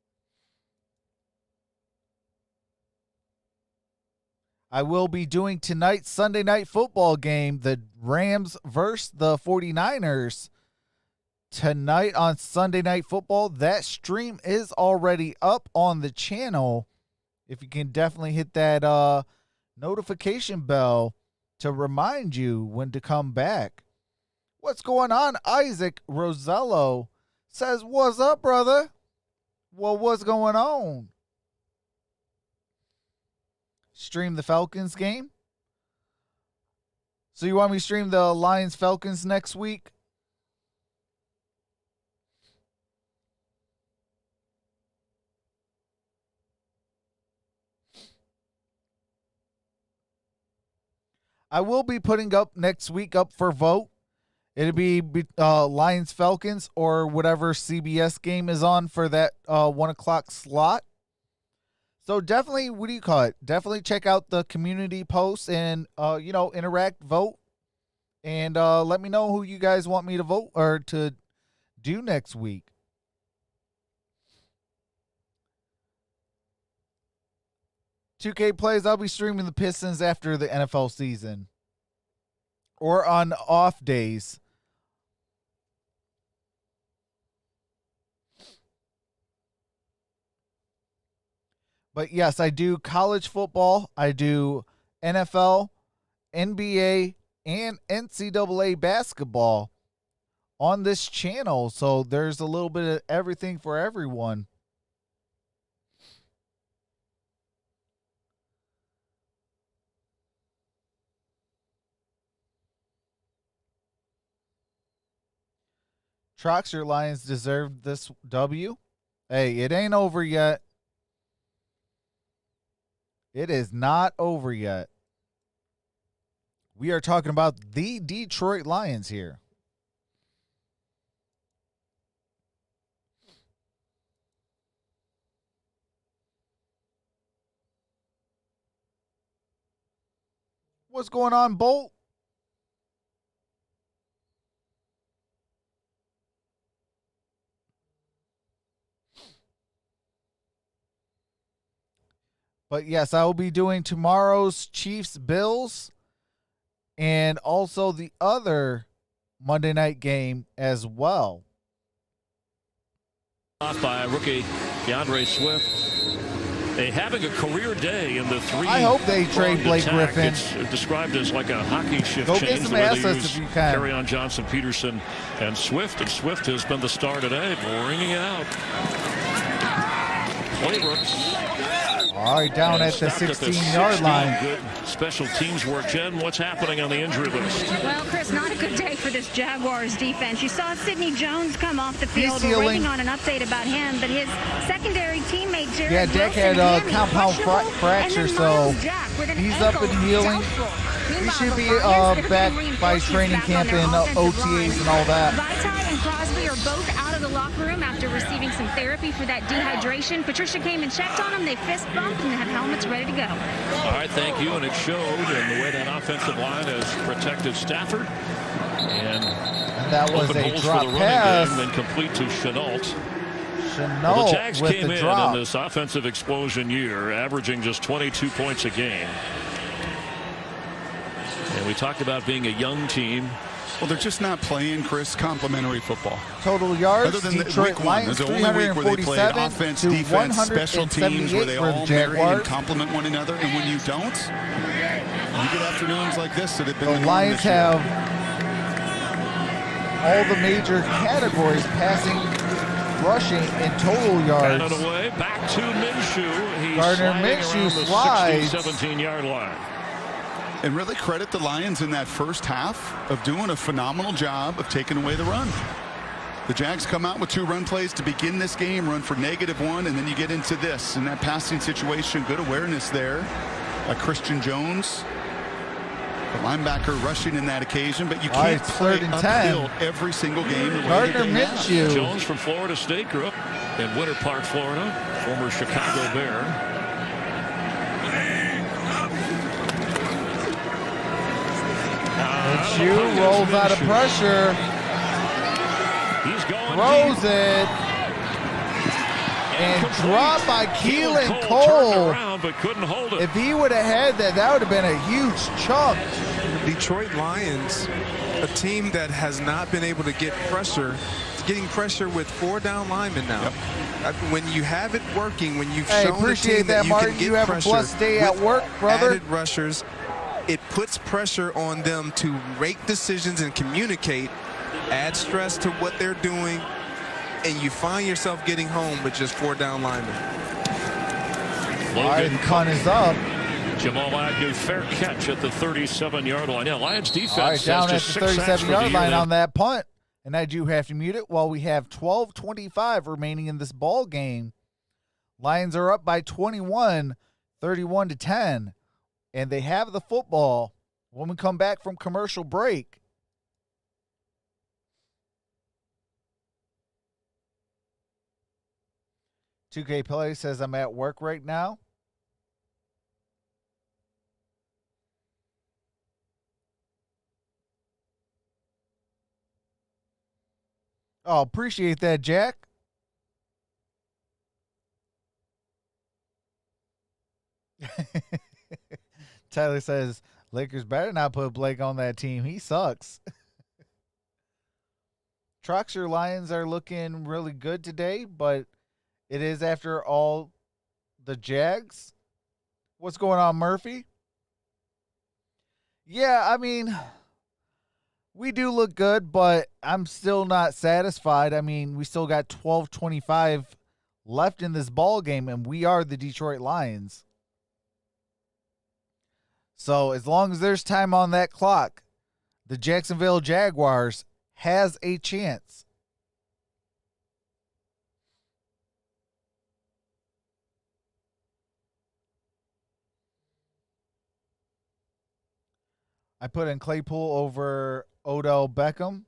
I will be doing tonight's Sunday night football game, the Rams versus the 49ers. Tonight on Sunday Night Football. That stream is already up on the channel. If you can definitely hit that notification bell to remind you when to come back. What's going on? Isaac Rosello says, what's up, brother? Well, what's going on? Stream the Falcons game? So you want me to stream the Lions-Falcons next week? I will be putting up next week up for vote. It'll be Lions Falcons or whatever CBS game is on for that 1 o'clock slot. So definitely, what do you call it? Definitely check out the community posts and interact, vote, and let me know who you guys want me to vote or to do next week. $2K plays, I'll be streaming the Pistons after the NFL season or on off days. But yes, I do college football, I do NFL, NBA, and NCAA basketball on this channel. So there's a little bit of everything for everyone. Troxel Lions deserved this W. Hey, it ain't over yet. It is not over yet. We are talking about the Detroit Lions here. What's going on, Bolt? But yes, I will be doing tomorrow's Chiefs-Bills and also the other Monday night game as well.
Off by rookie DeAndre Swift. They having a career day in the 3.
I hope they trade Blake
attack.
Griffin.
It's described as like a hockey shift
Go
change.
get some
the way they
assets
use
if you can.
Carry on Johnson, Peterson, and Swift. And Swift has been the star today, bringing it out. Playbrook.
All right, down at the 16-yard line.
Good special teams work. Jen, what's happening on the injury list?
Well, Chris, not a good day for this Jaguars defense. You saw Sidney Jones come off the field.
He's
We're
healing.
waiting on an update about him, but his secondary teammate, Jared
Yeah, Dak had a compound fracture, so he's up and healing. He should be back by training camp and OTAs and all that.
Vitae and Crosby are both out of the locker room after receiving some therapy for that dehydration. Patricia came and checked on them. They fist bumped and have helmets ready to go.
All right, thank you. And it showed in the way that offensive line has protected Stafford. And
that was
open
a
holes
drop
for the
pass.
running game, then complete to Chenault.
Chenault
Well, the Jags
with
came
the
in
drop.
this offensive explosion year, averaging just 22 points a game. And we talked about being a young team.
Well, they're just not playing, Chris, complimentary football.
Total yards,
Other than
Detroit
week one,
Lions,
there's the only week where they played offense, defense, special teams, where they all marry and complement one another. And when you don't, you get afternoons like this that have been
the Lions have all the major categories: passing, rushing, and total yards.
Batted away, back to Minshew. He's
Gardner Minshew slides.
17-yard line.
And really credit the Lions in that first half of doing a phenomenal job of taking away the run. The Jags come out with 2 run plays to begin this game, run for -1, and then you get into this. In that passing situation, good awareness there by Christian Jones. The linebacker rushing in that occasion, but you can't play uphill every single game.
Gardner Minshew.
Jones from Florida State, grew up in Winter Park, Florida, former Chicago Bear.
Minshew rolls out of pressure.
He's going
throws
deep.
it. And dropped by Keelan
Cole.
Cole.
Turned around, but couldn't hold it.
If he would have had that, that would have been a huge chunk.
Detroit Lions, a team that has not been able to get pressure, getting pressure with 4 down linemen now. Yep. When you have it working, when you've shown the team that you
Martin.
can get
you have
pressure
a blessed day at work, brother.
Added rushers, it puts pressure on them to make decisions and communicate, add stress to what they're doing, and you find yourself getting home with just 4 down linemen.
All right, the punt is up.
Jamal Agnew, fair catch at the 37-yard line. Yeah, Lions defense.
All right, down at the 37-yard line
on
on that punt. And I do have to mute it while we have 12:25 remaining in this ball game. Lions are up by 21, 31-10. And they have the football when we come back from commercial break. $2K Play says I'm at work right now. Oh, appreciate that, Jack. Tyler says, Lakers better not put Blake on that team. He sucks. Troxel Lions are looking really good today, but it is after all the Jags. What's going on, Murphy? Yeah, I mean, we do look good, but I'm still not satisfied. I mean, we still got 12:25 left in this ball game, and we are the Detroit Lions. So as long as there's time on that clock, the Jacksonville Jaguars has a chance. I put in Claypool over Odell Beckham.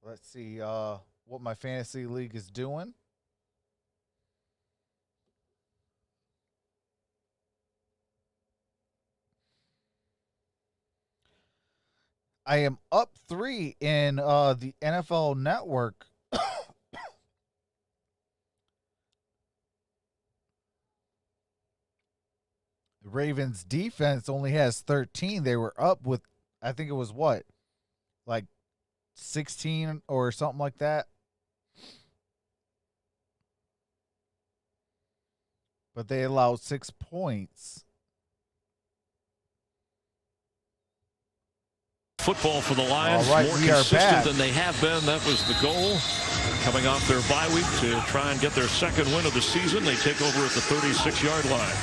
Let's see what my fantasy league is doing. I am up 3 in the NFL Network. The Ravens defense only has 13. They were up with, I think it was what? Like 16 or something like that. But they allowed 6 points.
Football for the Lions,
right,
more
we are
consistent
back.
than they have been. That was the goal. Coming off their bye week to try and get their second win of the season, they take over at the 36-yard line.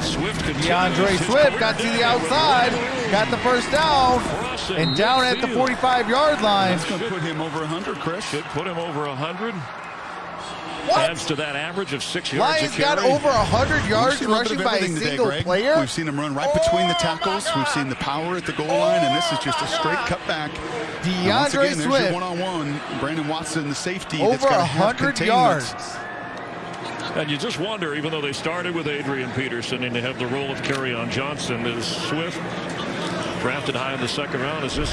Swift
DeAndre Swift got to the outside, got the first down, and down at the 45-yard line.
That's going to put him over 100, Chris.
Should put him over 100.
What?
Adds to that average of 6 yards
Lions
a carry.
got over 100 yards rushing by a single player.
We've seen him run right between the tackles. We've seen the power at the goal line, and this is just a straight cutback.
DeAndre
There's
Swift.
your one-on-one. Brandon Watson, the safety,
Over
that's got to have
100
containment.
yards.
And you just wonder, even though they started with Adrian Peterson and they have the role of Kerryon Johnson, is Swift, drafted high in the second round, is this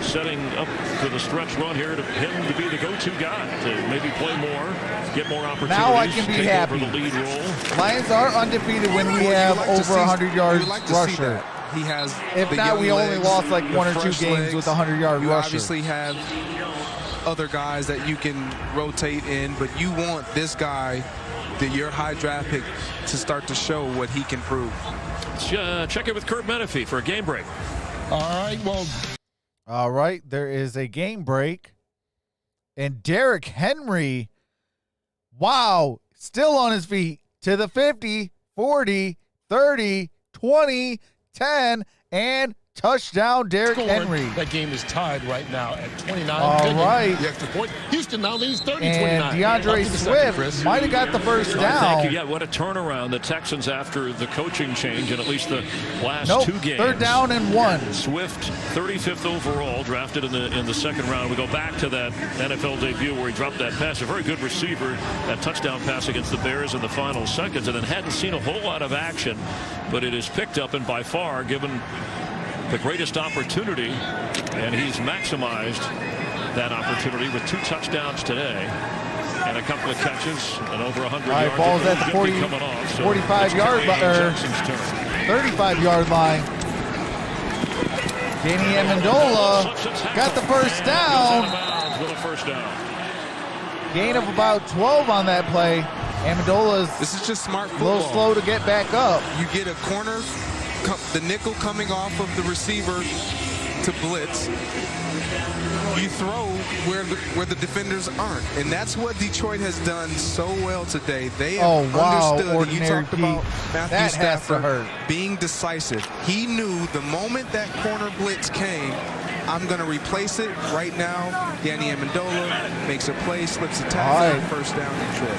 setting up for the stretch run here to him to be the go-to guy to maybe play more, get more opportunities,
now I can be
take
happy.
over the lead role.
Lions are undefeated when we have over 100 yards rusher.
He has.
If not, we only lost like 1 or 2 games with 100-yard rusher.
You obviously have other guys that you can rotate in, but you want this guy, your high draft pick, to start to show what he can prove.
Let's check in with Kurt Menefee for a game break.
All right, there is a game break. And Derrick Henry, wow, still on his feet to the 50, 40, 30, 20, 10, and touchdown, Derrick Henry.
That game is tied right now at 29.
All right.
The extra point. Houston now leads 30-29.
And DeAndre Swift might have got the first down.
Thank you. Yeah, what a turnaround. The Texans after the coaching change in at least the last 2 games.
3rd down and 1.
Swift, 35th overall, drafted in the second round. We go back to that NFL debut where he dropped that pass. A very good receiver. That touchdown pass against the Bears in the final seconds, and then hadn't seen a whole lot of action, but it is picked up and by far given the greatest opportunity, and he's maximized that opportunity with 2 touchdowns today and a couple of catches and over 100
All right,
yards.
ball's at the 45-yard line, 35-yard line. Danny Amendola got the first down.
With a first down.
Gain of about 12 on that play. Amendola's
This is just smart football.
a little slow to get back up.
You get a corner, the nickel coming off of the receiver to blitz. You throw where the defenders aren't, and that's what Detroit has done so well today. They have understood. You talked about Matthew Stafford being decisive. He knew the moment that corner blitz came, I'm going to replace it right now. Danny Amendola makes a play, slips a tackle, first down, Detroit.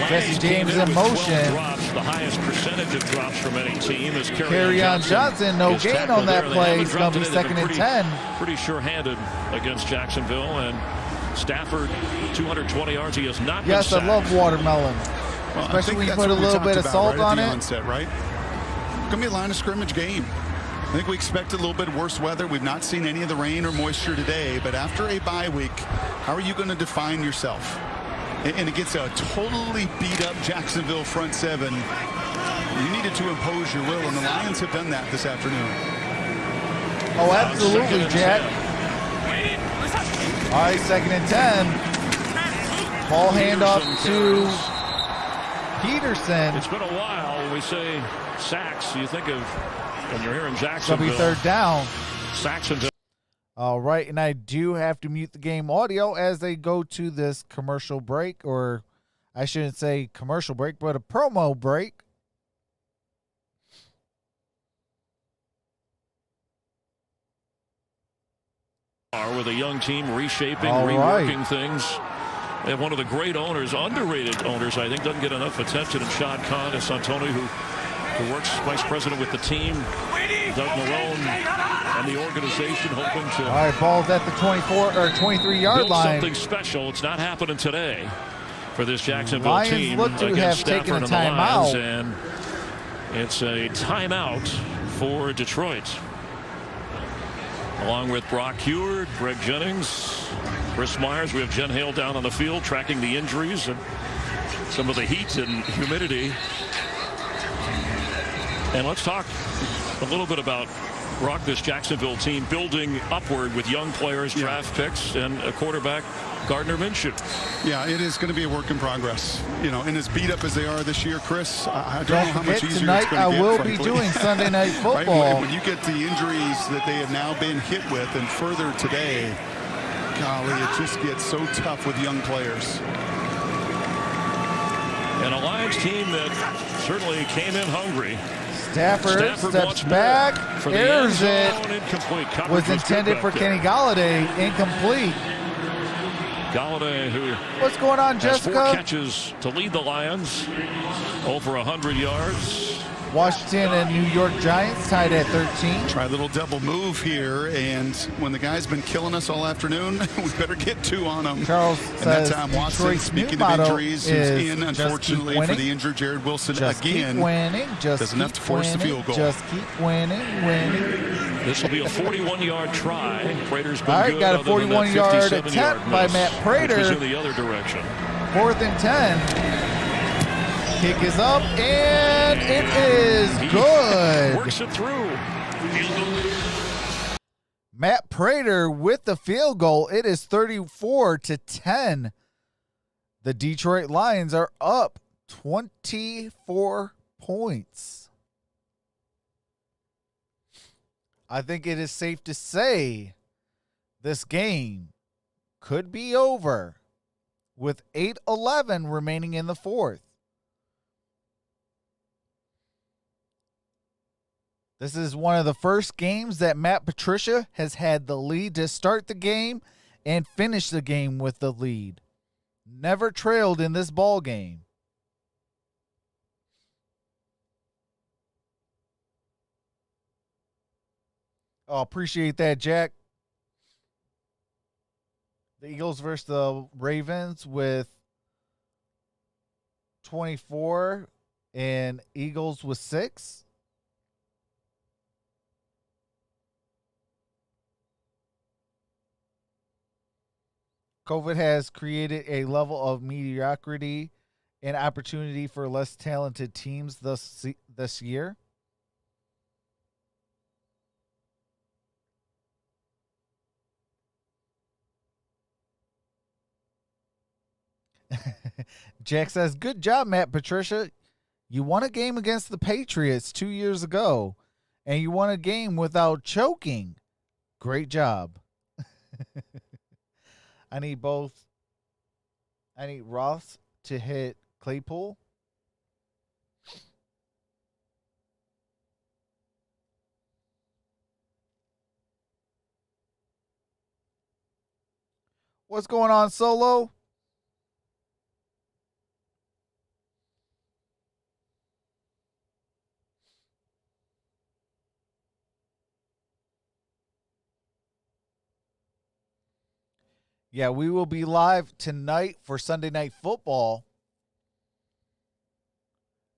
Jesse James in motion.
Drops, the highest percentage of drops from any team is
Kerryon Johnson. No gain on that play. It's going to be 2nd and 10.
Pretty sure-handed against Jacksonville, and Stafford 220 yards. He has not been sacked.
I love watermelon, especially when you put a little bit of salt on it.
Onset, right? It's going to be a line of scrimmage game. I think we expected a little bit worse weather. We've not seen any of the rain or moisture today, but after a bye week, how are you going to define yourself? And against a totally beat-up Jacksonville front 7, you needed to impose your will, and the Lions have done that this afternoon.
Oh, absolutely, Jack. All right, 2nd and 10. Ball handoff to Peterson.
It's been a while. When we say sacks, you think of, when you're here in Jacksonville.
It's going to be 3rd down.
Saxonville.
All right, and I do have to mute the game audio as they go to this commercial break, or I shouldn't say commercial break, but a promo break.
With a young team reshaping, reworking things. They have one of the great owners, underrated owners, I think, doesn't get enough attention, and Shad Khan and Santoni, who works vice president with the team. Doug Marone and the organization hoping to.
All right, ball's at the 24 or 23-yard line.
Something special. It's not happening today for this Jacksonville
Lions
team.
look to have
Stafford
taken a
and the Lions,
timeout.
and it's a timeout for Detroit. Along with Brock Heward, Greg Jennings, Chris Myers, we have Jen Hale down on the field tracking the injuries and some of the heat and humidity. And let's talk a little bit about Brock, this Jacksonville team building upward with young players, draft picks, and a quarterback, Gardner Minshew.
Yeah, it is going to be a work in progress. You know, and as beat up as they are this year, Chris, I don't know how much easier
tonight
it's going to get.
I will
frankly.
be doing Sunday Night Football.
Right? When you get the injuries that they have now been hit with, and further today, golly, it just gets so tough with young players.
And a Lions team that certainly came in hungry.
Stafford steps back, airs it. Was intended for Kenny Galladay, incomplete.
Galladay, who
what's going on,
has
Jessica?
4 catches to lead the Lions, over 100 yards.
Washington and New York Giants tied at 13.
Try a little double move here, and when the guy's been killing us all afternoon, we better get 2 on him.
Charles
and
says
that time Watson,
Detroit's new
speaking of
motto
injuries,
is
who's in, unfortunately, for the injured Jared Wilson
just
again.
Keep winning, just
doesn't
keep
have to force
winning,
the field goal.
Just keep winning.
This will be a 41-yard try. Prater's been
All right,
good,
got a
other than that
41-yard
57-yard
attempt by
miss,
Matt Prater.
which was in the other direction.
4th and 10. Kick is up, and it is good.
Works it through.
Matt Prater with the field goal. It is 34-10. The Detroit Lions are up 24 points. I think it is safe to say this game could be over with 8:11 remaining in the 4th. This is one of the first games that Matt Patricia has had the lead to start the game and finish the game with the lead. Never trailed in this ball game. Oh, appreciate that, Jack. The Eagles versus the Ravens with 24 and Eagles with 6. COVID has created a level of mediocrity and opportunity for less talented teams this year. Jack says, good job, Matt Patricia. You won a game against the Patriots 2 years ago, and you won a game without choking. Great job. I need both. I need Ross to hit Claypool. What's going on, Solo? Yeah, we will be live tonight for Sunday Night Football.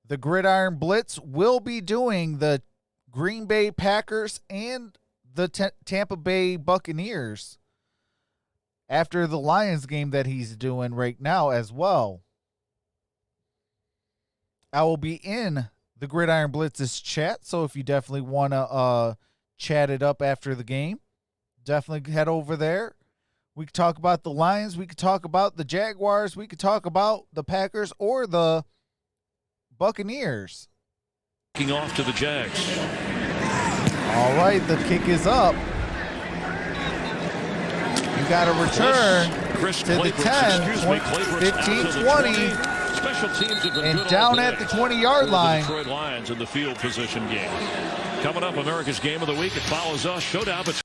The Gridiron Blitz will be doing the Green Bay Packers and the Tampa Bay Buccaneers after the Lions game that he's doing right now as well. I will be in the Gridiron Blitz's chat, so if you definitely want to chat it up after the game, definitely head over there. We could talk about the Lions. We could talk about the Jaguars. We could talk about the Packers or the Buccaneers.
Kicking off to the Jags.
All right, the kick is up. You got a return to the 10, 15, 20.
Special teams have been
and
good
down
all
at
day
the 20-yard line.
The Detroit Lions in the field position game. Coming up, America's Game of the Week. It follows us. Showdown between.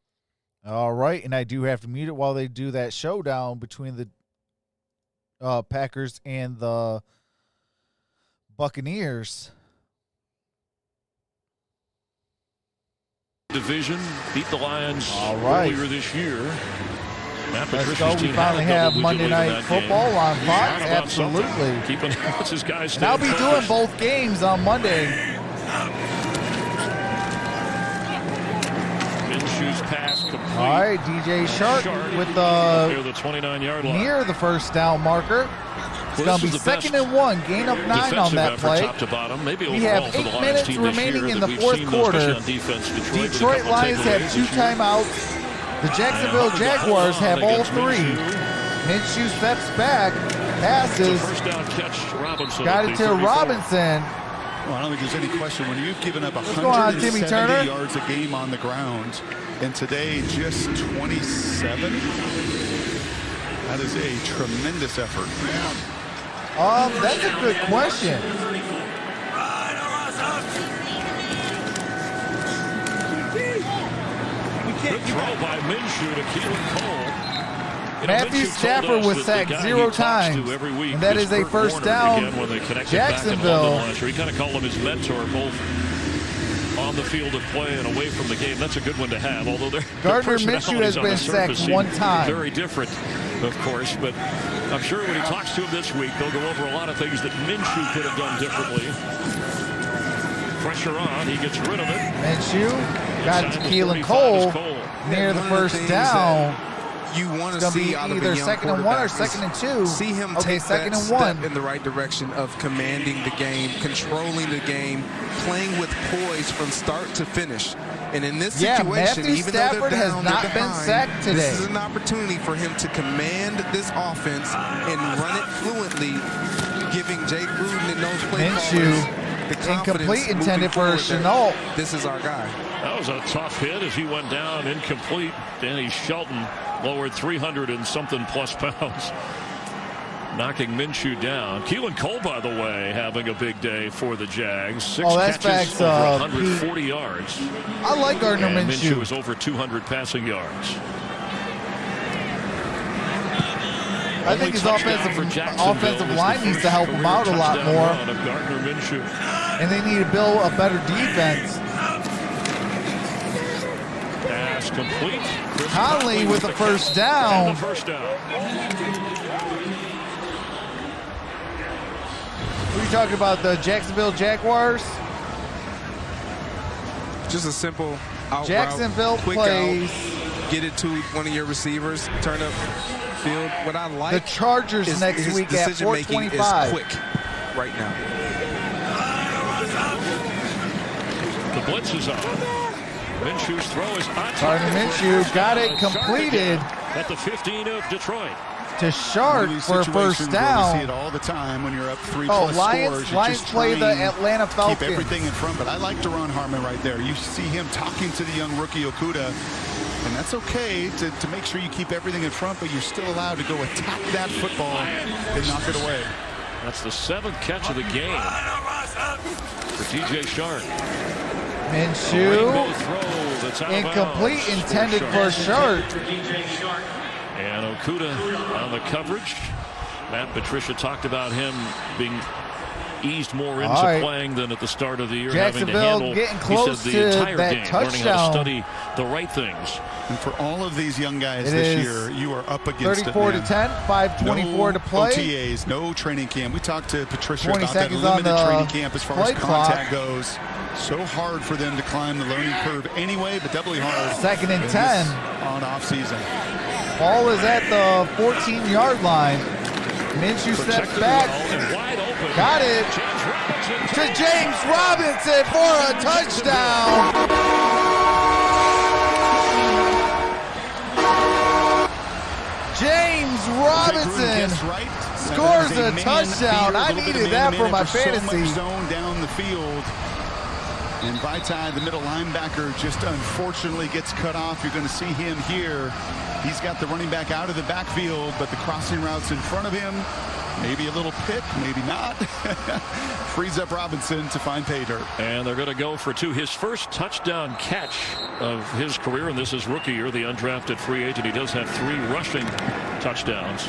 All right, and I do have to mute it while they do that showdown between the Packers and the Buccaneers.
Division beat the Lions earlier this year.
Let's go. We finally have Monday Night Football on Fox. Absolutely.
Keeping his guys.
And I'll be doing both games on Monday.
Pass complete.
All right, DJ Shark with the
29-yard line.
Near the first down marker. It's going to be 2nd and 1, gain of 9 on that play.
Top to bottom. Maybe
we have 8 minutes remaining in the 4th quarter. Detroit Lions have 2 timeouts. The Jacksonville Jaguars have all 3. Minshew steps back, passes,
first down catch. Robinson
got it to Robinson.
Well, I don't think there's any question. When you've given up 170 yards a game on the ground, and today just 27, that is a tremendous effort.
That's a good question.
Good throw by Minshew to Keelan Cole.
Matthew
Minshew
Stafford
told us
was
that
sacked
the guy
0
he talks to
times,
every week
and that is a
Kurt
first
Warner,
down.
again, when they connected back in
Jacksonville.
London last year. He kind of called him his mentor, both on the field of play and away from the game. That's a good one to have, although their
Gardner
personalities
Minshew has
on the
been
surface
sacked
seem
1 time.
Very different, of course, but I'm sure when he talks to him this week, they'll go over a lot of things that Minshew could have done differently. Pressure on, he gets rid of it.
Minshew got it to
Inside the
Keelan
45
Cole
is Cole.
near the
One of the
first
things
down.
You want
It's
to
going to
see
be
out of a
either
young
2nd and 1 or
quarterback is
2nd and 2.
See him
Okay,
take
2nd
that
and 1.
step in the right direction of commanding the game, controlling the game, playing with poise from start to finish. And in this situation,
Matthew
even though they're
Stafford has
down,
not
they're
been
behind,
sacked today.
This is an opportunity for him to command this offense and run it fluently, giving Jay Gruden and those play
Minshew,
callers the confidence
incomplete,
moving
intended for
forward
Chenault.
that This is our guy.
That was a tough hit as he went down incomplete. Danny Shelton lowered 300 and something plus pounds, knocking Minshew down. Keelan Cole, by the way, having a big day for the Jags. 6
that's
catches,
facts,
over 140 yards.
I like Gardner
And
Minshew.
Minshew is over 200 passing yards.
I think his offensive line needs to help him out a lot more.
Of Gardner Minshew.
And they need to build a better defense.
Pass complete. Chris
Conley with the first down.
And the first down.
Who are you talking about? The Jacksonville Jaguars?
Just a simple out
Jacksonville
route, quick
plays.
out, get it to one of your receivers, turn up field. What I like
The Chargers
is
next
his
week at
decision-making is
4:25.
quick right now.
The blitz is on. Minshew's throw is on.
Gardner Minshew got it completed
At the 15 of Detroit.
to Shark
These
for a
situations
first
where we see it
down.
all the time when you're up 3+
Lions
scores. You're
Lions
just
play the
trying
Atlanta
to
Falcons.
keep everything in front. But I like Derrn Harmon right there. You see him talking to the young rookie Okudah. And that's okay to make sure you keep everything in front, but you're still allowed to go attack that football and knock it away.
That's the 7th catch of the game for DJ Shark.
Minshew,
Throw that's out of
incomplete,
bounds
intended for
Shark.
Shark.
And Okudah on the coverage. Matt Patricia talked about him being eased more into
All right.
playing than at the start of the year.
Jacksonville
having to handle,
getting
he
close
said, the
to
entire
that
game, learning how
touchdown.
to study the right things.
And for all of these young guys
It
this
is
year, you are up against
34
it,
to
man.
10, 5:24 to play.
OTAs, no training camp. We talked to Patricia
20
about that
seconds on
limited
the
training camp as far as
play clock.
contact goes. So hard for them to climb the learning curve anyway, but doubly hard.
2nd and
in
10.
this on off season.
Ball is at the 14-yard line. Minshew steps
Protected
back.
well and wide open.
Got it
James Robinson
to James Robinson for a touchdown. James Robinson scores a touchdown. I needed that for my fantasy.
So much zone down the field. And Vaitai, the middle linebacker, just unfortunately gets cut off. You're going to see him here. He's got the running back out of the backfield, but the crossing routes in front of him. Maybe a little pick, maybe not. Frees up Robinson to find pay dirt.
And they're going to go for 2. His first touchdown catch of his career, and this is rookie year, the undrafted free agent. He does have 3 rushing touchdowns.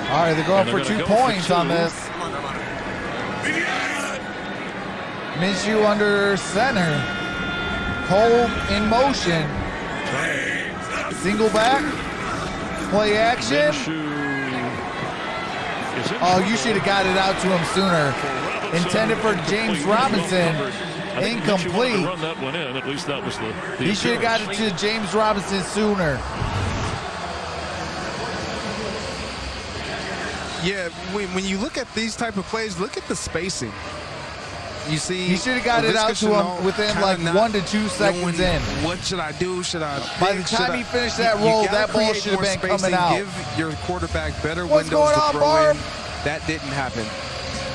All right, they're going
And
for
they're
2
gonna go for
points
2.
on this. Minshew under center. Cole in motion. Single back. Play action. Oh, you should have got it out to him sooner. Intended for James Robinson. Incomplete.
Run that one in. At least that was the
He should have got it to James Robinson sooner.
Yeah, when you look at these type of plays, look at the spacing. You see,
He should have got it out to him within like 1 to 2 seconds in.
What should I do? Should I?
By the time he finished that roll, that ball should have been coming out.
Give your quarterback better
What's
windows
going
to
on,
throw
Barb?
in. That didn't happen.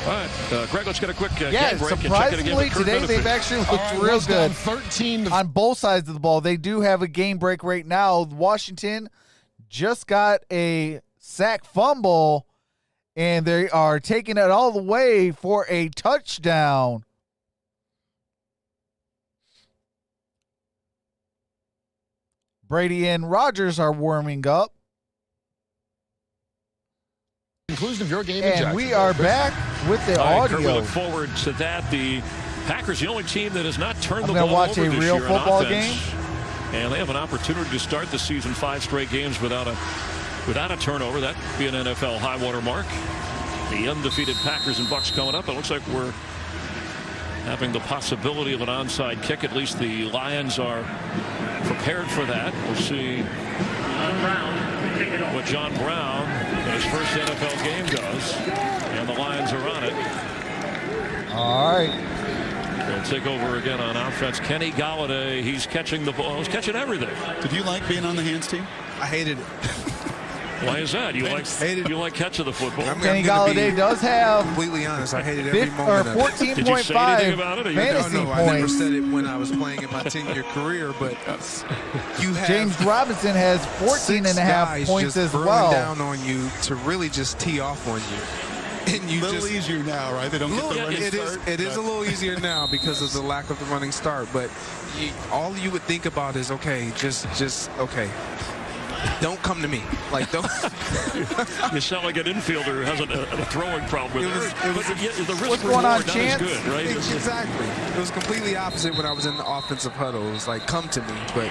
All right, Greg, let's get a quick
Yeah,
game break and check it
surprisingly
again.
today they've actually looked real good
13
on both sides of the ball. They do have a game break right now. Washington just got a sack fumble, and they are taking it all the way for a touchdown. Brady and Rodgers are warming up.
Conclusion of your game in
And
Jacksonville.
we are back with the
All right, Kurt, we
audio.
look forward to that. The Packers, the only team that has not turned the
I'm gonna
ball
watch
over
a
this
real
year
football
on offense.
game.
And they have an opportunity to start the season 5 straight games without a turnover. That'd be an NFL high water mark. The undefeated Packers and Bucks coming up. It looks like we're having the possibility of an onside kick. At least the Lions are prepared for that. We'll see what John Brown in his first NFL game does. And the Lions are on it.
All right.
They'll take over again on offense. Kenny Golladay, he's catching the ball. He's catching everything.
Did you like being on the hands team?
I hated it.
Why is that? You like catching the football?
Kenny Golladay does have
completely honest. I hated every moment of it.
Did you say anything
14.5
about it?
fantasy
No, I never
points.
said it when I was playing in my 10-year career, but you have
James Robinson has 14 and a half points as
burning
well.
down on you to really just tee off on you. And you
A little
just
easier now, right? They don't get the running start.
it is a little easier now because of the lack of the running start. But all you would think about is, okay, just okay. Don't come to me. Like, don't.
You sound like an infielder who has a throwing problem with it. The risk
What's going on,
reward, not
Chance?
as good, right?
Exactly. It was completely opposite when I was in the offensive huddle. It was like, come to me. But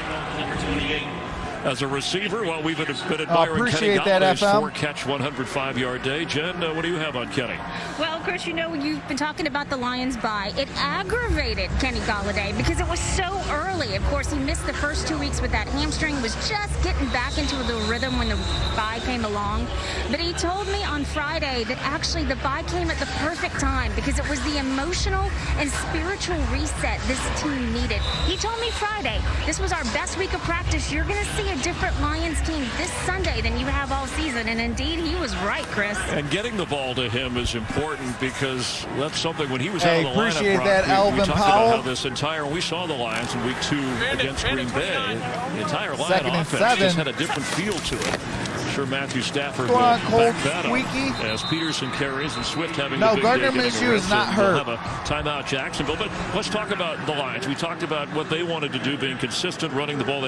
As a receiver, well, we've been admiring Kenny
appreciate that,
Galladay's
FM.
4-catch, 105-yard day. Jen, what do you have on Kenny?
Well, Chris, you know, you've been talking about the Lions bye. It aggravated Kenny Golladay because it was so early. Of course, he missed the first 2 weeks with that hamstring, was just getting back into the rhythm when the bye came along. But he told me on Friday that actually the bye came at the perfect time because it was the emotional and spiritual reset this team needed. He told me Friday, this was our best week of practice. You're going to see a different Lions team this Sunday than you have all season. And indeed, he was right, Chris.
And getting the ball to him is important because that's something when he was out of the lineup.
Appreciate
Brock,
that,
we
Alvin
talked
Powell.
about how this entire, we saw the Lions in week 2 against Green Bay. The entire line
Second and
offense
7.
just had a different feel to it. I'm sure Matthew Stafford will
Go on, Colt
back that
Squeaky.
up as Peterson carries and Swift having
No,
a big
Gardner
day getting
Minshew
a
is
rest,
not
and
hurt.
they'll have a timeout Jacksonville. But let's talk about the Lions. We talked about what they wanted to do, being consistent, running the ball.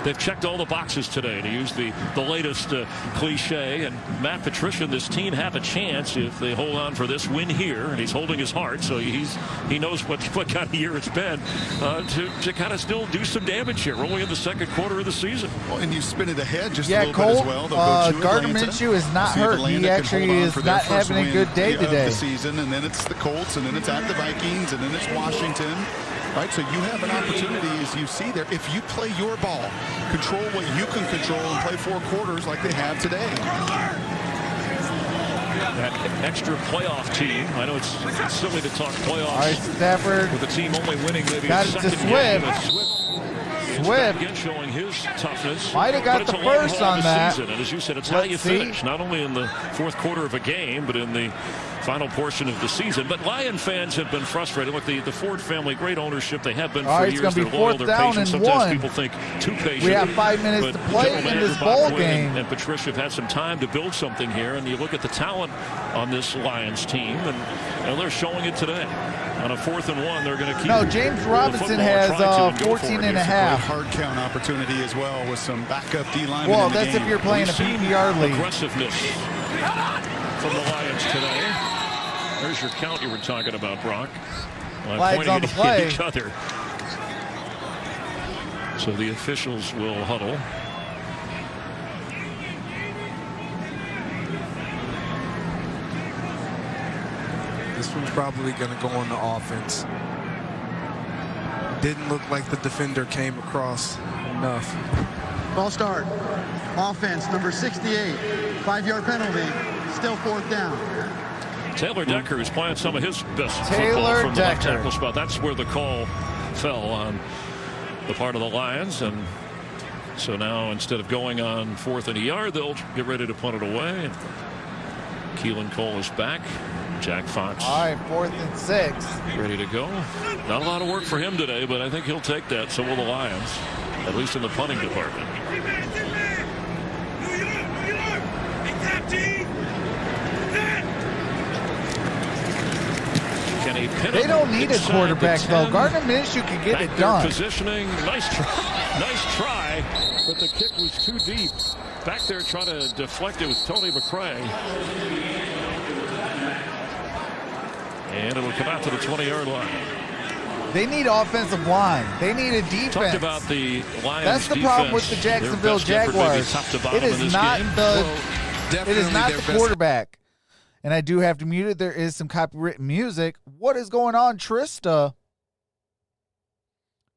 They've checked all the boxes today, to use the latest cliche. And Matt Patricia and this team have a chance if they hold on for this win here. And he's holding his heart, so he knows what kind of year it's been to kind of still do some damage here. We're only in the second quarter of the season.
Well, and you spin it ahead just a
Yeah,
little
Colt,
bit as well. They'll go to
Gardner
Atlanta.
Minshew is not
See if
hurt.
Atlanta
He
can
actually
hold on
is
for their
not
first
having a
win
good day
of
today.
the season, and then it's the Colts, and then it's at the Vikings, and then it's Washington. Right, so you have an opportunity, as you see there, if you play your ball, control what you can control, and play 4 quarters like they have today.
That extra playoff team. I know it's silly to talk playoffs.
All right, Stafford.
With the team only winning maybe
Got
a
it to
second game.
Swift.
Swift again showing his toughness.
Might have got
But it's
the
a long
first
haul
on
of the
that.
season. And as you said, it's how
Let's
you
see.
finish, not only in the fourth quarter of a game, but in the final portion of the season. But Lion fans have been frustrated. Look, the Ford family, great ownership. They have been
All
for
right, it's
years.
gonna be
They're loyal,
4th
they're
down
patient.
and
Sometimes
1.
people think too patient.
We have 5 minutes
But
to play
General
in
Manager
this
Bob
ball
Quinn
game.
and Patricia have had some time to build something here, and you look at the talent on this Lions team, and they're showing it today. On a 4th and 1, they're going to keep.
No, James Robinson has 14 and a half.
Hard count opportunity as well with some backup D linemen.
Well,
in the
that's
game.
if you're playing a
We've seen
PPR league.
aggressiveness from the Lions today. There's your count you were talking about, Brock.
Flags
Pointing
on the
at
play.
each other. So the officials will huddle.
this one's probably going to go on the offense. Didn't look like the defender came across enough.
Ball start. Offense, number 68. 5-yard penalty. Still 4th down.
Taylor Decker is playing some of his best
Taylor
football from the left
Decker.
tackle spot. That's where the call fell on the part of the Lions. And so now instead of going on 4th and a yard, they'll get ready to punt it away. Keelan Cole is back. Jack Fox
All right, 4th and 6.
ready to go. Not a lot of work for him today, but I think he'll take that. So will the Lions, at least in the punting department. Kenny Pittman
They don't need a
inside
quarterback,
the
though.
10.
Gardner Minshew can get
Back
it
there
done.
Positioning, nice try, but the kick was too deep. Back there trying to deflect it with Tony McRae. And it'll come out to the 20-yard line.
They need offensive line. They need a defense.
Talked about the Lions.
That's the problem with the Jacksonville Jaguars. It is not the quarterback. And I do have to mute it. There is some copywritten music. What is going on, Trista?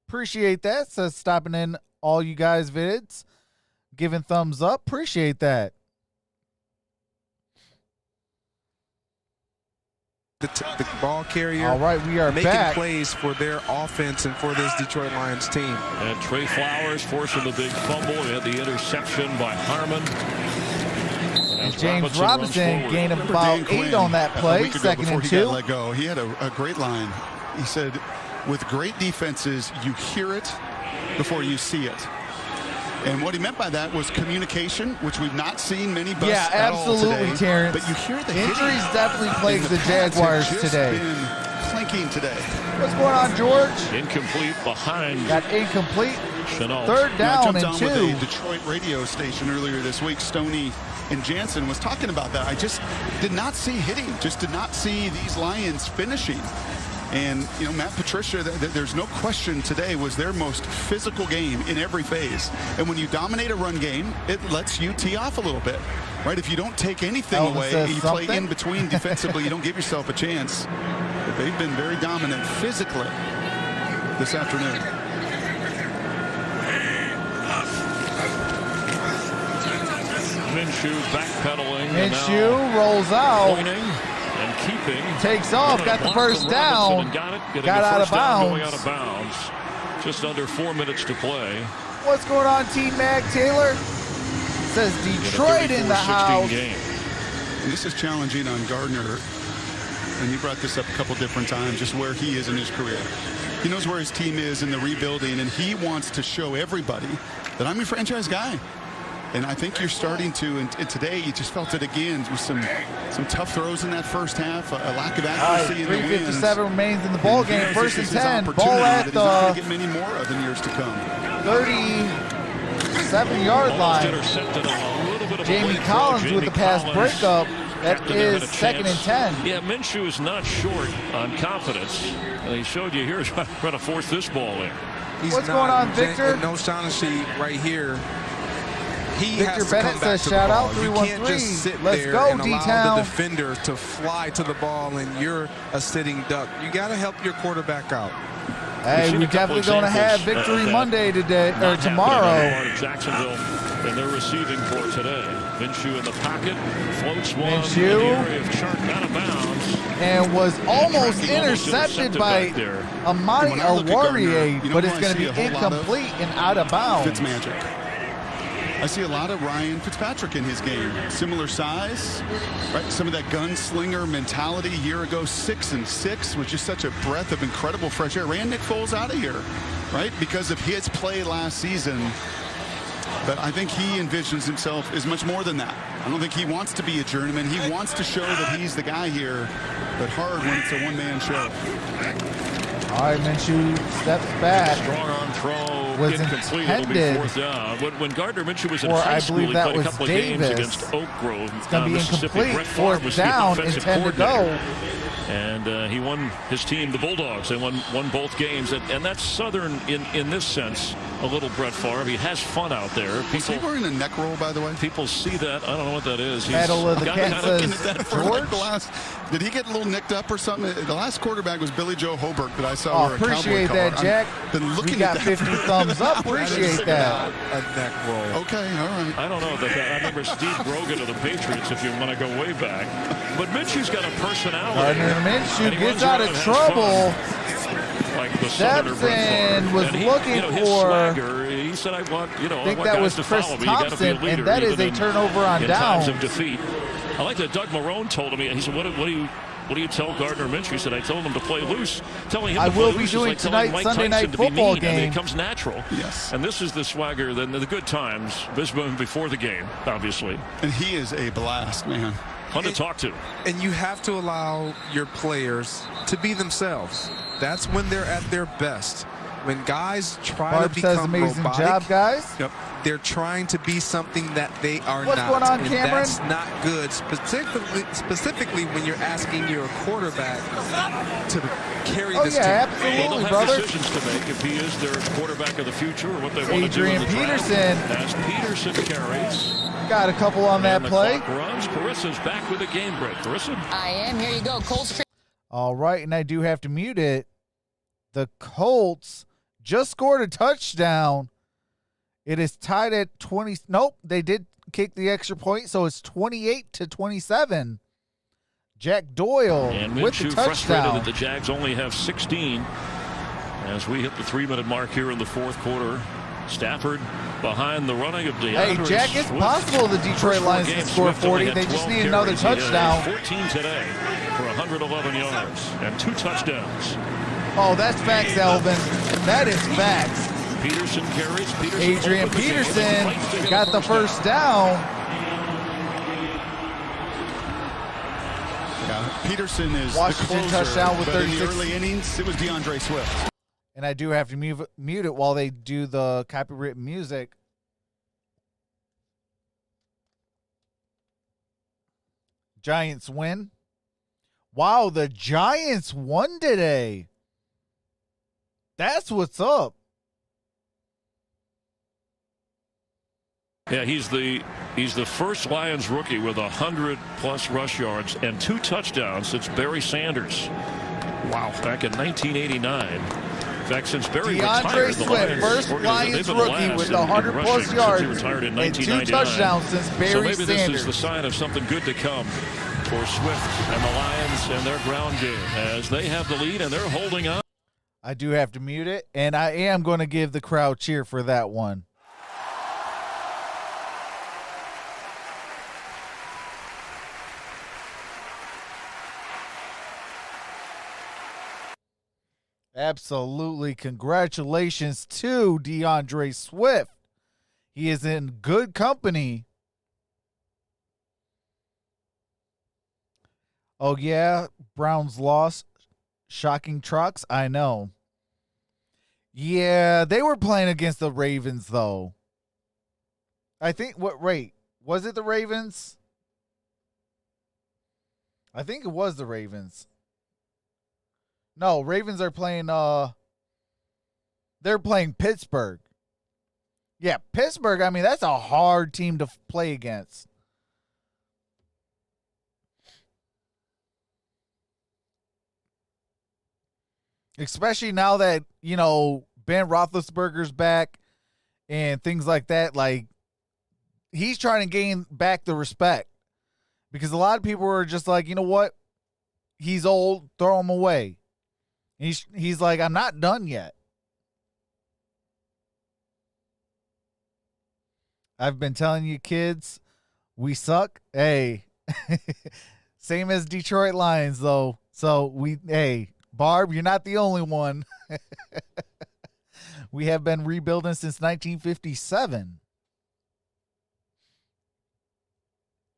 Appreciate that. Says stopping in all you guys vids. Giving thumbs up. Appreciate that.
The ball carrier.
All right, we are
making
back.
plays for their offense and for this Detroit Lions team.
And Trey Flowers forcing the big fumble. We had the interception by Harmon.
And James Robinson gained about 8 on that play. Second and 2.
Let go. He had a great line. He said, with great defenses, you hear it before you see it. And what he meant by that was communication, which we've not seen many busts at all today.
Absolutely, Terrence.
But you hear the
injuries definitely plague the Jaguars today.
Clinking today.
What's going on, George?
Incomplete behind.
Got incomplete.
Chenault.
Third down and 2.
I jumped on with a Detroit radio station earlier this week. Stoney and Jansen was talking about that. I just did not see hitting. Just did not see these Lions finishing. And, you know, Matt Patricia, there's no question today was their most physical game in every phase. And when you dominate a run game, it lets you tee off a little bit, right? If you don't take anything away, you play in between defensively, you don't give yourself a chance. But they've been very dominant physically this afternoon.
Minshew backpedaling.
Minshew rolls out.
Pointing and keeping.
Takes off. Got the first down. Got out of bounds.
Going out of bounds. Just under 4 minutes to play.
What's going on, T-Mac Taylor? Says Detroit in the house.
Game.
This is challenging on Gardner. And you brought this up a couple different times, just where he is in his career. He knows where his team is in the rebuilding, and he wants to show everybody that I'm your franchise guy. And I think you're starting to, and today you just felt it again with some tough throws in that first half, a lack of accuracy in the wins.
3:57 remains in the ball game. First and 10. Ball at the
not get many more of in years to come.
37-yard line. Jamie Collins with the pass breakup. That is second and 10.
Yeah, Minshew is not short on confidence. And he showed you here trying to force this ball in.
What's going on, Victor?
No Shaughnessy right here.
Victor Bennett says shout out 313. Let's go,
D-Town. The defender to fly to the ball and you're a sitting duck. You got to help your quarterback out.
Hey, we're definitely going to have Victory Monday today or tomorrow.
Jacksonville and they're receiving for today. Minshew in the pocket, floats one in the area of Chark out of bounds.
And was almost intercepted by Amani Orume, but it's going to be incomplete and out of bounds.
It's magic. I see a lot of Ryan Fitzpatrick in his game. Similar size, right? Some of that gunslinger mentality. A year ago, 6-6 was just such a breath of incredible fresh air. Ran Nick Foles out of here, right? Because of his play last season. But I think he envisions himself as much more than that. I don't think he wants to be a journeyman. He wants to show that he's the guy here, but hard when it's a one-man show.
All right, Minshew steps back.
Strong arm throw.
Was
incomplete.
intended.
It'll be 4th down. When Gardner Minshew was in high school, he played a couple of games against Oak Grove.
It's going to be incomplete. 4th down, intended to go.
And he won his team, the Bulldogs. They won both games. And that's Southern in this sense, a little Brett Favre. He has fun out there.
Is he wearing a neck roll, by the way?
People see that. I don't know what that is.
Battle of the Kansas.
George? Did he get a little nicked up or something? The last quarterback was Billy Joe Hobart that I saw.
Appreciate that, Jack. We got 50 thumbs up. Appreciate that.
A neck roll.
Okay, all right.
I don't know. I remember Steve Grogan of the Patriots, if you want to go way back. But Minshew's got a personality.
Gardner Minshew gets out of trouble.
Like the
Stepson was looking
his
for.
Swagger, he said, I want
that was Chris Thompson, and that is a turnover on downs.
In times of defeat. I like that Doug Marrone told him. He said, "What do you tell Gardner Minshew?" He said, "I told him to play loose." Telling him
I
to play
will be
loose
doing
like
tonight's Sunday night football game.
I mean, it comes natural.
Yes.
And this is the swagger, the good times. Bisbee before the game, obviously.
And he is a blast, man.
Fun to talk to.
And you have to allow your players to be themselves. That's when they're at their best. when guys try
Barb
to
says
become
amazing
robotic,
job, guys.
Yep, they're trying to be something that they are
What's
not.
going on,
and
Cameron?
that's not good, specifically when you're asking your quarterback to carry this team.
Well,
Absolutely,
they'll have
brother.
decisions to make if he is their quarterback of the future or what they want to do in
Adrian
the draft.
Peterson.
As Peterson carries.
Got a couple on that
And the
play.
clock runs. Carissa's back with a game break. Carissa.
I am. Here you go. Colts.
All right, and I do have to mute it. The Colts just scored a touchdown. It is tied at 20. Nope, they did kick the extra point, so it's 28-27. Jack Doyle
And
with the
Minshew frustrated
touchdown.
that the Jags only have 16 as we hit the 3-minute mark here in the fourth quarter. Stafford behind the running of DeAndre
Hey, Jack, it's
Swift.
possible the Detroit
First four
Lions can
games,
score
Swift only
40.
had
They just
12
need another
carries. He had
touchdown.
14 today for 111 yards and 2 touchdowns.
Oh, that's facts, Elvin. That is facts.
Peterson carries. Peterson
Adrian
opened the game.
Peterson
Right to get
got the first down.
Yeah, Peterson is
Washington
the closer,
touchdown with
but in the
36.
early innings, it was DeAndre Swift.
And I do have to mute it while they do the copywritten music. Giants win. Wow, the Giants won today. That's what's up.
Yeah, he's the first Lions rookie with 100+ rush yards and 2 touchdowns since Barry Sanders. Wow, back in 1989. In fact, since Barry
DeAndre
retired, the
Swift,
Lions
first
organization, they've
Lions
been
rookie
last
with
in
100
rushing
plus
since
yards
he retired in
and 2
1999.
touchdowns since Barry
So maybe this
Sanders.
is the sign of something good to come for Swift and the Lions and their ground game as they have the lead and they're holding on.
I do have to mute it, and I am going to give the crowd cheer for that one. Absolutely. Congratulations to DeAndre Swift. He is in good company. Oh, yeah. Browns lost. Shocking trucks. I know. Yeah, they were playing against the Ravens, though. I think, what rate? Was it the Ravens? I think it was the Ravens. No, Ravens are playing, they're playing Pittsburgh. Yeah, Pittsburgh, I mean, that's a hard team to play against. Especially now that, you know, Ben Roethlisberger's back and things like that. Like, he's trying to gain back the respect. Because a lot of people are just like, you know what? He's old, throw him away. He's like, I'm not done yet. I've been telling you kids, we suck. Hey, same as Detroit Lions, though. So, hey, Barb, you're not the only one. We have been rebuilding since 1957.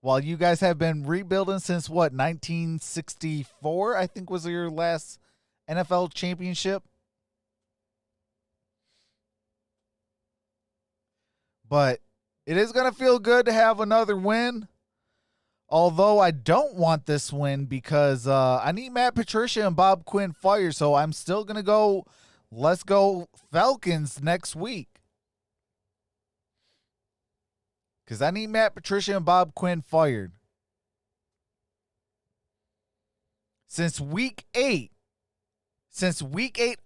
While you guys have been rebuilding since, what, 1964, I think was your last NFL championship. But it is going to feel good to have another win. Although I don't want this win because I need Matt Patricia and Bob Quinn fired. So I'm still going to go, let's go Falcons next week. Because I need Matt Patricia and Bob Quinn fired. Since week 8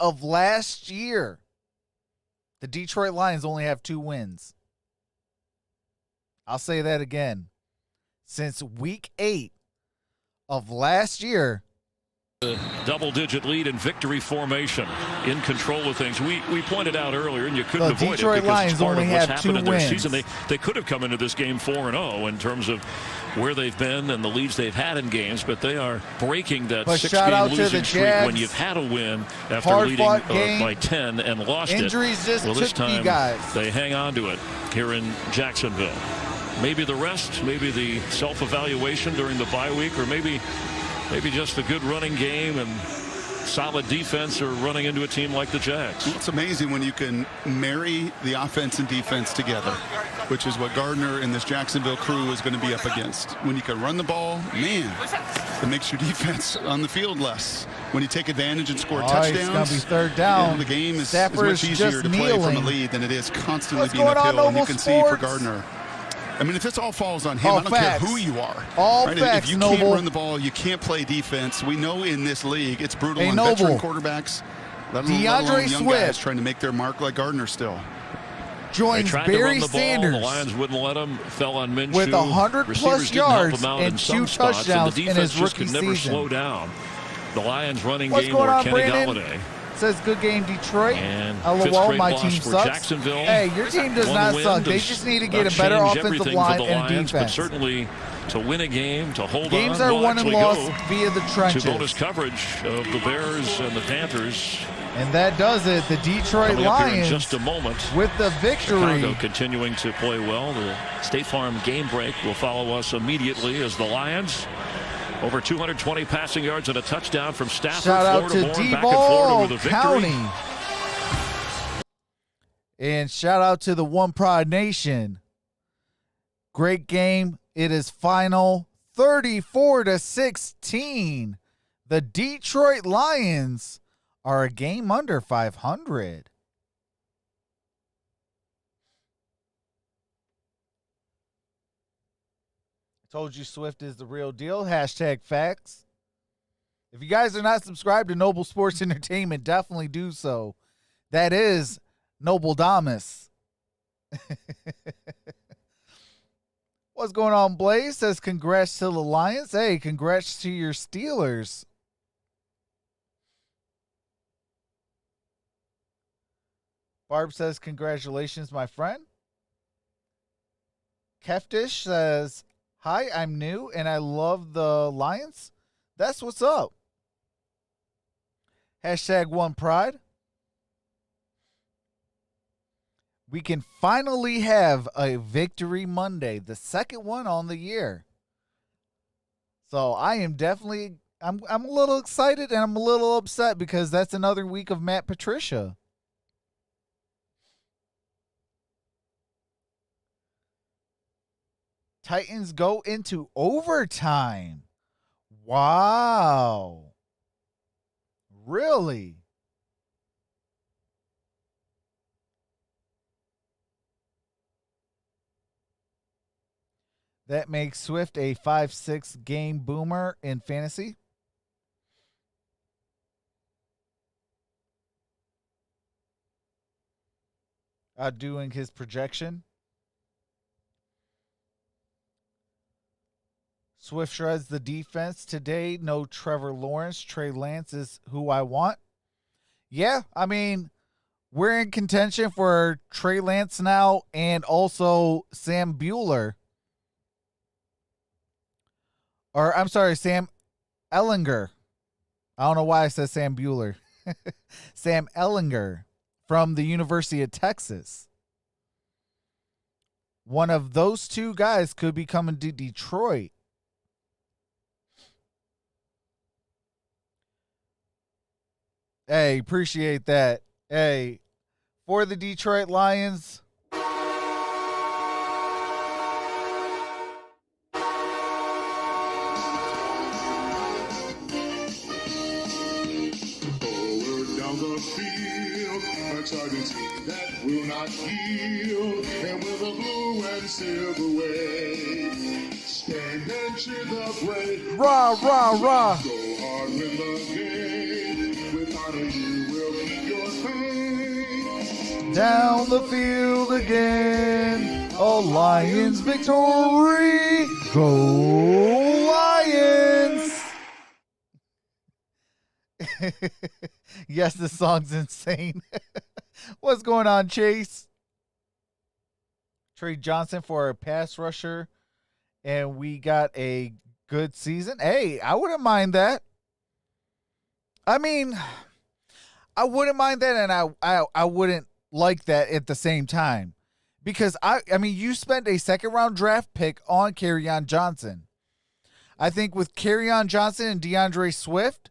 of last year, the Detroit Lions only have 2 wins. I'll say that again. Since week 8 of last year.
Double-digit lead in victory formation, in control of things. We pointed out earlier, and you couldn't
The
avoid
Detroit
it because
Lions
it's part
only
of what's
have
happened
2
in their
wins.
season. They could have come into this game 4-0 in terms of where they've been and the leads they've had in games, but they are breaking that
But shout out
6-game
to
losing
the
streak
Jags.
when you've had a win after
Hard-fought
leading
game.
by 10 and lost
Injuries
it.
just
Well, this
took you
time
guys.
they hang on to it here in Jacksonville. Maybe the rest, maybe the self-evaluation during the bye week, or maybe just a good running game and solid defense are running into a team like the Jags.
It's amazing when you can marry the offense and defense together, which is what Gardner and this Jacksonville crew is going to be up against. When you can run the ball, man, it makes your defense on the field less. When you take advantage and score touchdowns,
it's going to be third down.
The game is
Stafford's
much easier to play from a
kneeling.
lead than it is constantly
What's
being
going on,
uphill. And you
Noble
can see for
Sports?
Gardner, I mean, if this all falls on him,
All
I don't
facts.
care who you are.
All
right?
facts,
If you
Noble.
can't run the ball, you can't play defense. We know in this league it's brutal
Hey,
on
Noble.
veteran quarterbacks. Let alone
DeAndre
young
Swift
guys trying to make their mark like Gardner still.
They
Joins
tried to run
Barry
the ball.
Sanders
The Lions wouldn't let him. Fell on Minshew.
with 100
Receivers
plus
didn't help
yards
him out
and
in some
2
spots,
touchdowns
and the
in
defense
his
just
rookie
could never
season.
slow down the Lions running
What's
game
going
or
on,
Kenny
Brandon?
Galladay.
Says good game, Detroit.
And fifth
LOL,
straight
my
loss
team
for
sucks.
Jacksonville.
Hey, your team does
One
not
win
suck. They
does
just need to
not
get a better
change
offensive
everything
line
for the
and
Lions,
defense.
But certainly to win a game, to hold
Games
on,
are
we'll
won and
actually
lost
go
via the
to
trenches.
bonus coverage of the Bears and the Panthers.
And that does it. The Detroit
Coming up here in
Lions
just a moment.
with the victory.
Chicago continuing to play well. The State Farm game break will follow us immediately as the Lions over 220 passing yards and a touchdown from Stafford.
Shout out to
Florida born back in Florida with a
D-Ball
victory.
County. And shout out to the One Pride Nation. Great game. It is final 34-16. The Detroit Lions are a game under 500. Told you Swift is the real deal. Hashtag facts. If you guys are not subscribed to Noble Sports Entertainment, definitely do so. That is Noble Damas. What's going on, Blaze? Says congrats to the Lions. Hey, congrats to your Steelers. Barb says congratulations, my friend. Keftish says, hi, I'm new and I love the Lions. That's what's up. Hashtag One Pride. We can finally have a Victory Monday, the second one on the year. So I am definitely, I'm a little excited and I'm a little upset because that's another week of Matt Patricia. Titans go into overtime. Wow. Really? That makes Swift a 5-6 game boomer in fantasy. Doing his projection. Swift shreds the defense today. No Trevor Lawrence. Trey Lance is who I want. Yeah, I mean, we're in contention for Trey Lance now and also Sam Bueller. Or, I'm sorry, Sam Ellinger. I don't know why I said Sam Bueller. Sam Ellinger from the University of Texas. One of those two guys could be coming to Detroit. Hey, appreciate that. Hey, for the Detroit Lions.
Forward down the field, exciting team that will not yield, and with a blue and silver wave, stand and cheer the brave.
Rah, rah, rah.
Go hard, win the game. With honor, you will keep your faith.
Down the field again. A Lions victory. Go Lions. Yes, this song's insane. What's going on, Chase? Trey Johnson for a pass rusher. And we got a good season. Hey, I wouldn't mind that. I mean, I wouldn't mind that, and I wouldn't like that at the same time. Because, I mean, you spent a second-round draft pick on Kerryon Johnson. I think with Kerryon Johnson and DeAndre Swift,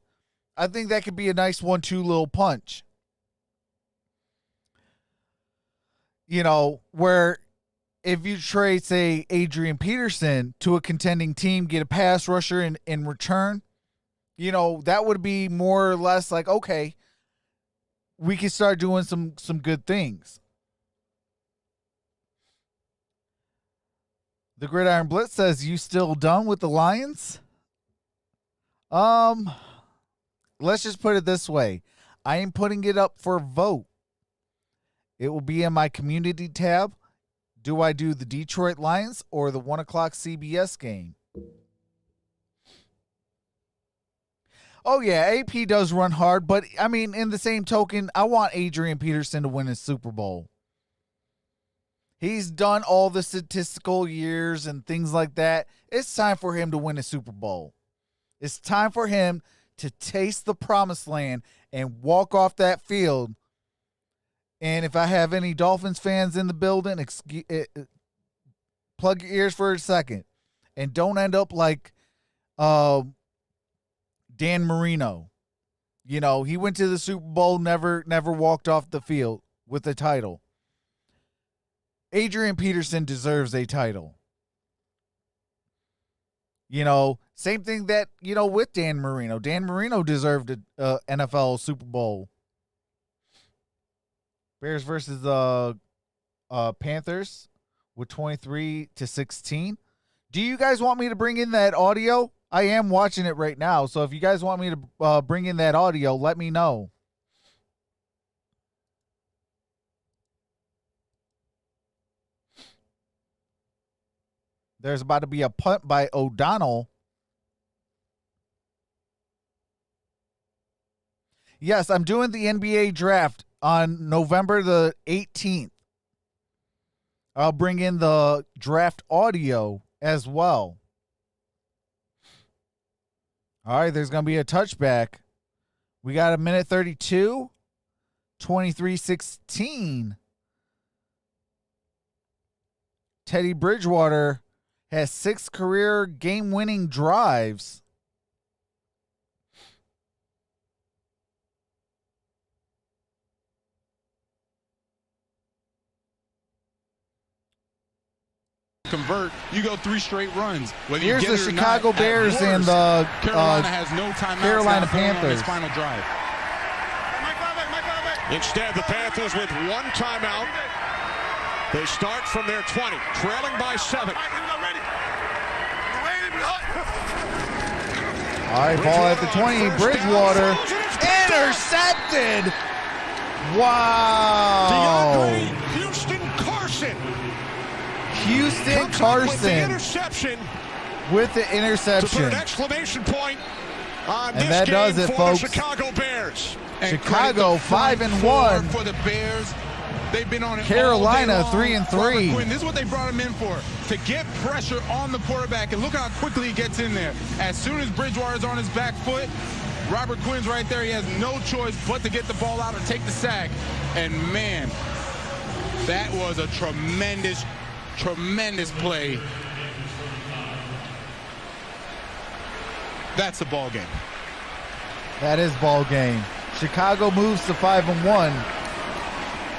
I think that could be a nice 1-2 little punch. You know, where if you trade, say, Adrian Peterson to a contending team, get a pass rusher in return, you know, that would be more or less like, okay, we can start doing some good things. The Gridiron Blitz says, you still done with the Lions? Let's just put it this way. I am putting it up for vote. It will be in my community tab. Do I do the Detroit Lions or the 1 o'clock CBS game? Oh, yeah, AP does run hard, but, I mean, in the same token, I want Adrian Peterson to win his Super Bowl. He's done all the statistical years and things like that. It's time for him to win a Super Bowl. It's time for him to taste the promised land and walk off that field. And if I have any Dolphins fans in the building, plug your ears for a second. And don't end up like Dan Marino. You know, he went to the Super Bowl, never walked off the field with a title. Adrian Peterson deserves a title. You know, same thing that, you know, with Dan Marino. Dan Marino deserved a NFL Super Bowl. Bears versus Panthers with 23-16. Do you guys want me to bring in that audio? I am watching it right now, so if you guys want me to bring in that audio, let me know. There's about to be a punt by O'Donnell. Yes, I'm doing the NBA draft on November the 18th. I'll bring in the draft audio as well. All right, there's going to be a touchback. We got a minute 32, 23-16. Teddy Bridgewater has 6 career game-winning drives.
Convert, you go 3 straight runs. Whether
Here's
you get
the
it or
Chicago
not,
Bears
worst,
and the
Carolina has no timeouts
Carolina
now going on
Panthers.
this final drive.
Instead, the Panthers with 1 timeout. They start from their 20, trailing by 7.
All right, ball at the 20. Bridgewater intercepted. Wow.
Houston Carson.
Houston
With the
Carson
interception.
with the
To put
interception.
an exclamation point on
And
this
that
game
does it,
for
folks.
the Chicago Bears.
And
Chicago
credit the front
5-1.
four for the Bears. They've been on it
Carolina
all day long.
3-3.
Robert Quinn, this is what they brought him in for, to get pressure on the quarterback. And look how quickly he gets in there. As soon as Bridgewater's on his back foot, Robert Quinn's right there. He has no choice but to get the ball out or take the sack. And man, that was a tremendous play. That's the ball game.
That is ball game. Chicago moves to 5-1.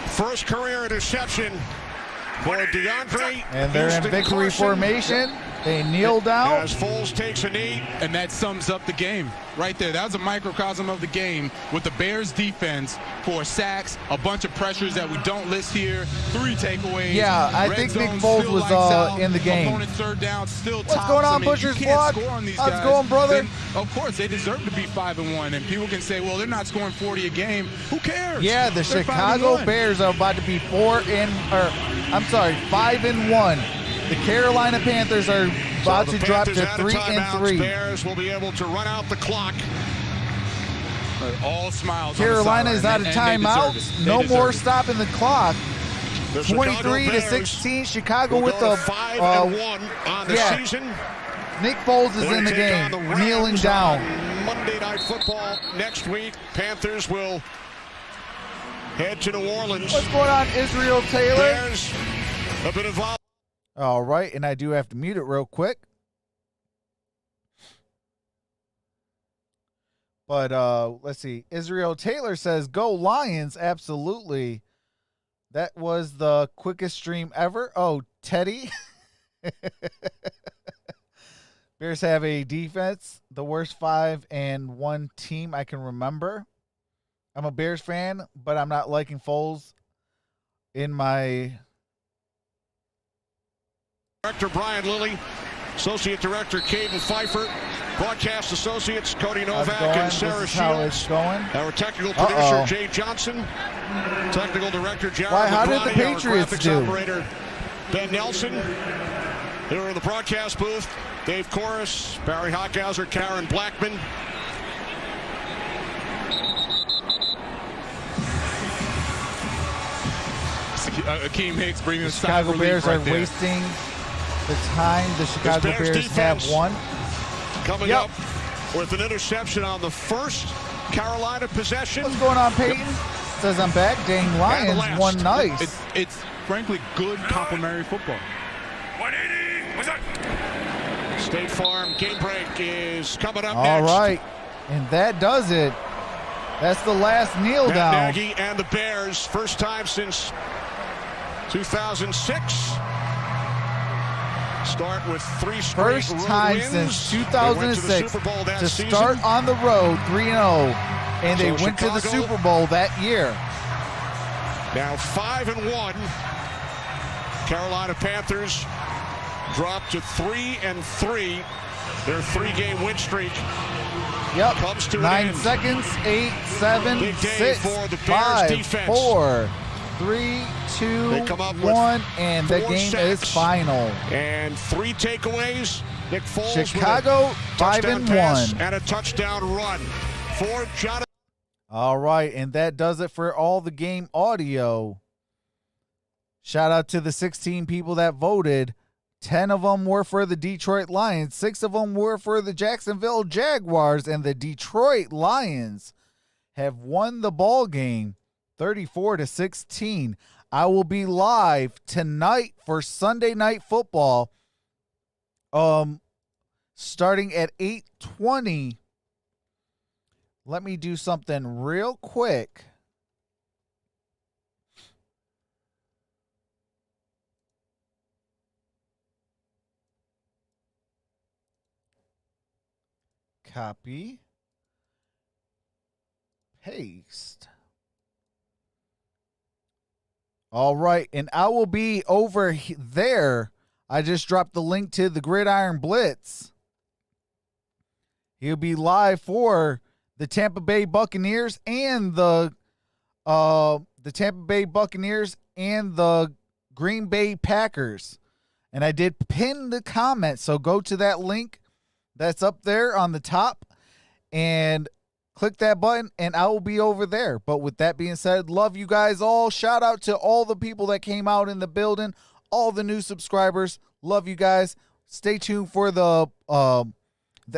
First career interception for DeAndre.
And they're in
Houston
victory
Carson.
formation. They kneel down.
As Foles takes a knee.
And that sums up the game right there. That was a microcosm of the game with the Bears defense. 4 sacks, a bunch of pressures that we don't list here, 3 takeaways.
Yeah, I
Red
think Nick
zone
Foles
still
was
lights out.
in the game.
Opponent third down still
What's
tops.
going on,
I mean,
Butcher's
you can't
Block?
score on these
How's it
guys.
going, brother?
Then, of course, they deserve to be 5-1. And people can say, well, they're not scoring 40 a game. Who cares?
Yeah, the
They're
Chicago
5-1.
Bears are about to be 5-1. The Carolina Panthers are about
So the
to drop to
Panthers out of timeouts.
3-3.
Bears will be able to run out the clock.
All smiles.
Carolina
on the
is out of
sideline, and they deserve
timeouts.
it.
No
They deserve
more
it.
stopping the clock.
The Chicago
23-16. Chicago
Bears
with
will
the
go to 5-1 on the
yeah.
season.
Nick Foles is
They
in the
take
game,
on the Rams
kneeling down.
on Monday Night Football next week. Panthers will head to New Orleans.
What's going on, Israel Taylor?
Bears have been involved.
All right, and I do have to mute it real quick. But let's see. Israel Taylor says, "Go Lions!" Absolutely. That was the quickest stream ever. Oh, Teddy. Bears have a defense, the worst 5-1 team I can remember. I'm a Bears fan, but I'm not liking Foles in my...
Director Brian Lilly, Associate Director Caden Pfeiffer, Broadcast Associates Cody Novak and Sarah Shields. Our technical producer Jay Johnson, Technical Director Jared
How did the
McCarty,
Patriots
our graphics
do?
operator Ben Nelson. Here in the broadcast booth, Dave Corris, Barry Hockhauser, Karen Blackman.
Akeem Hicks bringing
the Chicago Bears are wasting the time. The Chicago Bears have won.
Coming up with an interception on the first Carolina possession.
What's going on, Peyton? Says I'm back. Dang, Lions won nice.
It's frankly good complimentary football.
180. What's up? State Farm game break is coming up
All
next.
right, and that does it. That's the last kneel
Matt
down.
Nagy and the Bears, first time since 2006. Start with 3 straight
First time
wins.
since 2006
to
start on the road 3-0, and they went to the Super Bowl that year.
Now 5-1. Carolina Panthers dropped to 3-3. Their 3-game win streak comes to
9
an end.
seconds, 8, 7,
Big day
6,
for the Bears
5,
defense.
4, 3, 2,
They come up with
1, and the
4
game
sacks.
is final.
And 3 takeaways. Nick Foles
Chicago
with a touchdown
5-1
pass and a touchdown run for Jonathan.
All right, and that does it for all the game audio. Shout out to the 16 people that voted. 10 of them were for the Detroit Lions. 6 of them were for the Jacksonville Jaguars, and the Detroit Lions have won the ball game 34-16. I will be live tonight for Sunday Night Football, starting at 8:20. Let me do something real quick. Copy. Paste. All right, and I will be over there. I just dropped the link to the Gridiron Blitz. He'll be live for the Tampa Bay Buccaneers and the Tampa Bay Buccaneers and the Green Bay Packers. And I did pin the comment, so go to that link that's up there on the top and click that button, and I will be over there. But with that being said, love you guys all. Shout out to all the people that came out in the building, all the new subscribers. Love you guys. Stay tuned for the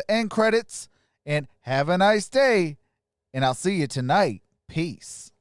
end credits, and have a nice day, and I'll see you tonight. Peace.